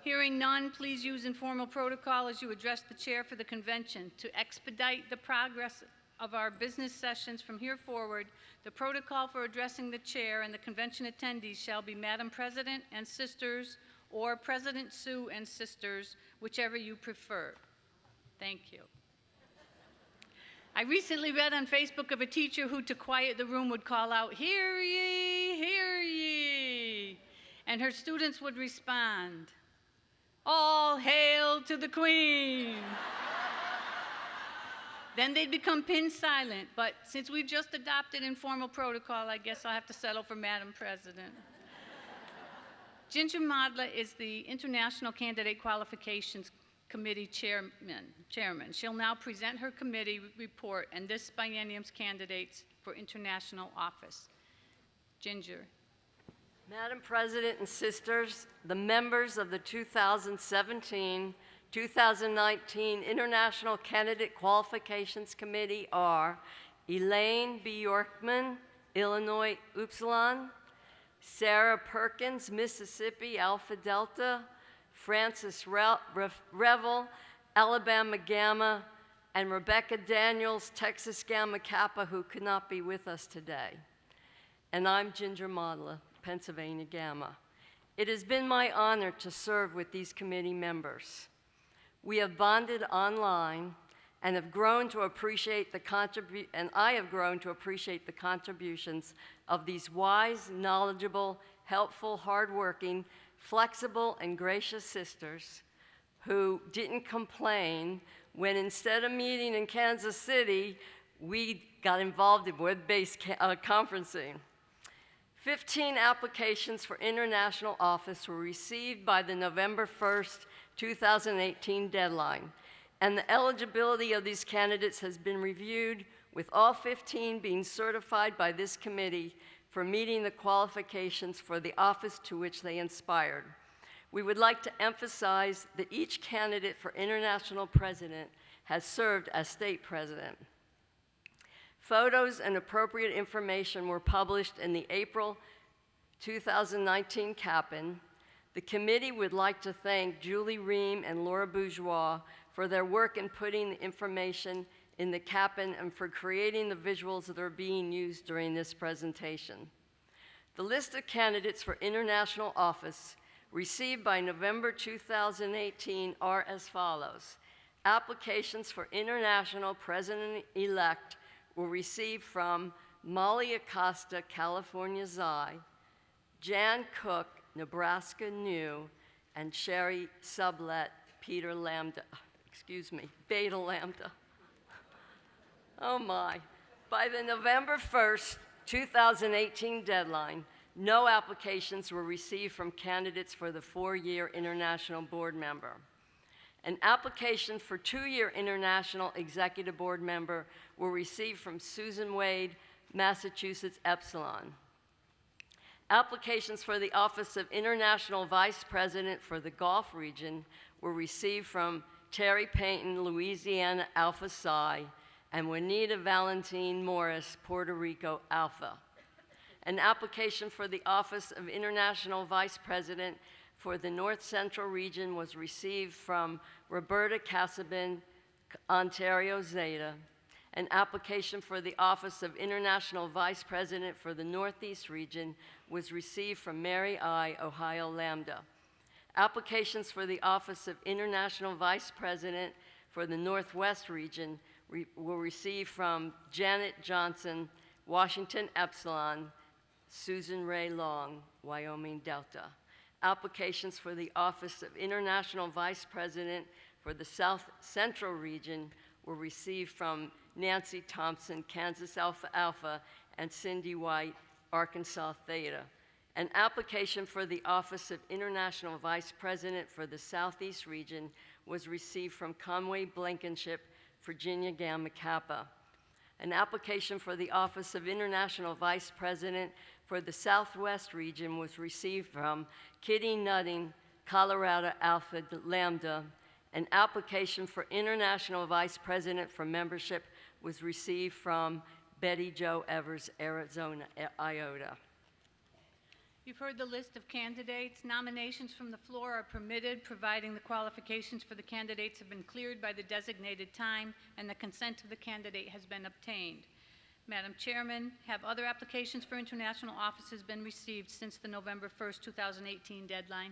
Hearing none, please use informal protocol as you address the chair for the convention. To expedite the progress of our business sessions from here forward, the protocol for addressing the chair and the convention attendees shall be Madam President and Sisters or President Sue and Sisters, whichever you prefer. Thank you. I recently read on Facebook of a teacher who, to quiet the room, would call out, "Hear ye, hear ye," and her students would respond, "All hail to the Queen." Then they'd become pin silent, but since we've just adopted informal protocol, I guess I'll have to settle for Madam President. Ginger Modla is the International Candidate Qualifications Committee Chairman. She'll now present her committee report and this biennium's candidates for international office. Ginger. Madam President and Sisters, the members of the 2017-2019 International Candidate Qualifications Committee are Elaine B. Yorkman, Illinois Upsilon, Sarah Perkins, Mississippi Alpha Delta, Francis Revel, Alabama Gamma, and Rebecca Daniels, Texas Gamma Kappa, who could not be with us today. And I'm Ginger Modla, Pennsylvania Gamma. It has been my honor to serve with these committee members. We have bonded online and have grown to appreciate I have grown to appreciate the contributions of these wise, knowledgeable, helpful, hardworking, flexible, and gracious sisters who didn't complain when instead of meeting in Kansas City, we got involved in web-based conferencing. 15 applications for international office were received by the November 1st, 2018 deadline, and the eligibility of these candidates has been reviewed, with all 15 being certified by this committee for meeting the qualifications for the office to which they inspired. We would like to emphasize that each candidate for international president has served as state president. Photos and appropriate information were published in the April 2019 Kappa. The committee would like to thank Julie Ream and Laura Bourgeois for their work in putting the information in the Kappa and for creating the visuals that are being used during this presentation. The list of candidates for international office received by November 2018 are as follows. Applications for international president-elect were received from Molly Acosta, California Xi, Jan Cook, Nebraska New, and Sherry Sublet, Beta Lambda. Oh my. By the November 1st, 2018 deadline, no applications were received from candidates for the 4-year international board member. An application for 2-year international executive board member were received from Susan Wade, Massachusetts Epsilon. Applications for the office of international vice president for the Gulf region were received from Terry Payton, Louisiana Alpha Psi, and Juanita Valentine Morris, Puerto Rico Alpha. An application for the office of international vice president for the North Central region was received from Roberta Casabin, Ontario Zeta. An application for the office of international vice president for the Northeast region was received from Mary I, Ohio Lambda. Applications for the office of international vice president for the Northwest region were received from Janet Johnson, Washington Epsilon, Susan Ray Long, Wyoming Delta. Applications for the office of international vice president for the South Central region were received from Nancy Thompson, Kansas Alpha Alpha, and Cindy White, Arkansas Theta. An application for the office of international vice president for the Southeast region was received from Conway Blankenship, Virginia Gamma Kappa. An application for the office of international vice president for the Southwest region was received from Kitty Nutting, Colorado Alpha Lambda. An application for international vice president for membership was received from Betty Jo Evers, Arizona Iota. You've heard the list of candidates. Nominations from the floor are permitted, providing the qualifications for the candidates have been cleared by the designated time and the consent of the candidate has been obtained. Madam Chairman, have other applications for international offices been received since the November 1st, 2018 deadline?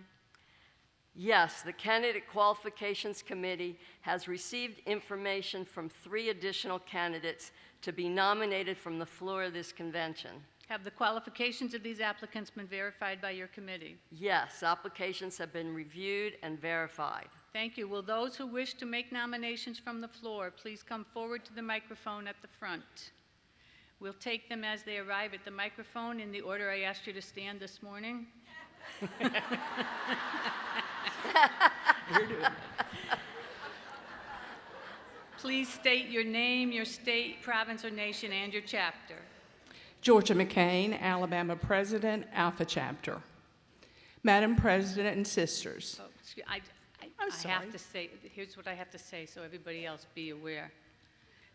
Yes, the Candidate Qualifications Committee has received information from 3 additional candidates to be nominated from the floor of this convention. Have the qualifications of these applicants been verified by your committee? Yes, applications have been reviewed and verified. Thank you. Will those who wish to make nominations from the floor please come forward to the microphone at the front? We'll take them as they arrive at the microphone in the order I asked you to stand this morning. You're doing it. Please state your name, your state, province, or nation, and your chapter. Georgia McCain, Alabama President, Alpha Chapter. Madam President and sisters. Oh, I have to say, here's what I have to say so everybody else be aware.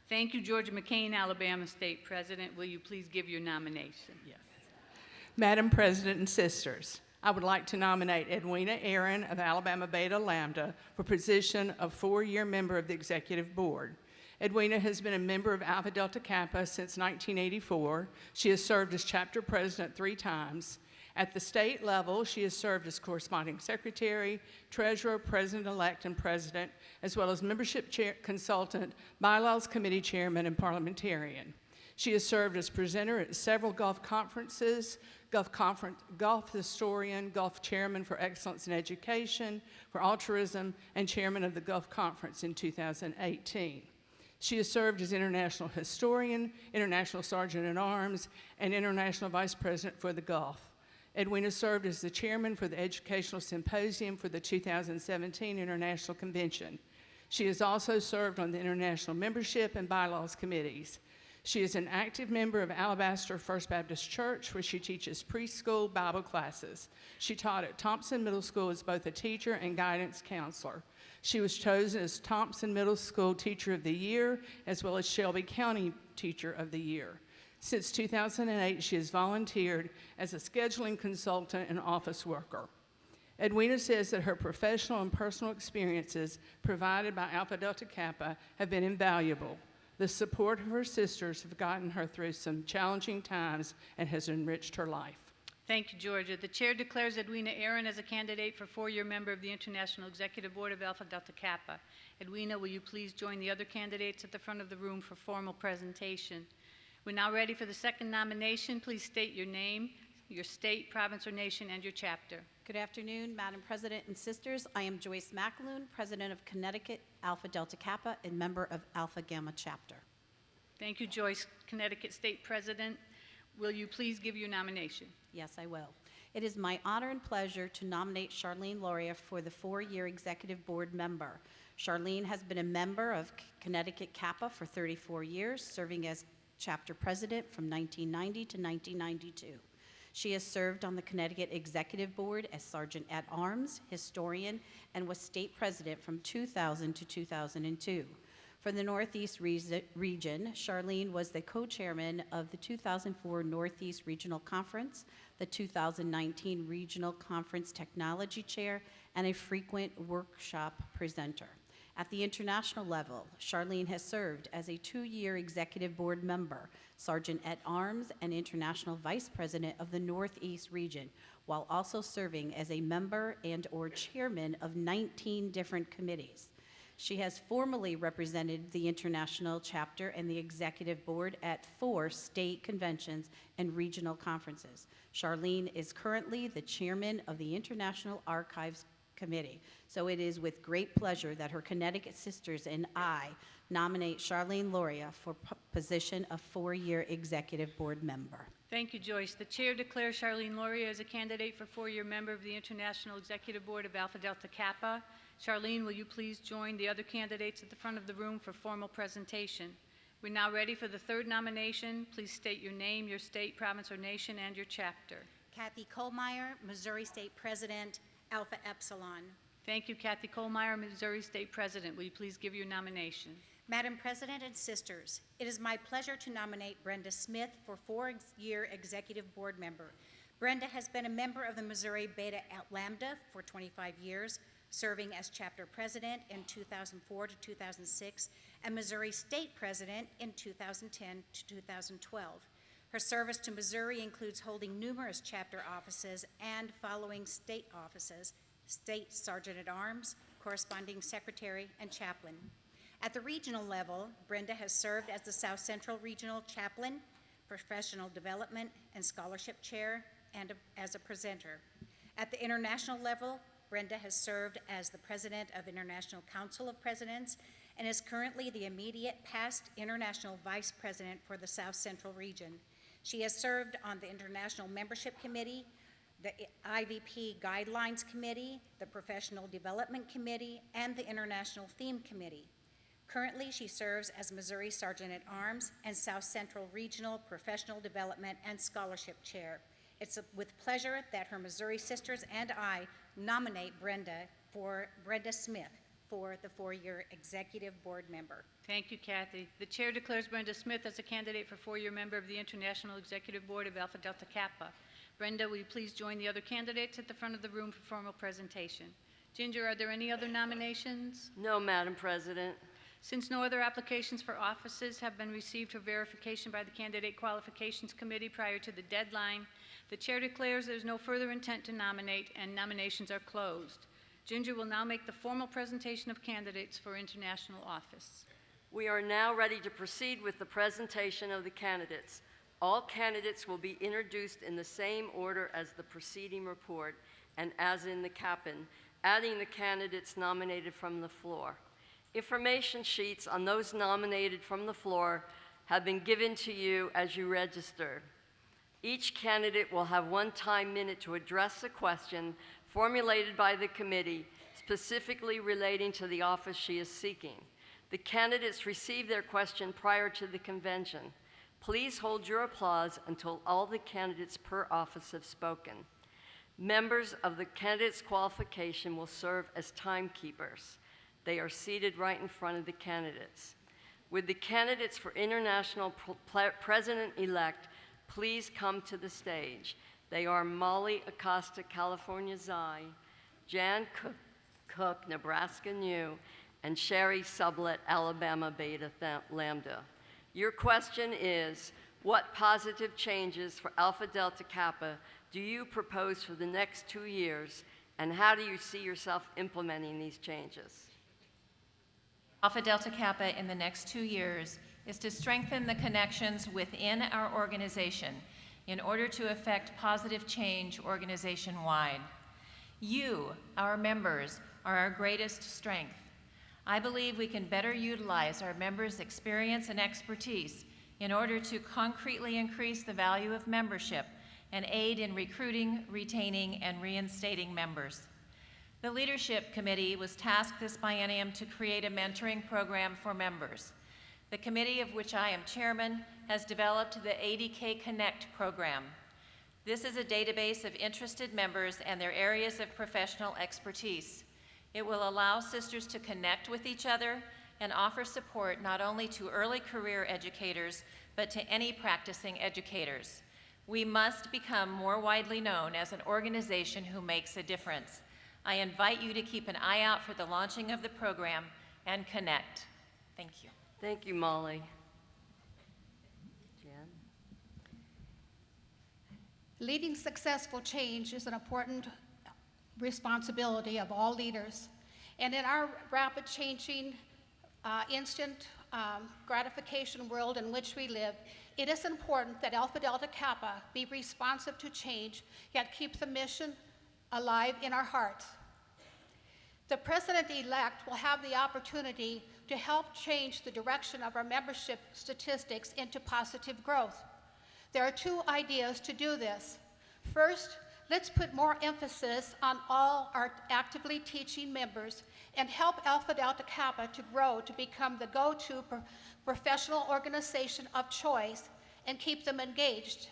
Thank you, Georgia McCain, Alabama State President. Will you please give your nomination? Yes. Madam President and sisters, I would like to nominate Edwina Aaron of Alabama Beta Lambda for position of 4-year member of the Executive Board. Edwina has been a member of Alpha Delta Kappa since 1984. She has served as chapter president 3 times. At the state level, she has served as corresponding secretary, treasurer, president-elect, and president, as well as membership consultant, bylaws committee chairman, and parliamentarian. She has served as presenter at several golf conferences, golf historian, golf chairman for excellence in education, for altruism, and chairman of the Golf Conference in 2018. She has served as international historian, international sergeant-at-arms, and international vice president for the Gulf. Edwina served as the chairman for the Educational Symposium for the 2017 International Convention. She has also served on the International Membership and Bylaws Committees. She is an active member of Alabaster First Baptist Church, where she teaches preschool Bible classes. She taught at Thompson Middle School as both a teacher and guidance counselor. She was chosen as Thompson Middle School Teacher of the Year, as well as Shelby County Teacher of the Year. Since 2008, she has volunteered as a scheduling consultant and office worker. Edwina says that her professional and personal experiences provided by Alpha Delta Kappa have been invaluable. The support of her sisters have gotten her through some challenging times and has enriched her life. Thank you, Georgia. The chair declares Edwina Aaron as a candidate for 4-year member of the International Executive Board of Alpha Delta Kappa. Edwina, will you please join the other candidates at the front of the room for formal presentation? We're now ready for the second nomination. Please state your name, your state, province, or nation, and your chapter. Good afternoon, Madam President and sisters. I am Joyce McAloon, President of Connecticut Alpha Delta Kappa and member of Alpha Gamma Chapter. Thank you, Joyce. Connecticut State President, will you please give your nomination? Yes, I will. It is my honor and pleasure to nominate Charlene Loria for the 4-year Executive Board member. Charlene has been a member of Connecticut Kappa for 34 years, serving as chapter president from 1990 to 1992. She has served on the Connecticut Executive Board as Sergeant-at-Arms, historian, and was state president from 2000 to 2002. For the Northeast region, Charlene was the co-chairman of the 2004 Northeast Regional Conference, the 2019 Regional Conference Technology Chair, and a frequent workshop presenter. At the international level, Charlene has served as a 2-year executive board member, Sergeant-at-Arms, and International Vice President of the Northeast region, while also serving as a member and/or chairman of 19 different committees. She has formally represented the international chapter and the executive board at 4 state conventions and regional conferences. Charlene is currently the chairman of the International Archives Committee. So it is with great pleasure that her Connecticut sisters and I nominate Charlene Loria for position of 4-year executive board member. Thank you, Joyce. The chair declares Charlene Loria as a candidate for 4-year member of the International Executive Board of Alpha Delta Kappa. Charlene, will you please join the other candidates at the front of the room for formal presentation? We're now ready for the third nomination. Please state your name, your state, province, or nation, and your chapter. Kathy Kohlmeyer, Missouri State President, Alpha Epsilon. Thank you, Kathy Kohlmeyer, Missouri State President. Will you please give your nomination? Madam President and sisters, it is my pleasure to nominate Brenda Smith for four-year executive board member. Brenda has been a member of the Missouri Beta Lambda for 25 years, serving as chapter president in 2004 to 2006 and Missouri State President in 2010 to 2012. Her service to Missouri includes holding numerous chapter offices and following state offices, State Sergeant at Arms, Corresponding Secretary, and Chaplain. At the regional level, Brenda has served as the South Central Regional Chaplain, Professional Development and Scholarship Chair, and as a presenter. At the international level, Brenda has served as the President of International Council of Presidents and is currently the immediate past International Vice President for the South Central region. She has served on the International Membership Committee, the IVP Guidelines Committee, the Professional Development Committee, and the International Theme Committee. Currently, she serves as Missouri Sergeant at Arms and South Central Regional Professional Development and Scholarship Chair. It's with pleasure that her Missouri sisters and I nominate Brenda Smith for the four-year executive board member. Thank you, Kathy. The chair declares Brenda Smith as a candidate for four-year member of the International Executive Board of Alpha Delta Kappa. Brenda, will you please join the other candidates at the front of the room for formal presentation? Ginger, are there any other nominations? No, Madam President. Since no other applications for offices have been received for verification by the Candidate Qualifications Committee prior to the deadline, the chair declares there's no further intent to nominate and nominations are closed. Ginger will now make the formal presentation of candidates for international office. We are now ready to proceed with the presentation of the candidates. All candidates will be introduced in the same order as the preceding report and as in the Kappan, adding the candidates nominated from the floor. Information sheets on those nominated from the floor have been given to you as you registered. Each candidate will have one time minute to address a question formulated by the committee specifically relating to the office she is seeking. The candidates receive their question prior to the convention. Please hold your applause until all the candidates per office have spoken. Members of the candidates' qualification will serve as timekeepers. They are seated right in front of the candidates. Would the candidates for international president-elect please come to the stage? They are Molly Acosta, California Xi, Jan Cook, Nebraska Nu, and Sherry Sublett, Alabama Beta Lambda. Your question is, what positive changes for Alpha Delta Kappa do you propose for the next 2 years, and how do you see yourself implementing these changes? Alpha Delta Kappa in the next 2 years is to strengthen the connections within our organization in order to effect positive change organization-wide. You, our members, are our greatest strength. I believe we can better utilize our members' experience and expertise in order to concretely increase the value of membership and aid in recruiting, retaining, and reinstating members. The Leadership Committee was tasked this biennium to create a mentoring program for members. The committee, of which I am chairman, has developed the ADK Connect program. This is a database of interested members and their areas of professional expertise. It will allow sisters to connect with each other and offer support not only to early career educators, but to any practicing educators. We must become more widely known as an organization who makes a difference. I invite you to keep an eye out for the launching of the program and connect. Thank you. Thank you, Molly. Jan? Leading successful change is an important responsibility of all leaders. And in our rapid changing, instant gratification world in which we live, it is important that Alpha Delta Kappa be responsive to change, yet keep the mission alive in our hearts. The president-elect will have the opportunity to help change the direction of our membership statistics into positive growth. There are two ideas to do this. First, let's put more emphasis on all our actively teaching members and help Alpha Delta Kappa to grow to become the go-to professional organization of choice and keep them engaged.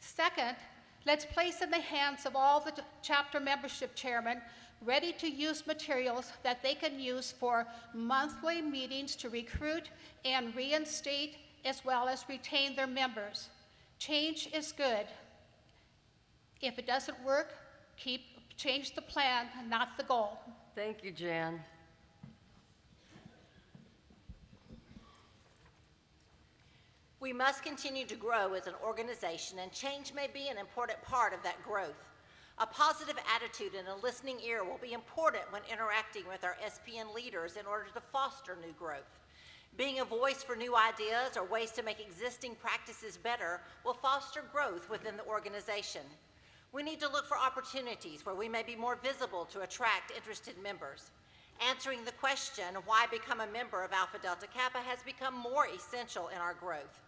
Second, Let's place in the hands of all the chapter membership chairmen ready-to-use materials that they can use for monthly meetings to recruit and reinstate as well as retain their members. Change is good. If it doesn't work, change the plan, not the goal. Thank you, Jan. We must continue to grow as an organization, and change may be an important part of that growth. A positive attitude and a listening ear will be important when interacting with our SPN leaders in order to foster new growth. Being a voice for new ideas or ways to make existing practices better will foster growth within the organization. We need to look for opportunities where we may be more visible to attract interested members. Answering the question, why become a member of Alpha Delta Kappa, has become more essential in our growth.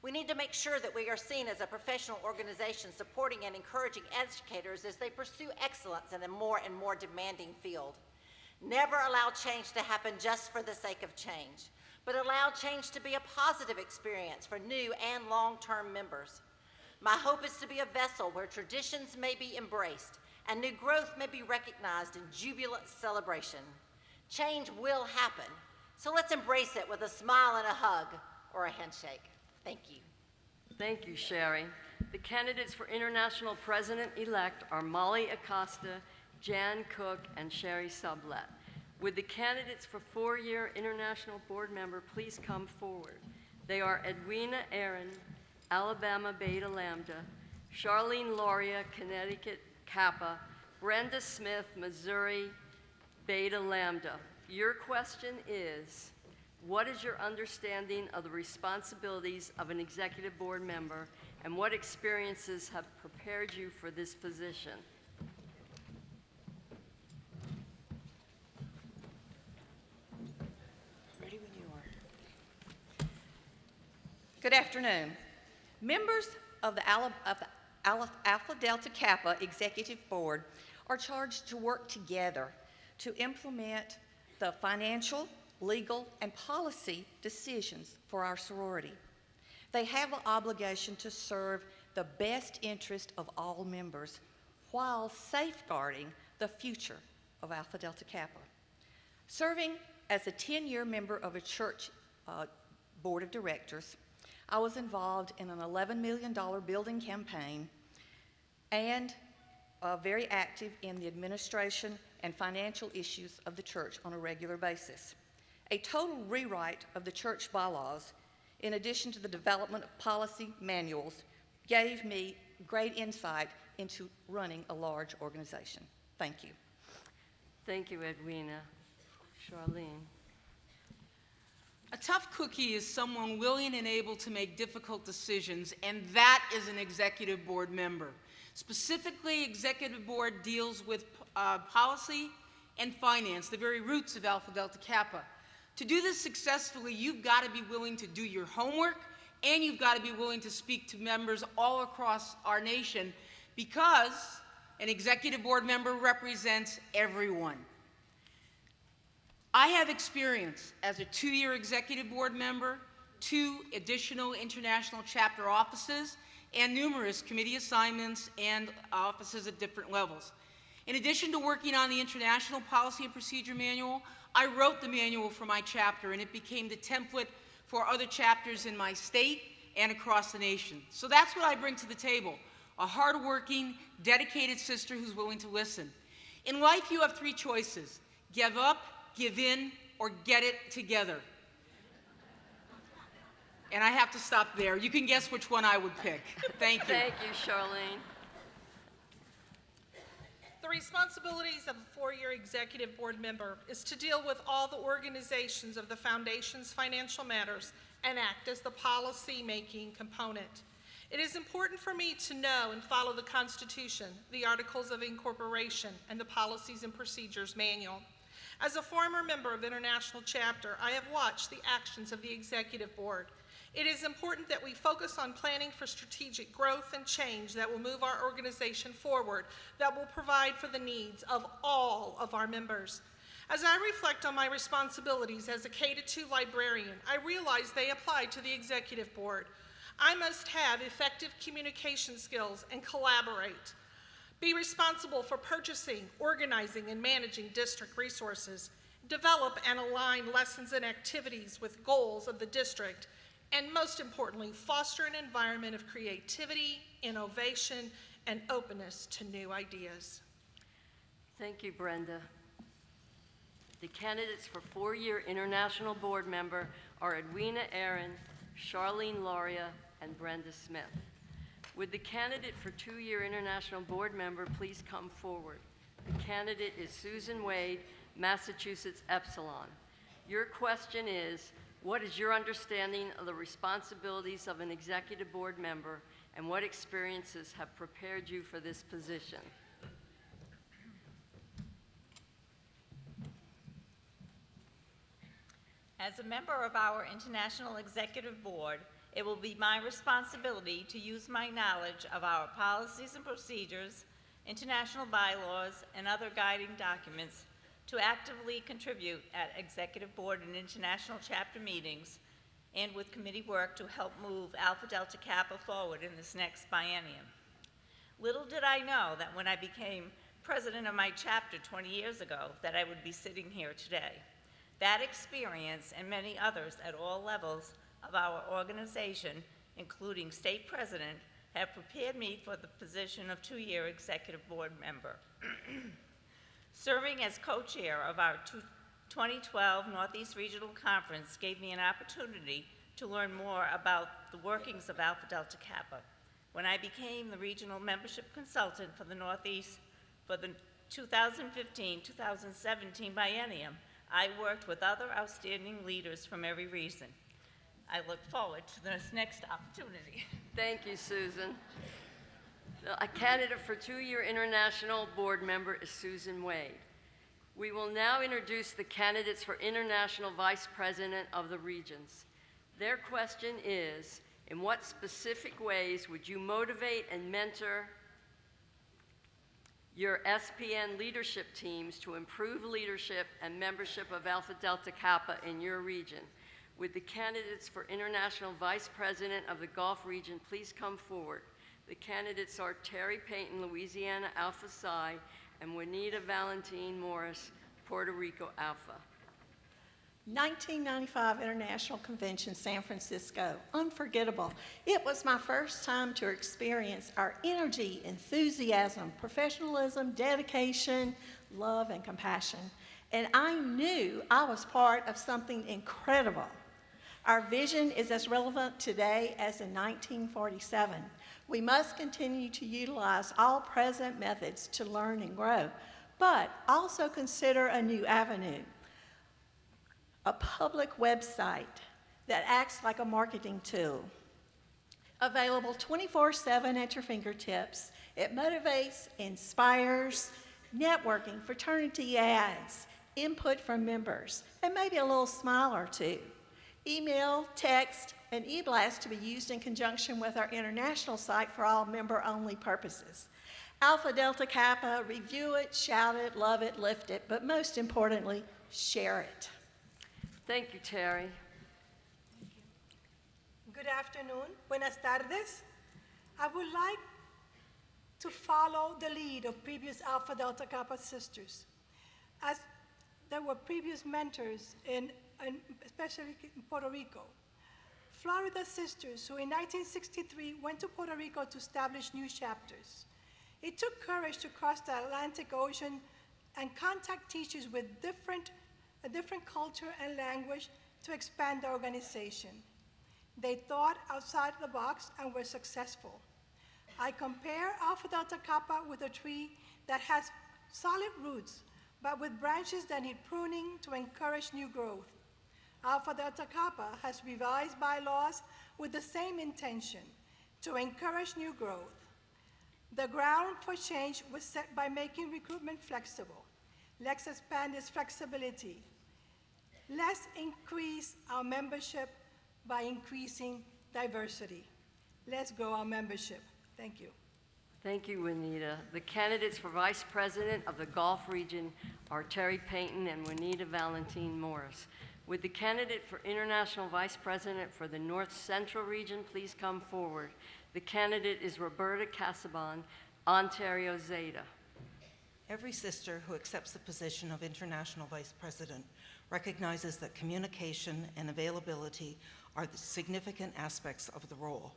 We need to make sure that we are seen as a professional organization supporting and encouraging educators as they pursue excellence in a more and more demanding field. Never allow change to happen just for the sake of change, but allow change to be a positive experience for new and long-term members. My hope is to be a vessel where traditions may be embraced and new growth may be recognized in jubilant celebration. Change will happen, so let's embrace it with a smile and a hug or a handshake. Thank you. Thank you, Sherry. The candidates for international president-elect are Molly Acosta, Jan Cook, and Sherry Sublet. Would the candidates for four-year international board member please come forward? They are Edwina Aaron, Alabama Beta Lambda, Charlene Loria, Connecticut Kappa, Brenda Smith, Missouri Beta Lambda. Your question is, what is your understanding of the responsibilities of an executive board member, and what experiences have prepared you for this position? Ready when you are. Good afternoon. Members of the Alpha Delta Kappa Executive Board are charged to work together to implement the financial, legal, and policy decisions for our sorority. They have an obligation to serve the best interest of all members while safeguarding the future of Alpha Delta Kappa. Serving as a 10-year member of a church board of directors, I was involved in an $11 million building campaign and very active in the administration and financial issues of the church on a regular basis. A total rewrite of the church bylaws, in addition to the development of policy manuals, gave me great insight into running a large organization. Thank you. Thank you, Edwina. Charlene. A tough cookie is someone willing and able to make difficult decisions, and that is an executive board member. Specifically, executive board deals with policy and finance, the very roots of Alpha Delta Kappa. To do this successfully, you've got to be willing to do your homework, and you've got to be willing to speak to members all across our nation, because an executive board member represents everyone. I have experience as a 2-year executive board member, 2 additional international chapter offices, and numerous committee assignments and offices at different levels. In addition to working on the International Policy and Procedure Manual, I wrote the manual for my chapter, and it became the template for other chapters in my state and across the nation. So that's what I bring to the table, a hardworking, dedicated sister who's willing to listen. In life, you have 3 choices: give up, give in, or get it together. And I have to stop there. You can guess which one I would pick. Thank you. Thank you, Charlene. The responsibilities of a 4-year executive board member is to deal with all the organizations of the foundation's financial matters and act as the policy-making component. It is important for me to know and follow the Constitution, the Articles of Incorporation, and the Policies and Procedures Manual. As a former member of International Chapter, I have watched the actions of the Executive Board. It is important that we focus on planning for strategic growth and change that will move our organization forward, that will provide for the needs of all of our members. As I reflect on my responsibilities as a K-2 librarian, I realize they apply to the Executive Board. I must have effective communication skills and collaborate. Be responsible for purchasing, organizing, and managing district resources. Develop and align lessons and activities with goals of the district. And most importantly, foster an environment of creativity, innovation, and openness to new ideas. Thank you, Brenda. The candidates for four-year international board member are Edwina Aaron, Charlene Lauria, and Brenda Smith. Would the candidate for two-year international board member please come forward? The candidate is Susan Wade, Massachusetts Epsilon. Your question is, what is your understanding of the responsibilities of an executive board member, and what experiences have prepared you for this position? As a member of our International Executive Board, it will be my responsibility to use my knowledge of our policies and procedures, international bylaws, and other guiding documents to actively contribute at Executive Board and International Chapter meetings and with committee work to help move Alpha Delta Kappa forward in this next biennium. Little did I know that when I became president of my chapter 20 years ago that I would be sitting here today. That experience and many others at all levels of our organization, including state president, have prepared me for the position of two-year executive board member. Serving as co-chair of our 2012 Northeast Regional Conference gave me an opportunity to learn more about the workings of Alpha Delta Kappa. When I became the regional membership consultant for the Northeast for the 2015-2017 biennium, I worked with other outstanding leaders from every region. I look forward to this next opportunity. Thank you, Susan. A candidate for two-year international board member is Susan Wade. We will now introduce the candidates for international vice president of the regions. Their question is, in what specific ways would you motivate and mentor your SPN leadership teams to improve leadership and membership of Alpha Delta Kappa in your region? Would the candidates for international vice president of the Gulf region please come forward? The candidates are Terry Payton, Louisiana Alpha Psi, and Juanita Valentine Morris, Puerto Rico Alpha. 1995 International Convention, San Francisco. Unforgettable. It was my first time to experience our energy, enthusiasm, professionalism, dedication, love, and compassion. And I knew I was part of something incredible. Our vision is as relevant today as in 1947. We must continue to utilize all present methods to learn and grow, but also consider a new avenue. A public website that acts like a marketing tool. Available 24/7 at your fingertips. It motivates, inspires, networking, fraternity ads, input from members, and maybe a little smile or two. Email, text, and e-blast to be used in conjunction with our international site for all member-only purposes. Alpha Delta Kappa, review it, shout it, love it, lift it, but most importantly, share it. Thank you, Terry. Good afternoon. Buenas tardes. I would like to follow the lead of previous Alpha Delta Kappa sisters, as there were previous mentors, especially in Puerto Rico. Florida sisters who in 1963 went to Puerto Rico to establish new chapters. It took courage to cross the Atlantic Ocean and contact teachers with a different culture and language to expand the organization. They thought outside the box and were successful. I compare Alpha Delta Kappa with a tree that has solid roots, but with branches that need pruning to encourage new growth. Alpha Delta Kappa has revised bylaws with the same intention, to encourage new growth. The ground for change was set by making recruitment flexible. Let's expand this flexibility. Let's increase our membership by increasing diversity. Let's grow our membership. Thank you. Thank you, Juanita. The candidates for vice president of the Gulf region are Terry Payton and Juanita Valentine Morris. Would the candidate for International Vice President for the North Central Region please come forward? The candidate is Roberta Casaban, Ontario Zeta. Every sister who accepts the position of International Vice President recognizes that communication and availability are the significant aspects of the role.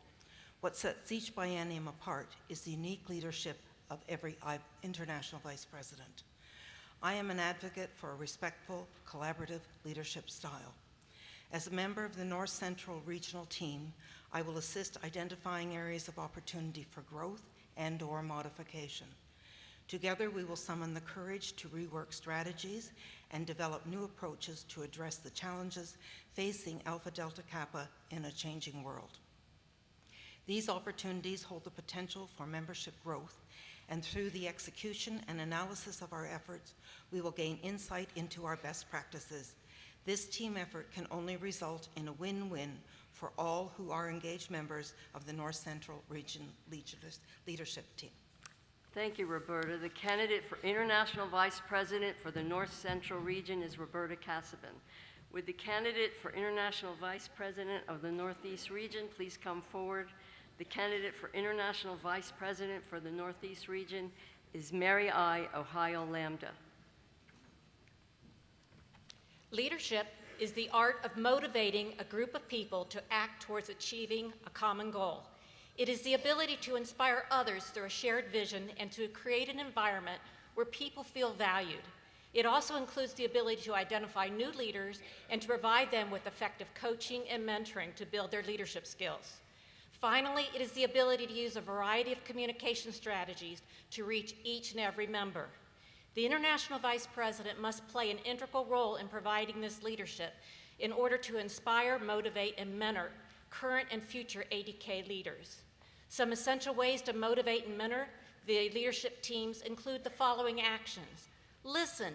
What sets each biennium apart is the unique leadership of every International Vice President. I am an advocate for a respectful, collaborative leadership style. As a member of the North Central Regional Team, I will assist identifying areas of opportunity for growth and/or modification. Together, we will summon the courage to rework strategies and develop new approaches to address the challenges facing Alpha Delta Kappa in a changing world. These opportunities hold the potential for membership growth, and through the execution and analysis of our efforts, we will gain insight into our best practices. This team effort can only result in a win-win for all who are engaged members of the North Central Region Leadership Team. Thank you, Roberta. The candidate for International Vice President for the North Central Region is Roberta Casaban. Would the candidate for International Vice President of the Northeast Region please come forward? The candidate for International Vice President for the Northeast Region is Mary I. Ohio Lambda. Leadership is the art of motivating a group of people to act towards achieving a common goal. It is the ability to inspire others through a shared vision and to create an environment where people feel valued. It also includes the ability to identify new leaders and to provide them with effective coaching and mentoring to build their leadership skills. Finally, it is the ability to use a variety of communication strategies to reach each and every member. The International Vice President must play an integral role in providing this leadership in order to inspire, motivate, and mentor current and future ADK leaders. Some essential ways to motivate and mentor the leadership teams include the following actions: listen,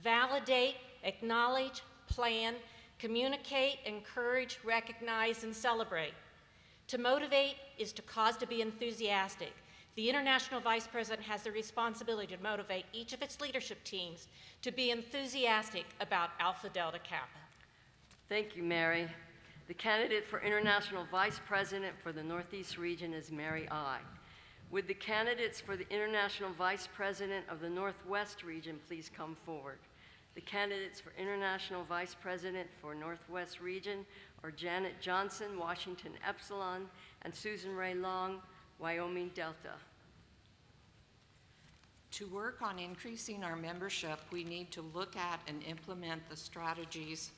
validate, acknowledge, plan, communicate, encourage, recognize, and celebrate. To motivate is to cause to be enthusiastic. The International Vice President has the responsibility to motivate each of its leadership teams to be enthusiastic about Alpha Delta Kappa. Thank you, Mary. The candidate for International Vice President for the Northeast Region is Mary I. Would the candidates for the International Vice President of the Northwest Region please come forward? The candidates for International Vice President for Northwest Region are Janet Johnson, Washington Epsilon, and Susan Ray Long, Wyoming Delta. To work on increasing our membership, we need to look at and implement the strategies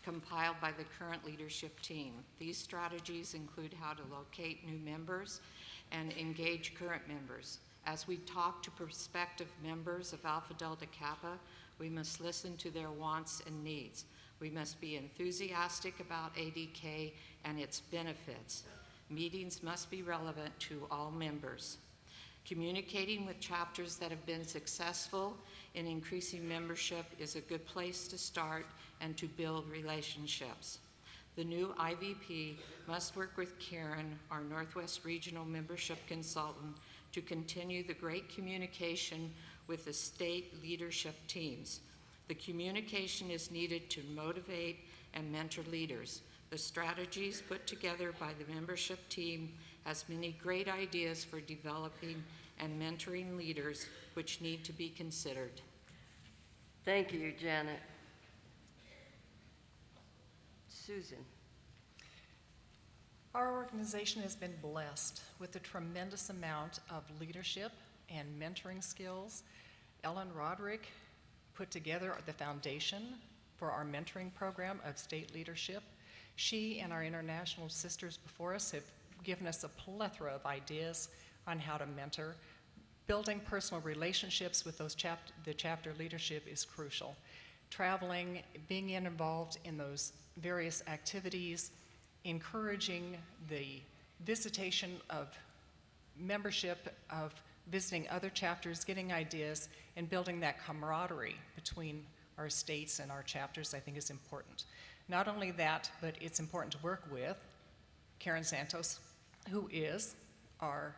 compiled by the current leadership team. These strategies include how to locate new members and engage current members. As we talk to prospective members of Alpha Delta Kappa, we must listen to their wants and needs. We must be enthusiastic about ADK and its benefits. Meetings must be relevant to all members. Communicating with chapters that have been successful in increasing membership is a good place to start and to build relationships. The new IVP must work with Karen, our Northwest Regional Membership Consultant, to continue the great communication with the state leadership teams. The communication is needed to motivate and mentor leaders. The strategies put together by the membership team has many great ideas for developing and mentoring leaders which need to be considered. Thank you, Janet. Susan. Our organization has been blessed with a tremendous amount of leadership and mentoring skills. Ellen Roderick put together the foundation for our mentoring program of state leadership. She and our international sisters before us have given us a plethora of ideas on how to mentor. Building personal relationships with those the chapter leadership is crucial. Traveling, being involved in those various activities, encouraging the visitation of membership, of visiting other chapters, getting ideas, and building that camaraderie between our states and our chapters, I think is important. Not only that, but it's important to work with Karen Santos, who is our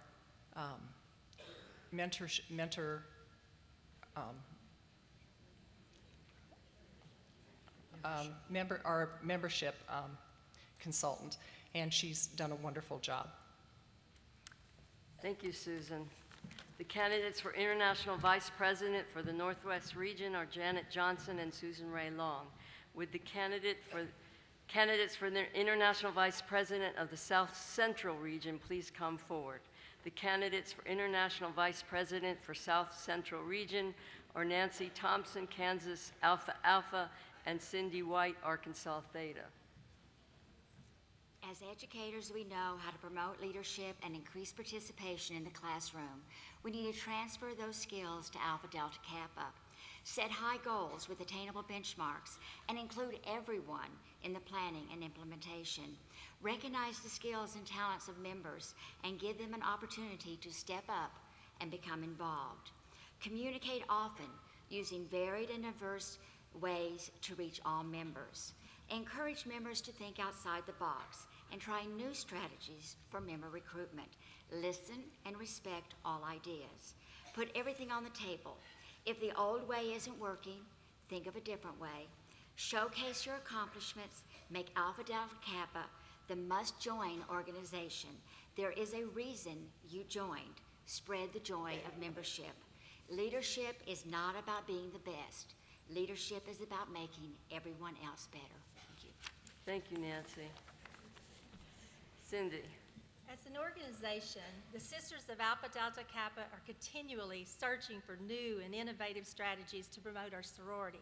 our membership consultant, and she's done a wonderful job. Thank you, Susan. The candidates for International Vice President for the Northwest Region are Janet Johnson and Susan Ray Long. Would the candidates for the International Vice President of the South Central Region please come forward? The candidates for International Vice President for South Central Region are Nancy Thompson, Kansas Alpha Alpha, and Cindy White, Arkansas Theta. As educators, we know how to promote leadership and increase participation in the classroom. We need to transfer those skills to Alpha Delta Kappa. Set high goals with attainable benchmarks and include everyone in the planning and implementation. Recognize the skills and talents of members and give them an opportunity to step up and become involved. Communicate often using varied and diverse ways to reach all members. Encourage members to think outside the box and try new strategies for member recruitment. Listen and respect all ideas. Put everything on the table. If the old way isn't working, think of a different way. Showcase your accomplishments. Make Alpha Delta Kappa the must-join organization. There is a reason you joined. Spread the joy of membership. Leadership is not about being the best. Leadership is about making everyone else better. Thank you. Thank you, Nancy. Cindy. As an organization, the Sisters of Alpha Delta Kappa are continually searching for new and innovative strategies to promote our sorority.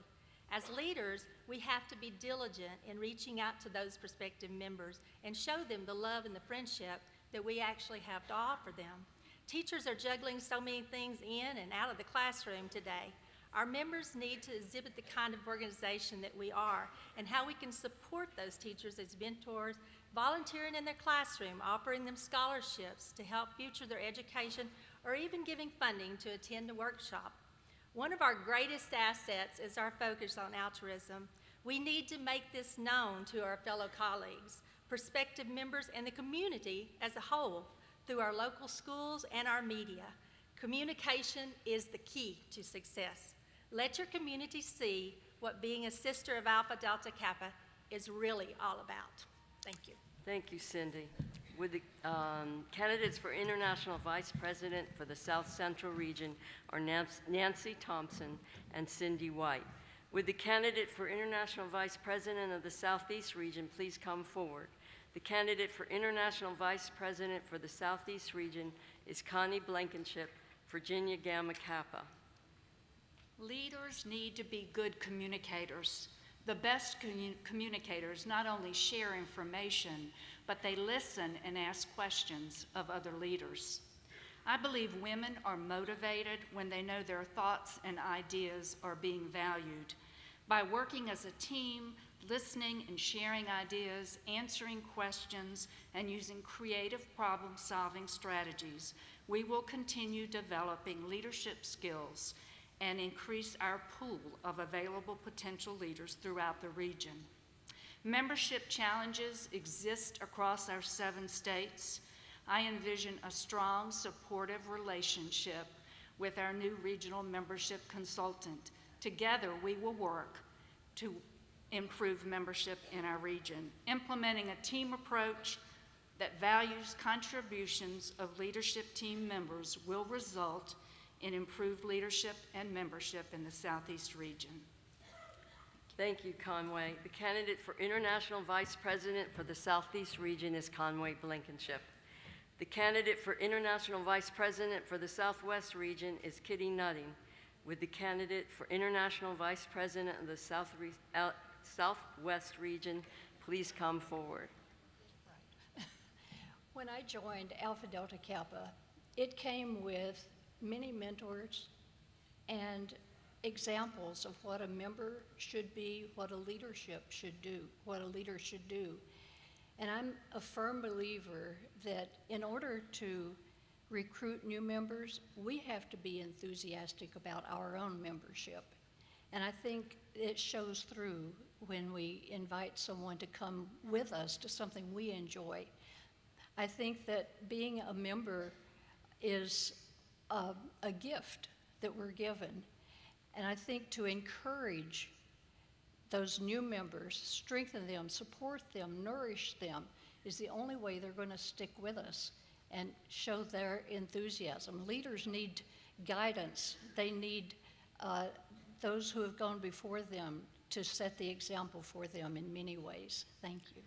As leaders, we have to be diligent in reaching out to those prospective members and show them the love and the friendship that we actually have to offer them. Teachers are juggling so many things in and out of the classroom today. Our members need to exhibit the kind of organization that we are and how we can support those teachers as mentors, volunteering in their classroom, offering them scholarships to help future their education, or even giving funding to attend a workshop. One of our greatest assets is our focus on altruism. We need to make this known to our fellow colleagues, prospective members, and the community as a whole through our local schools and our media. Communication is the key to success. Let your community see what being a sister of Alpha Delta Kappa is really all about. Thank you. Thank you, Cindy. Would the candidates for International Vice President for the South Central Region are Nancy Thompson and Cindy White. Would the candidate for International Vice President of the Southeast Region please come forward? The candidate for International Vice President for the Southeast Region is Connie Blankenship, Virginia Gamma Kappa. Leaders need to be good communicators. The best communicators not only share information, but they listen and ask questions of other leaders. I believe women are motivated when they know their thoughts and ideas are being valued. By working as a team, listening and sharing ideas, answering questions, and using creative problem-solving strategies, we will continue developing leadership skills and increase our pool of available potential leaders throughout the region. Membership challenges exist across our 7 states. I envision a strong, supportive relationship with our new regional membership consultant. Together, we will work to improve membership in our region. Implementing a team approach that values contributions of leadership team members will result in improved leadership and membership in the Southeast region. Thank you, Conway. The candidate for International Vice President for the Southeast region is Conway Blankenship. The candidate for International Vice President for the Southwest region is Kitty Nutting. Would the candidate for International Vice President of the Southwest region please come forward? When I joined Alpha Delta Kappa, it came with many mentors and examples of what a member should be, what a leadership should do, what a leader should do. And I'm a firm believer that in order to recruit new members, we have to be enthusiastic about our own membership. And I think it shows through when we invite someone to come with us to something we enjoy. I think that being a member is a gift that we're given. And I think to encourage those new members, strengthen them, support them, nourish them, is the only way they're going to stick with us and show their enthusiasm. Leaders need guidance. They need those who have gone before them to set the example for them in many ways. Thank you.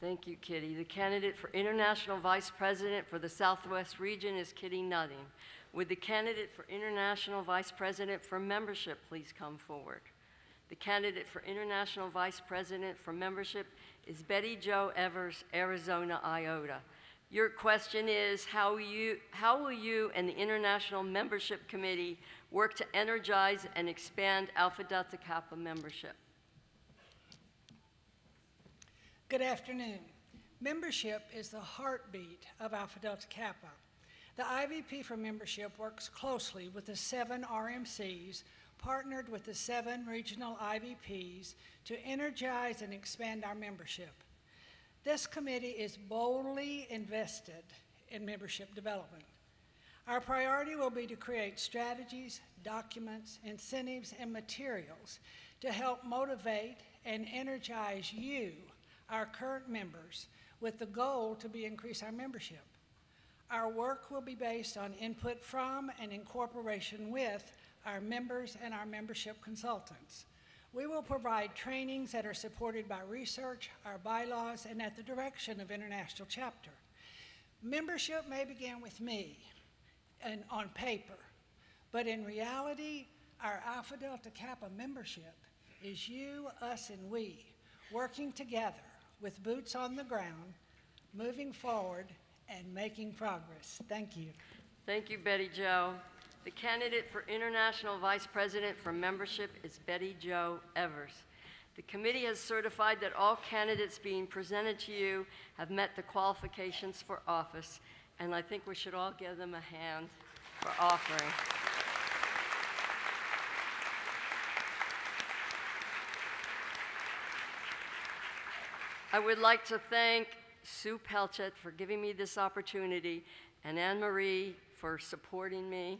Thank you, Kitty. The candidate for International Vice President for the Southwest Region is Kitty Nutting. Would the candidate for International Vice President for Membership please come forward? The candidate for International Vice President for Membership is Betty Jo Evers, Arizona Iota. Your question is, how will you and the International Membership Committee work to energize and expand Alpha Delta Kappa membership? Good afternoon. Membership is the heartbeat of Alpha Delta Kappa. The IVP for membership works closely with the 7 RMCs, partnered with the 7 regional IVPs to energize and expand our membership. This committee is boldly invested in membership development. Our priority will be to create strategies, documents, incentives, and materials to help motivate and energize you, our current members, with the goal to increase our membership. Our work will be based on input from and incorporation with our members and our membership consultants. We will provide trainings that are supported by research, our bylaws, and at the direction of International Chapter. Membership may begin with me and on paper, but in reality, our Alpha Delta Kappa membership is you, us, and we, working together with boots on the ground, moving forward, and making progress. Thank you. Thank you, Betty Jo. The candidate for International Vice President for Membership is Betty Jo Evers. The committee has certified that all candidates being presented to you have met the qualifications for office, and I think we should all give them a hand for offering. I would like to thank Sue Pelchet for giving me this opportunity, and Anne Marie for supporting me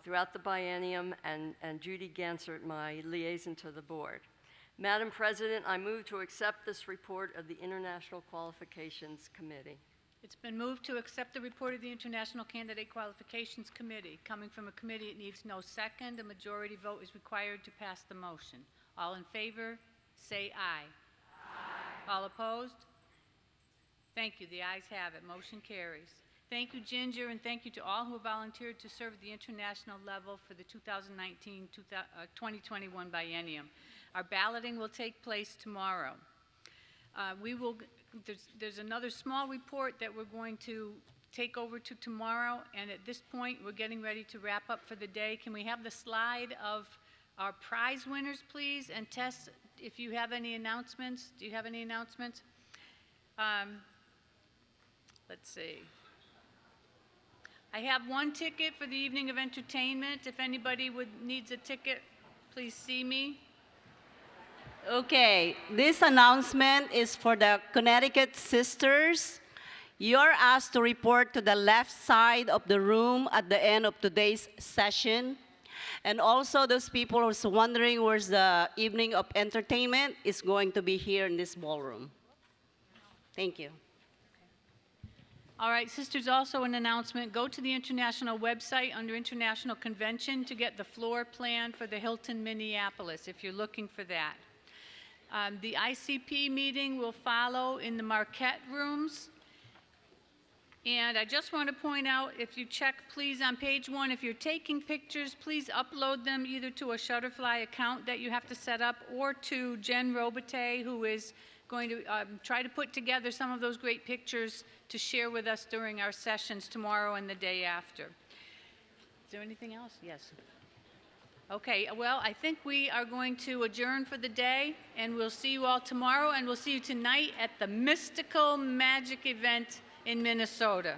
throughout the biennium, and Judy Gansert, my liaison to the board. Madam President, I move to accept this report of the International Qualifications Committee. It's been moved to accept the report of the International Candidate Qualifications Committee. Coming from a committee, it needs no second. A majority vote is required to pass the motion. All in favor, say aye. Aye. All opposed? Thank you. The ayes have it. Motion carries. Thank you, Ginger, and thank you to all who volunteered to serve at the international level for the 2019-2021 biennium. Our balloting will take place tomorrow. There's another small report that we're going to take over to tomorrow, and at this point, we're getting ready to wrap up for the day. Can we have the slide of our prize winners, please? And Tess, if you have any announcements. Do you have any announcements? Let's see. I have one ticket for the evening of entertainment. If anybody needs a ticket, please see me. Okay, this announcement is for the Connecticut Sisters. You're asked to report to the left side of the room at the end of today's session. And also those people who are wondering where's the evening of entertainment is going to be here in this ballroom. Thank you. All right, sisters, also an announcement. Go to the international website under International Convention to get the floor plan for the Hilton Minneapolis, if you're looking for that. The ICP meeting will follow in the Marquette rooms. And I just want to point out, if you check, please, on page 1, if you're taking pictures, please upload them either to a Shutterfly account that you have to set up or to Jen Robitaille, who is going to try to put together some of those great pictures to share with us during our sessions tomorrow and the day after. Is there anything else? Yes. Okay, well, I think we are going to adjourn for the day, and we'll see you all tomorrow, and we'll see you tonight at the Mystical Magic event in Minnesota.